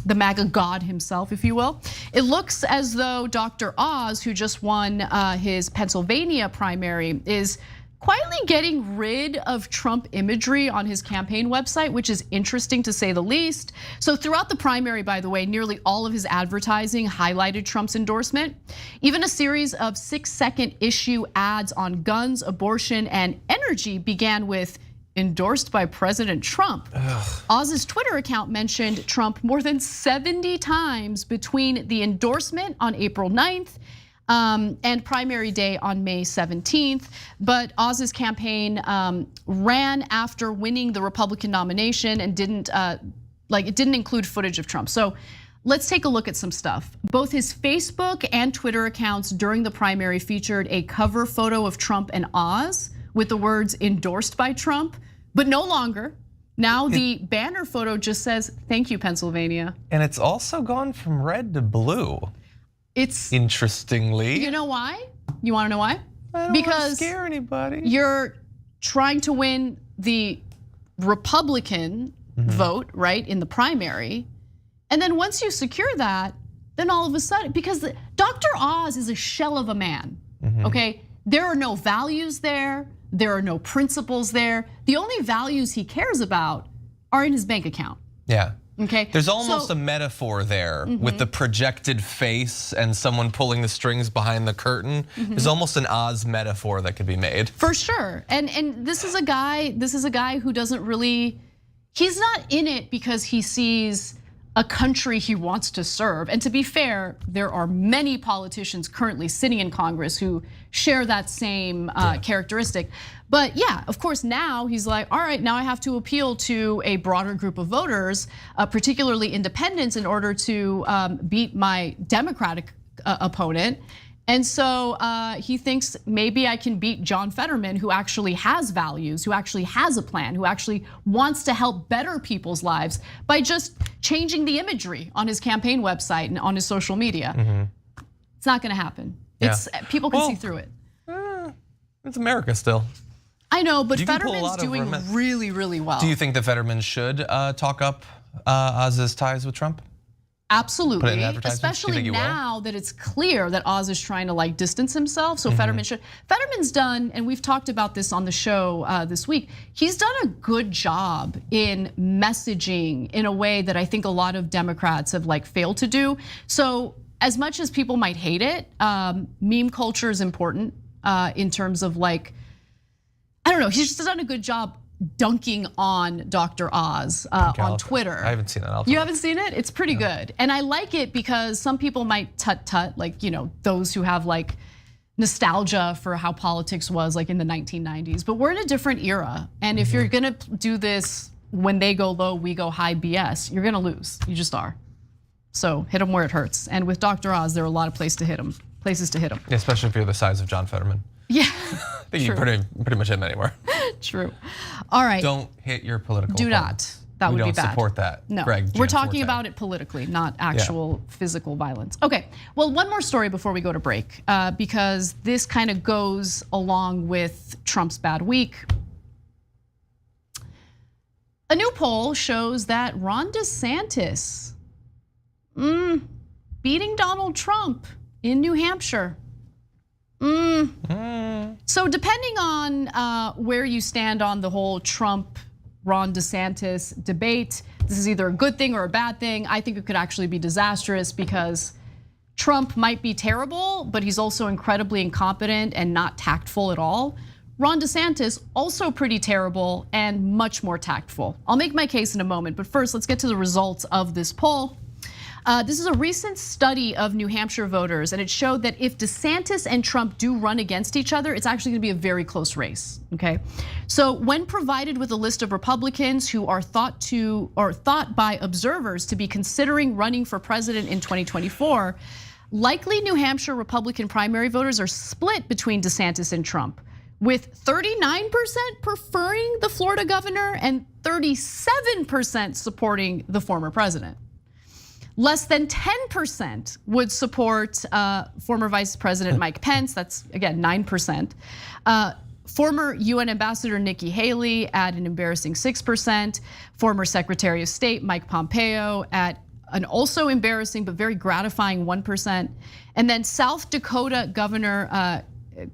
the MAGA god himself, if you will. It looks as though Dr. Oz, who just won his Pennsylvania primary, is quietly getting rid of Trump imagery on his campaign website, which is interesting to say the least. So throughout the primary, by the way, nearly all of his advertising highlighted Trump's endorsement. Even a series of 6-second issue ads on guns, abortion, and energy began with endorsed by President Trump. Oz's Twitter account mentioned Trump more than 70 times between the endorsement on April 9th and primary day on May 17th. But Oz's campaign ran after winning the Republican nomination and didn't include footage of Trump. So let's take a look at some stuff. Both his Facebook and Twitter accounts during the primary featured a cover photo of Trump and Oz with the words endorsed by Trump, but no longer. Now the banner photo just says, "Thank you, Pennsylvania." And it's also gone from red to blue. It's interestingly. You know why? You want to know why? I don't want to scare anybody. You're trying to win the Republican vote, right, in the primary. And then once you secure that, then all of a sudden, because Dr. Oz is a shell of a man, okay? There are no values there. There are no principles there. The only values he cares about are in his bank account. Yeah. Okay. There's almost a metaphor there with the projected face and someone pulling the strings behind the curtain. There's almost an Oz metaphor that could be made. For sure. And this is a guy who doesn't really, he's not in it because he sees a country he wants to serve. And to be fair, there are many politicians currently sitting in Congress who share that same characteristic. But yeah, of course, now he's like, all right, now I have to appeal to a broader group of voters, particularly independents, in order to beat my Democratic opponent. And so he thinks maybe I can beat John Fetterman, who actually has values, who actually has a plan, who actually wants to help better people's lives by just changing the imagery on his campaign website and on his social media. It's not gonna happen. People can see through it. It's America still. I know, but Fetterman's doing really, really well. Do you think that Fetterman should talk up Oz's ties with Trump? Absolutely, especially now that it's clear that Oz is trying to like distance himself. So Fetterman should. Fetterman's done, and we've talked about this on the show this week. He's done a good job in messaging in a way that I think a lot of Democrats have like failed to do. So as much as people might hate it, meme culture is important in terms of like, I don't know. He's just done a good job dunking on Dr. Oz on Twitter. I haven't seen that. You haven't seen it? It's pretty good. And I like it because some people might tut, like, those who have like nostalgia for how politics was like in the 1990s. But we're in a different era. And if you're gonna do this when they go low, we go high BS, you're gonna lose. You just are. So hit them where it hurts. And with Dr. Oz, there are a lot of places to hit him. Yeah, especially if you're the size of John Fetterman. Yeah. I think you pretty much hit him anywhere. True. All right. Don't hit your political Do opponents. not. That would be bad. We don't support that. No, Greg, we're talking about it politically, not actual physical violence. Okay, well, one more story before we go to break, because this kind of goes along with Trump's bad week. A new poll shows that Ron DeSantis beating Donald Trump in New Hampshire. So depending on where you stand on the whole Trump-Ron DeSantis debate, this is either a good thing or a bad thing. I think it could actually be disastrous because Trump might be terrible, but he's also incredibly incompetent and not tactful at all. Ron DeSantis, also pretty terrible and much more tactful. I'll make my case in a moment, but first let's get to the results of this poll. This is a recent study of New Hampshire voters, and it showed that if DeSantis and Trump do run against each other, it's actually gonna be a very close race, okay? So when provided with a list of Republicans who are thought by observers to be considering running for president in 2024, likely New Hampshire Republican primary voters are split between DeSantis and Trump, with 39% preferring the Florida governor and 37% supporting the former president. Less than 10% would support former Vice President Mike Pence, that's again 9%. Former UN Ambassador Nikki Haley at an embarrassing 6%. Former Secretary of State Mike Pompeo at an also embarrassing but very gratifying 1%. And then South Dakota Governor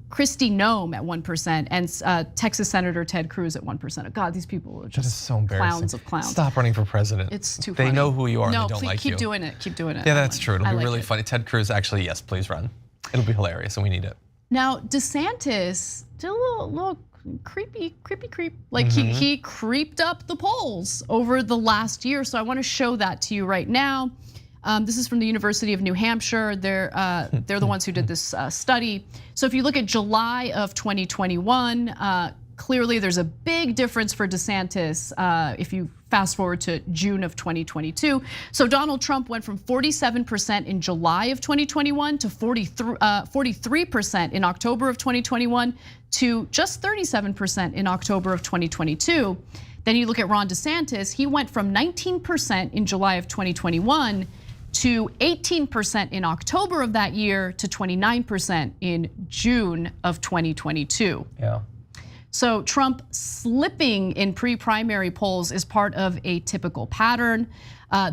Kristi Noem at 1%, and Texas Senator Ted Cruz at 1%. God, these people are just so embarrassing. Clowns of clowns. Stop running for president. It's too funny. They know who you are and they don't please, like you. Keep doing it, keep doing it. Yeah, that's true. It'll be really funny. Ted Cruz, actually, yes, please run. It'll be hilarious and we need it. Now, DeSantis did a little creepy. Like he creeped up the polls over the last year. So I want to show that to you right now. This is from the University of New Hampshire. They're the ones who did this study. So if you look at July of 2021, clearly there's a big difference for DeSantis if you fast forward to June of 2022. So Donald Trump went from 47% in July of 2021 to 43% in October of 2021 to just 37% in October of 2022. Then you look at Ron DeSantis, he went from 19% in July of 2021 to 18% in October of that year to 29% in June of 2022. Yeah. So Trump slipping in pre-primary polls is part of a typical pattern.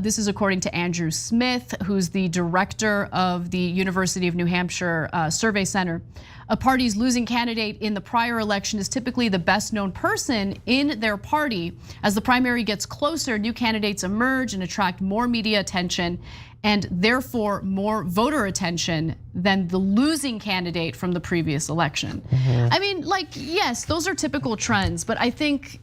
This is according to Andrew Smith, who's the director of the University of New Hampshire Survey Center. A party's losing candidate in the prior election is typically the best known person in their party. As the primary gets closer, new candidates emerge and attract more media attention and therefore more voter attention than the losing candidate from the previous election. I mean, like, yes, those are typical trends, but I think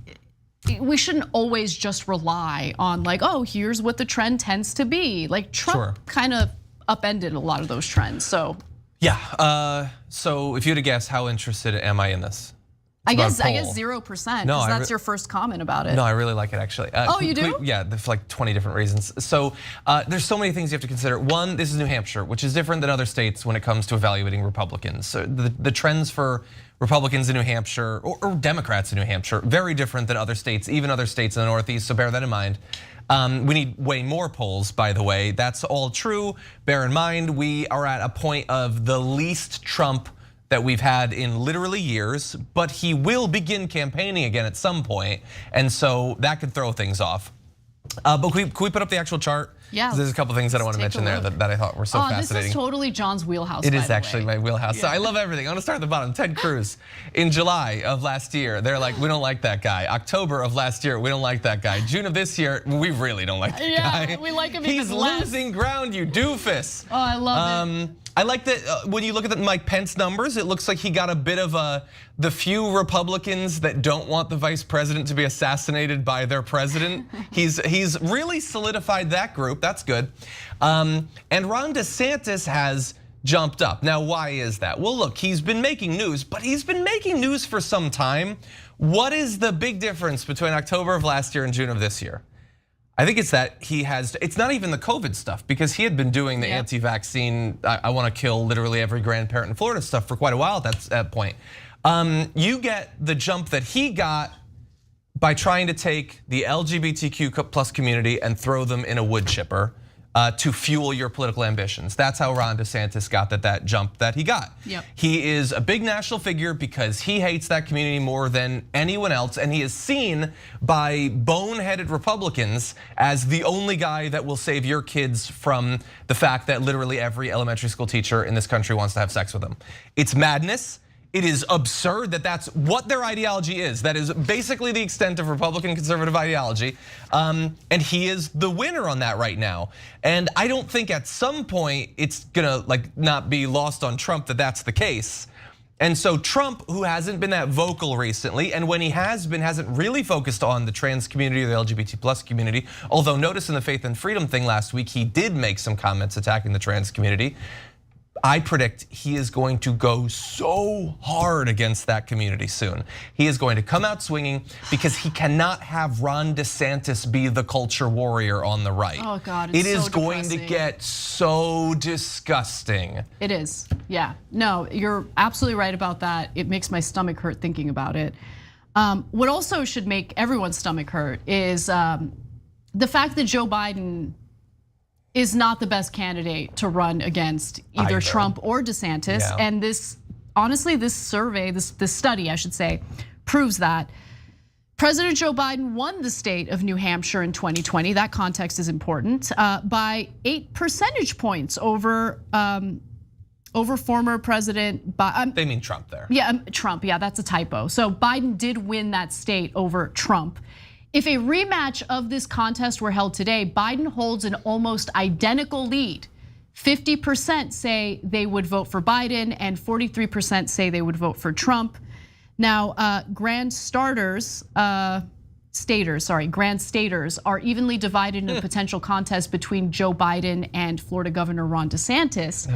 we shouldn't always just rely on like, oh, here's what the trend tends to be. Like Trump kind of upended a lot of those trends, so. Yeah, so if you had to guess, how interested am I in this? I guess 0%, because that's your first comment about it. No, I really like it actually. Oh, you do? Yeah, there's like 20 different reasons. So there's so many things you have to consider. One, this is New Hampshire, which is different than other states when it comes to evaluating Republicans. So the trends for Republicans in New Hampshire, or Democrats in New Hampshire, very different than other states, even other states in the Northeast, so bear that in mind. We need way more polls, by the way. That's all true. Bear in mind, we are at a point of the least Trump that we've had in literally years, but he will begin campaigning again at some point, and so that could throw things off. But can we put up the actual chart? Yeah. There's a couple things that I want to mention there that I thought were so fascinating. This is totally John's wheelhouse. It is actually my wheelhouse. So I love everything. I want to start at the bottom. Ted Cruz in July of last year, they're like, we don't like that guy. October of last year, we don't like that guy. June of this year, we really don't like that guy. Yeah, we like him. He's losing ground, you doofus. Oh, I love it. I like that when you look at the Mike Pence numbers, it looks like he got a bit of the few Republicans that don't want the vice president to be assassinated by their president. He's really solidified that group. That's good. And Ron DeSantis has jumped up. Now, why is that? Well, look, he's been making news, but he's been making news for some time. What is the big difference between October of last year and June of this year? I think it's that it's not even the COVID stuff, because he had been doing the anti-vaccine, I want to kill literally every grandparent in Florida stuff for quite a while at that point. You get the jump that he got by trying to take the LGBTQ plus community and throw them in a wood chipper to fuel your political ambitions. That's how Ron DeSantis got that jump that he got. Yep. He is a big national figure because he hates that community more than anyone else, and he is seen by boneheaded Republicans as the only guy that will save your kids from the fact that literally every elementary school teacher in this country wants to have sex with them. It's madness. It is absurd that that's what their ideology is. That is basically the extent of Republican conservative ideology. And he is the winner on that right now. And I don't think at some point it's gonna not be lost on Trump that that's the case. And so Trump, who hasn't been that vocal recently, and when he has been, hasn't really focused on the trans community or the LGBT plus community. Although notice in the faith and freedom thing last week, he did make some comments attacking the trans community. I predict he is going to go so hard against that community soon. He is going to come out swinging because he cannot have Ron DeSantis be the culture warrior on the right. Oh God, it is going to get so disgusting. It is, yeah. No, you're absolutely right about that. It makes my stomach hurt thinking about it. What also should make everyone's stomach hurt is the fact that Joe Biden is not the best candidate to run against either Trump or DeSantis. Yeah. And this, honestly, this survey, this study, I should say, proves that. President Joe Biden won the state of New Hampshire in 2020. That context is important, by 8 percentage points over former President Biden. They mean Trump there. Yeah, Trump, yeah, that's a typo. So Biden did win that state over Trump. If a rematch of this contest were held today, Biden holds an almost identical lead. 50% say they would vote for Biden and 43% say they would vote for Trump. Now, grand staters are evenly divided in a potential contest between Joe Biden and Florida Governor Ron DeSantis.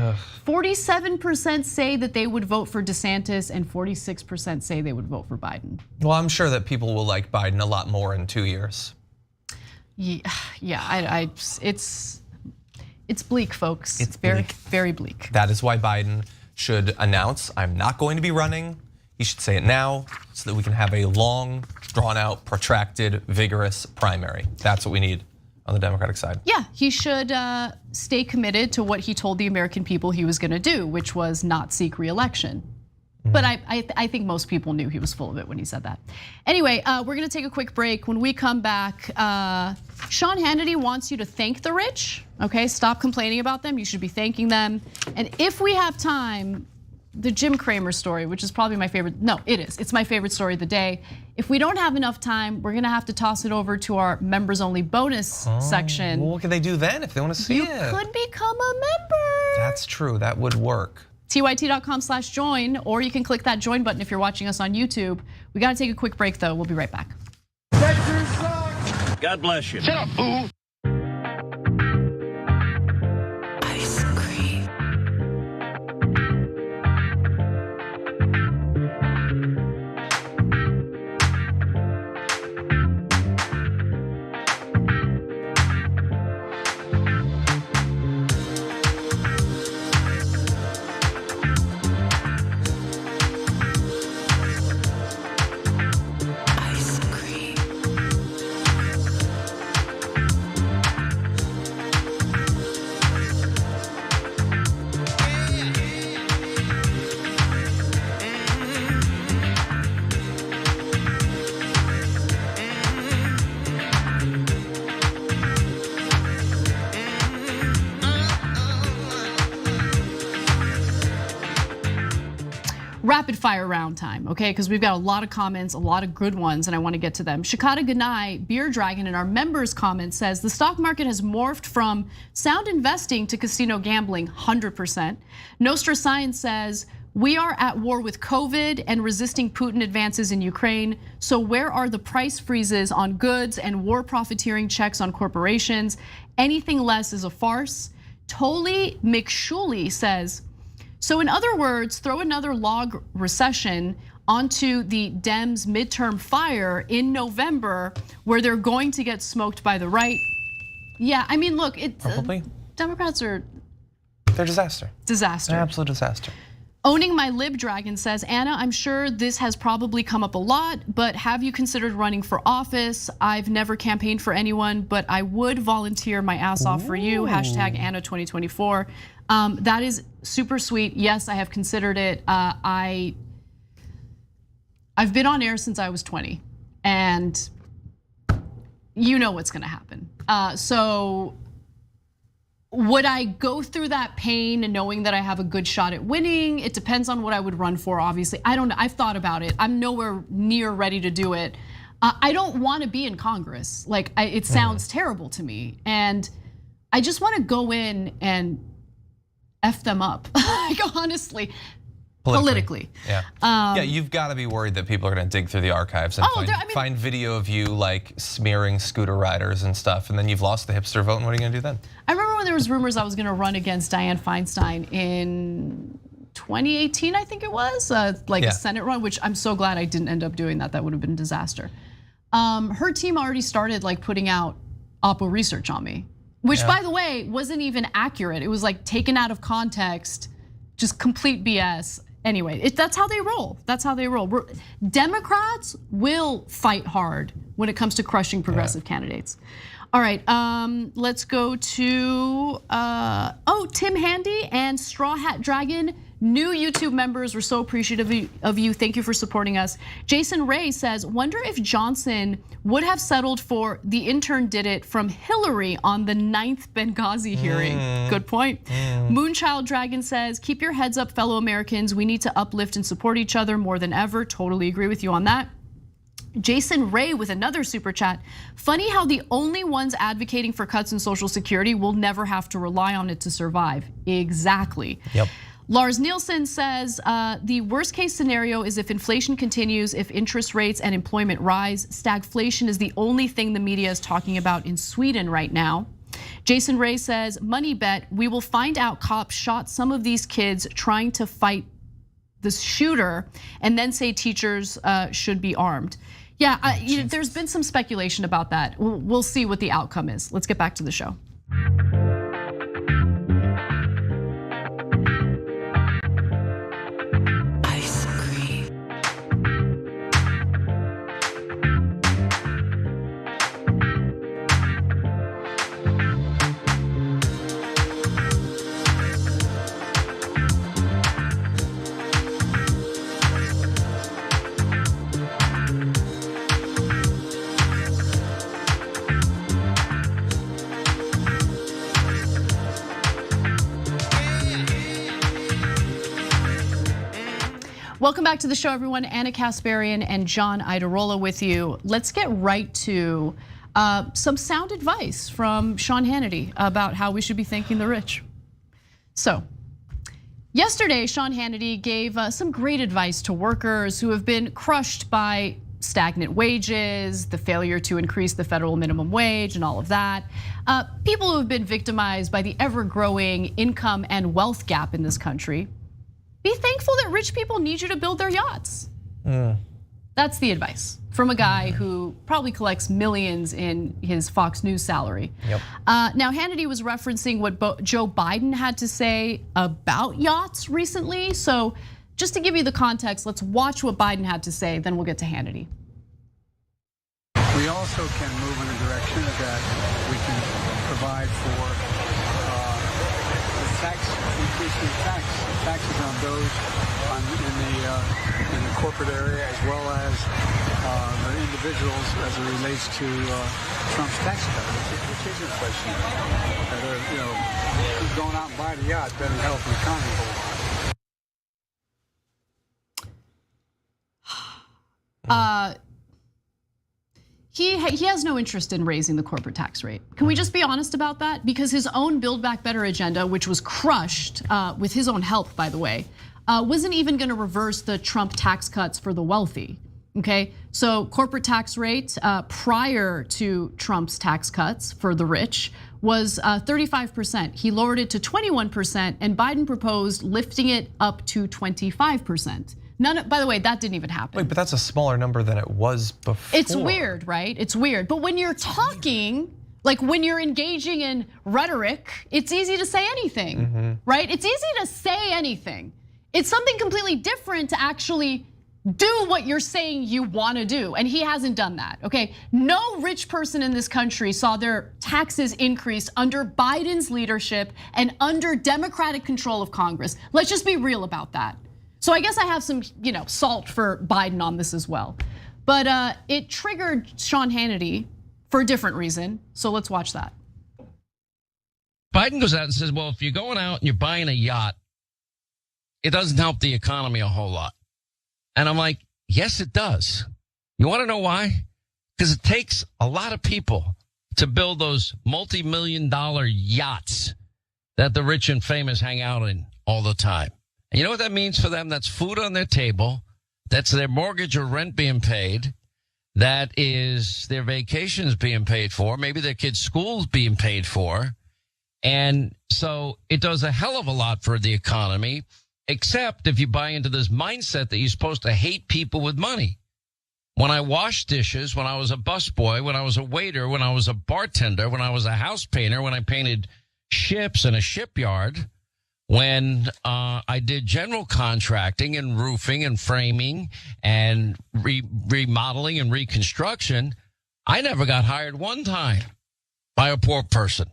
47% say that they would vote for DeSantis and 46% say they would vote for Biden. Well, I'm sure that people will like Biden a lot more in 2 years. Yeah, it's bleak, folks. It's very bleak. That is why Biden should announce, I'm not going to be running. He should say it now so that we can have a long, drawn out, protracted, vigorous primary. That's what we need on the Democratic side. Yeah, he should stay committed to what he told the American people he was gonna do, which was not seek re-election. But I think most people knew he was full of it when he said that. Anyway, we're gonna take a quick break. When we come back, Sean Hannity wants you to thank the rich, okay? Stop complaining about them, you should be thanking them. And if we have time, the Jim Cramer story, which is probably my favorite, no, it is, it's my favorite story of the day. If we don't have enough time, we're gonna have to toss it over to our members only bonus section. Well, what can they do then if they wanna see it? You could become a member. That's true, that would work. tyt.com/join, or you can click that join button if you're watching us on YouTube. We gotta take a quick break though, we'll be right back. God bless you. Shut up, boo. Ice cream. Rapid fire round time, okay? Because we've got a lot of comments, a lot of good ones, and I want to get to them. Shikata Ganai, Beer Dragon, in our members' comment says, the stock market has morphed from sound investing to casino gambling, 100%. Nostra Science says, we are at war with COVID and resisting Putin advances in Ukraine. So where are the price freezes on goods and war profiteering checks on corporations? Anything less is a farce. Toli McShuley says, so in other words, throw another log recession onto the Dems midterm fire in November where they're going to get smoked by the right. Yeah, I mean, look, Probably. Democrats are They're disaster. Disaster. Absolute disaster. Owning My Lib Dragon says, Anna, I'm sure this has probably come up a lot, but have you considered running for office? I've never campaigned for anyone, but I would volunteer my ass off for you, hashtag Anna 2024. That is super sweet. Yes, I have considered it. I've been on air since I was 20, and you know what's gonna happen. So would I go through that pain knowing that I have a good shot at winning? It depends on what I would run for, obviously. I don't know, I've thought about it. I'm nowhere near ready to do it. I don't wanna be in Congress. Like, it sounds terrible to me. And I just wanna go in and F them up, like honestly, politically. Yeah, yeah, you've got to be worried that people are going to dig through the archives and find video of you like smearing scooter riders and stuff, and then you've lost the hipster vote, and what are you going to do then? I remember when there was rumors I was going to run against Dianne Feinstein in 2018, I think it was, like a Senate run, which I'm so glad I didn't end up doing that. That would have been a disaster. Her team already started like putting out Oppo research on me. Which, by the way, wasn't even accurate. It was like taken out of context, just complete BS. Anyway, that's how they roll. That's how they roll. Democrats will fight hard when it comes to crushing progressive candidates. All right, let's go to, Tim Handy and Straw Hat Dragon. New YouTube members, we're so appreciative of you. Thank you for supporting us. Jason Ray says, wonder if Johnson would have settled for the intern did it from Hillary on the 9th Benghazi hearing. Good point. Moonchild Dragon says, keep your heads up, fellow Americans. We need to uplift and support each other more than ever. Totally agree with you on that. Jason Ray with another super chat. Funny how the only ones advocating for cuts in Social Security will never have to rely on it to survive. Exactly. Yep. Lars Nielsen says, the worst case scenario is if inflation continues, if interest rates and employment rise. Stagflation is the only thing the media is talking about in Sweden right now. Jason Ray says, money bet, we will find out cops shot some of these kids trying to fight the shooter and then say teachers should be armed. Yeah, there's been some speculation about that. We'll see what the outcome is. Let's get back to the show. Welcome back to the show, everyone. Anna Kasparian and John Iadarola with you. Let's get right to some sound advice from Sean Hannity about how we should be thanking the rich. So, yesterday, Sean Hannity gave some great advice to workers who have been crushed by stagnant wages, the failure to increase the federal minimum wage and all of that. People who have been victimized by the ever-growing income and wealth gap in this country. Be thankful that rich people need you to build their yachts. That's the advice from a guy who probably collects millions in his Fox News salary. Yep. Now, Hannity was referencing what Joe Biden had to say about yachts recently. So just to give you the context, let's watch what Biden had to say, then we'll get to Hannity. We also can move in a direction that we can provide for increasing taxes on those in the corporate area, as well as the individuals as it relates to Trump's tax cut, which is inflationary. That going out and buying a yacht doesn't help the economy a whole lot. He has no interest in raising the corporate tax rate. Can we just be honest about that? Because his own Build Back Better agenda, which was crushed with his own help, by the way, wasn't even going to reverse the Trump tax cuts for the wealthy. Okay, so corporate tax rate prior to Trump's tax cuts for the rich was 35%. He lowered it to 21%, and Biden proposed lifting it up to 25%. By the way, that didn't even happen. Wait, but that's a smaller number than it was before. It's weird, right? It's weird. But when you're talking, like when you're engaging in rhetoric, it's easy to say anything, right? It's easy to say anything. It's something completely different to actually do what you're saying you want to do. And he hasn't done that, okay? No rich person in this country saw their taxes increase under Biden's leadership and under Democratic control of Congress. Let's just be real about that. So I guess I have some, salt for Biden on this as well. But it triggered Sean Hannity for a different reason. So let's watch that. Biden goes out and says, well, if you're going out and you're buying a yacht, it doesn't help the economy a whole lot. And I'm like, yes, it does. You want to know why? Because it takes a lot of people to build those multi-million-dollar yachts that the rich and famous hang out in all the time. And you know what that means for them? That's food on their table. That's their mortgage or rent being paid. That is their vacations being paid for. Maybe their kids' schools being paid for. And so it does a hell of a lot for the economy, except if you buy into this mindset that you're supposed to hate people with money. When I washed dishes, when I was a busboy, when I was a waiter, when I was a bartender, when I was a house painter, when I painted ships in a shipyard, when I did general contracting and roofing and framing and remodeling and reconstruction, I never got hired one time by a poor person.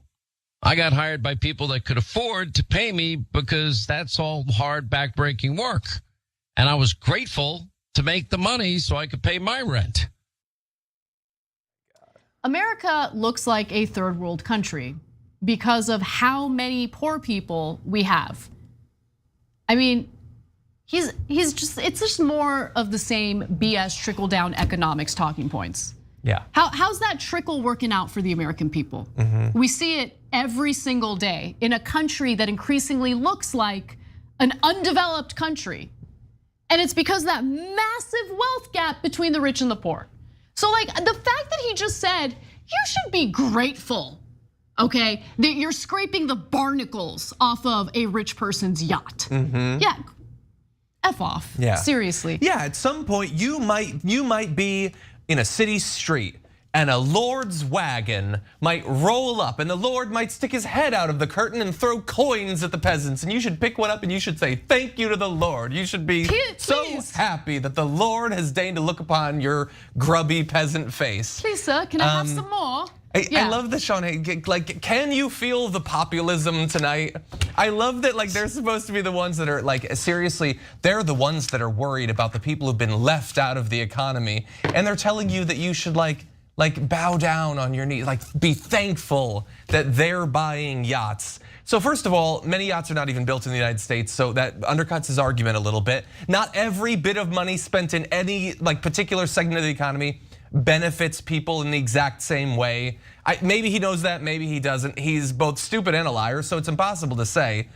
I got hired by people that could afford to pay me because that's all hard, backbreaking work. And I was grateful to make the money so I could pay my rent. America looks like a third world country because of how many poor people we have. I mean, it's just more of the same BS trickle down economics talking points. Yeah. How's that trickle working out for the American people? We see it every single day in a country that increasingly looks like an undeveloped country. And it's because of that massive wealth gap between the rich and the poor. So like the fact that he just said, you should be grateful, okay, that you're scraping the barnacles off of a rich person's yacht. Yeah, F off, seriously. Yeah, at some point you might be in a city street and a lord's wagon might roll up and the lord might stick his head out of the curtain and throw coins at the peasants, and you should pick one up and you should say thank you to the Lord. You should be so happy that the Lord has deigned to look upon your grubby peasant face. Please, sir, can I have some more? I love the Sean, like, can you feel the populism tonight? I love that, like, they're supposed to be the ones that are, like, seriously, they're the ones that are worried about the people who've been left out of the economy. And they're telling you that you should, like bow down on your knees, like be thankful that they're buying yachts So first of all, many yachts are not even built in the United States, so that undercuts his argument a little bit. Not every bit of money spent in any particular segment of the economy benefits people in the exact same way. Maybe he knows that, maybe he doesn't. He's both stupid and a liar, so it's impossible to say.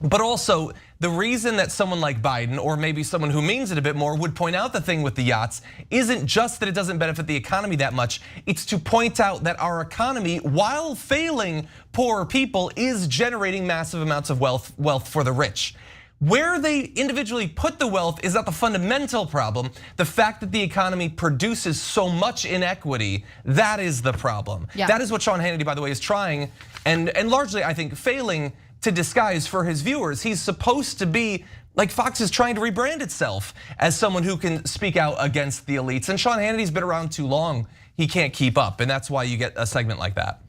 But also, the reason that someone like Biden, or maybe someone who means it a bit more, would point out the thing with the yachts isn't just that it doesn't benefit the economy that much. It's to point out that our economy, while failing poor people, is generating massive amounts of wealth for the rich. Where they individually put the wealth is not the fundamental problem. The fact that the economy produces so much inequity, that is the problem. Yeah. That is what Sean Hannity, by the way, is trying, and largely, I think, failing to disguise for his viewers. He's supposed to be, like Fox is trying to rebrand itself as someone who can speak out against the elites. And Sean Hannity's been around too long. He can't keep up, and that's why you get a segment like that.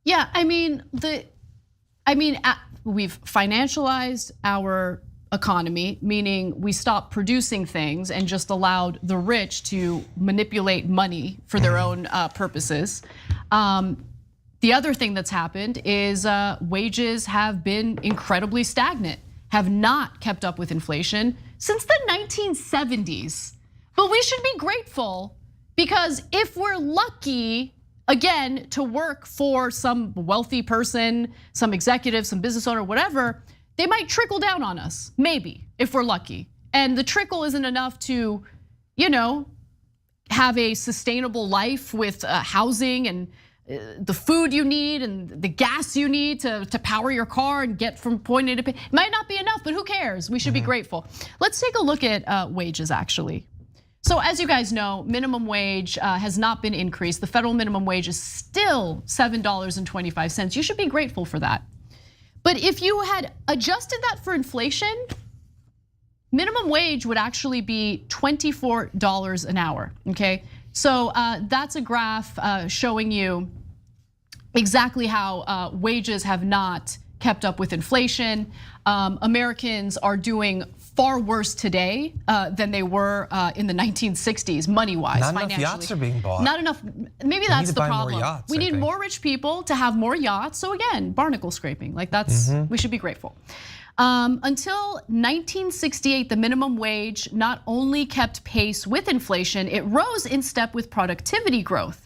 Yeah, we've financialized our economy, meaning we stopped producing things and just allowed the rich to manipulate money for their own purposes. The other thing that's happened is wages have been incredibly stagnant, have not kept up with inflation since the 1970s. But we should be grateful, because if we're lucky, again, to work for some wealthy person, some executive, some business owner, whatever, they might trickle down on us, maybe, if we're lucky. And the trickle isn't enough to, have a sustainable life with housing and the food you need and the gas you need to power your car and get from point A to point. It might not be enough, but who cares? We should be grateful. Let's take a look at wages, actually. So as you guys know, minimum wage has not been increased. The federal minimum wage is still $7.25. You should be grateful for that. But if you had adjusted that for inflation, minimum wage would actually be $24 an hour, okay? So that's a graph showing you exactly how wages have not kept up with inflation. Americans are doing far worse today than they were in the 1960s, money-wise, financially. Not enough yachts are being bought. Not enough. Maybe that's the problem. More yachts, we need more rich people to have more yachts. So again, barnacle scraping, that's we should be grateful. Until 1968, the minimum wage not only kept pace with inflation, it rose in step with productivity growth.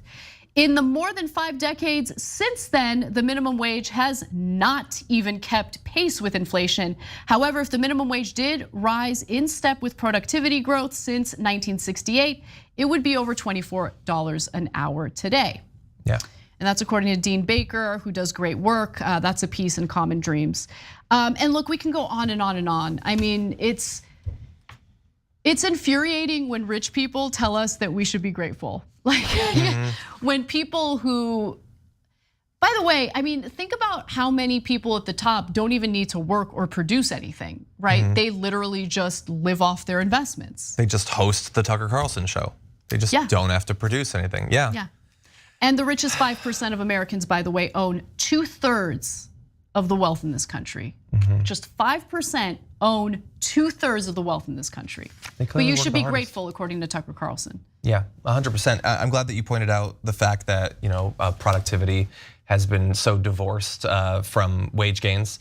In the more than 5 decades since then, the minimum wage has not even kept pace with inflation. However, if the minimum wage did rise in step with productivity growth since 1968, it would be over $24 an hour today. Yeah. And that's according to Dean Baker, who does great work. That's a piece in Common Dreams. And look, we can go on and on and on. I mean, it's infuriating when rich people tell us that we should be grateful. When people who, by the way, I mean, think about how many people at the top don't even need to work or produce anything, right? They literally just live off their investments. They just host the Tucker Carlson show. They just don't have to produce anything. Yeah. And the richest 5% of Americans, by the way, own 2/3 of the wealth in this country. Just 5% own 2/3 of the wealth in this country. But you should be grateful, according to Tucker Carlson. Yeah, 100%. I'm glad that you pointed out the fact that productivity has been so divorced from wage gains.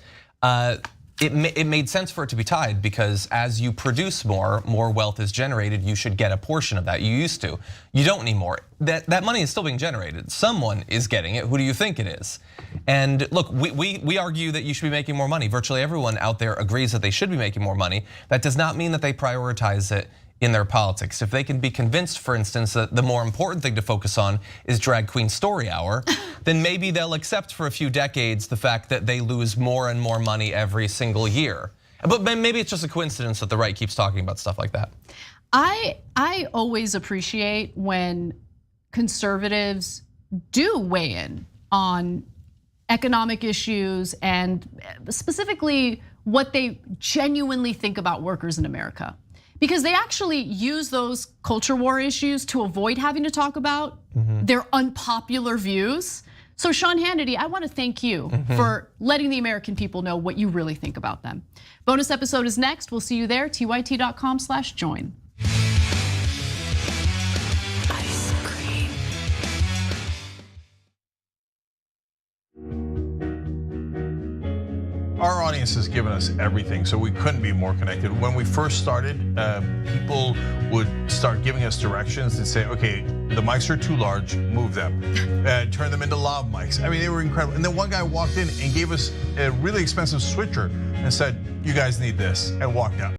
It made sense for it to be tied, because as you produce more wealth is generated. You should get a portion of that. You used to. You don't need more. That money is still being generated. Someone is getting it. Who do you think it is? And look, we argue that you should be making more money. Virtually everyone out there agrees that they should be making more money. That does not mean that they prioritize it in their politics. If they can be convinced, for instance, that the more important thing to focus on is Drag Queen Story Hour, then maybe they'll accept for a few decades the fact that they lose more and more money every single year. But maybe it's just a coincidence that the right keeps talking about stuff like that. I always appreciate when conservatives do weigh in on economic issues and specifically what they genuinely think about workers in America. Because they actually use those culture war issues to avoid having to talk about their unpopular views. So Sean Hannity, I want to thank you for letting the American people know what you really think about them. Bonus episode is next. We'll see you there, tyt.com/join. audience has given us everything, so we couldn't be more connected. When we first started, people would start giving us directions and say, okay, the mics are too large, move them. Turn them into lav mics. I mean, they were incredible. And then one guy walked in and gave us a really expensive switcher and said, you guys need this, and walked out.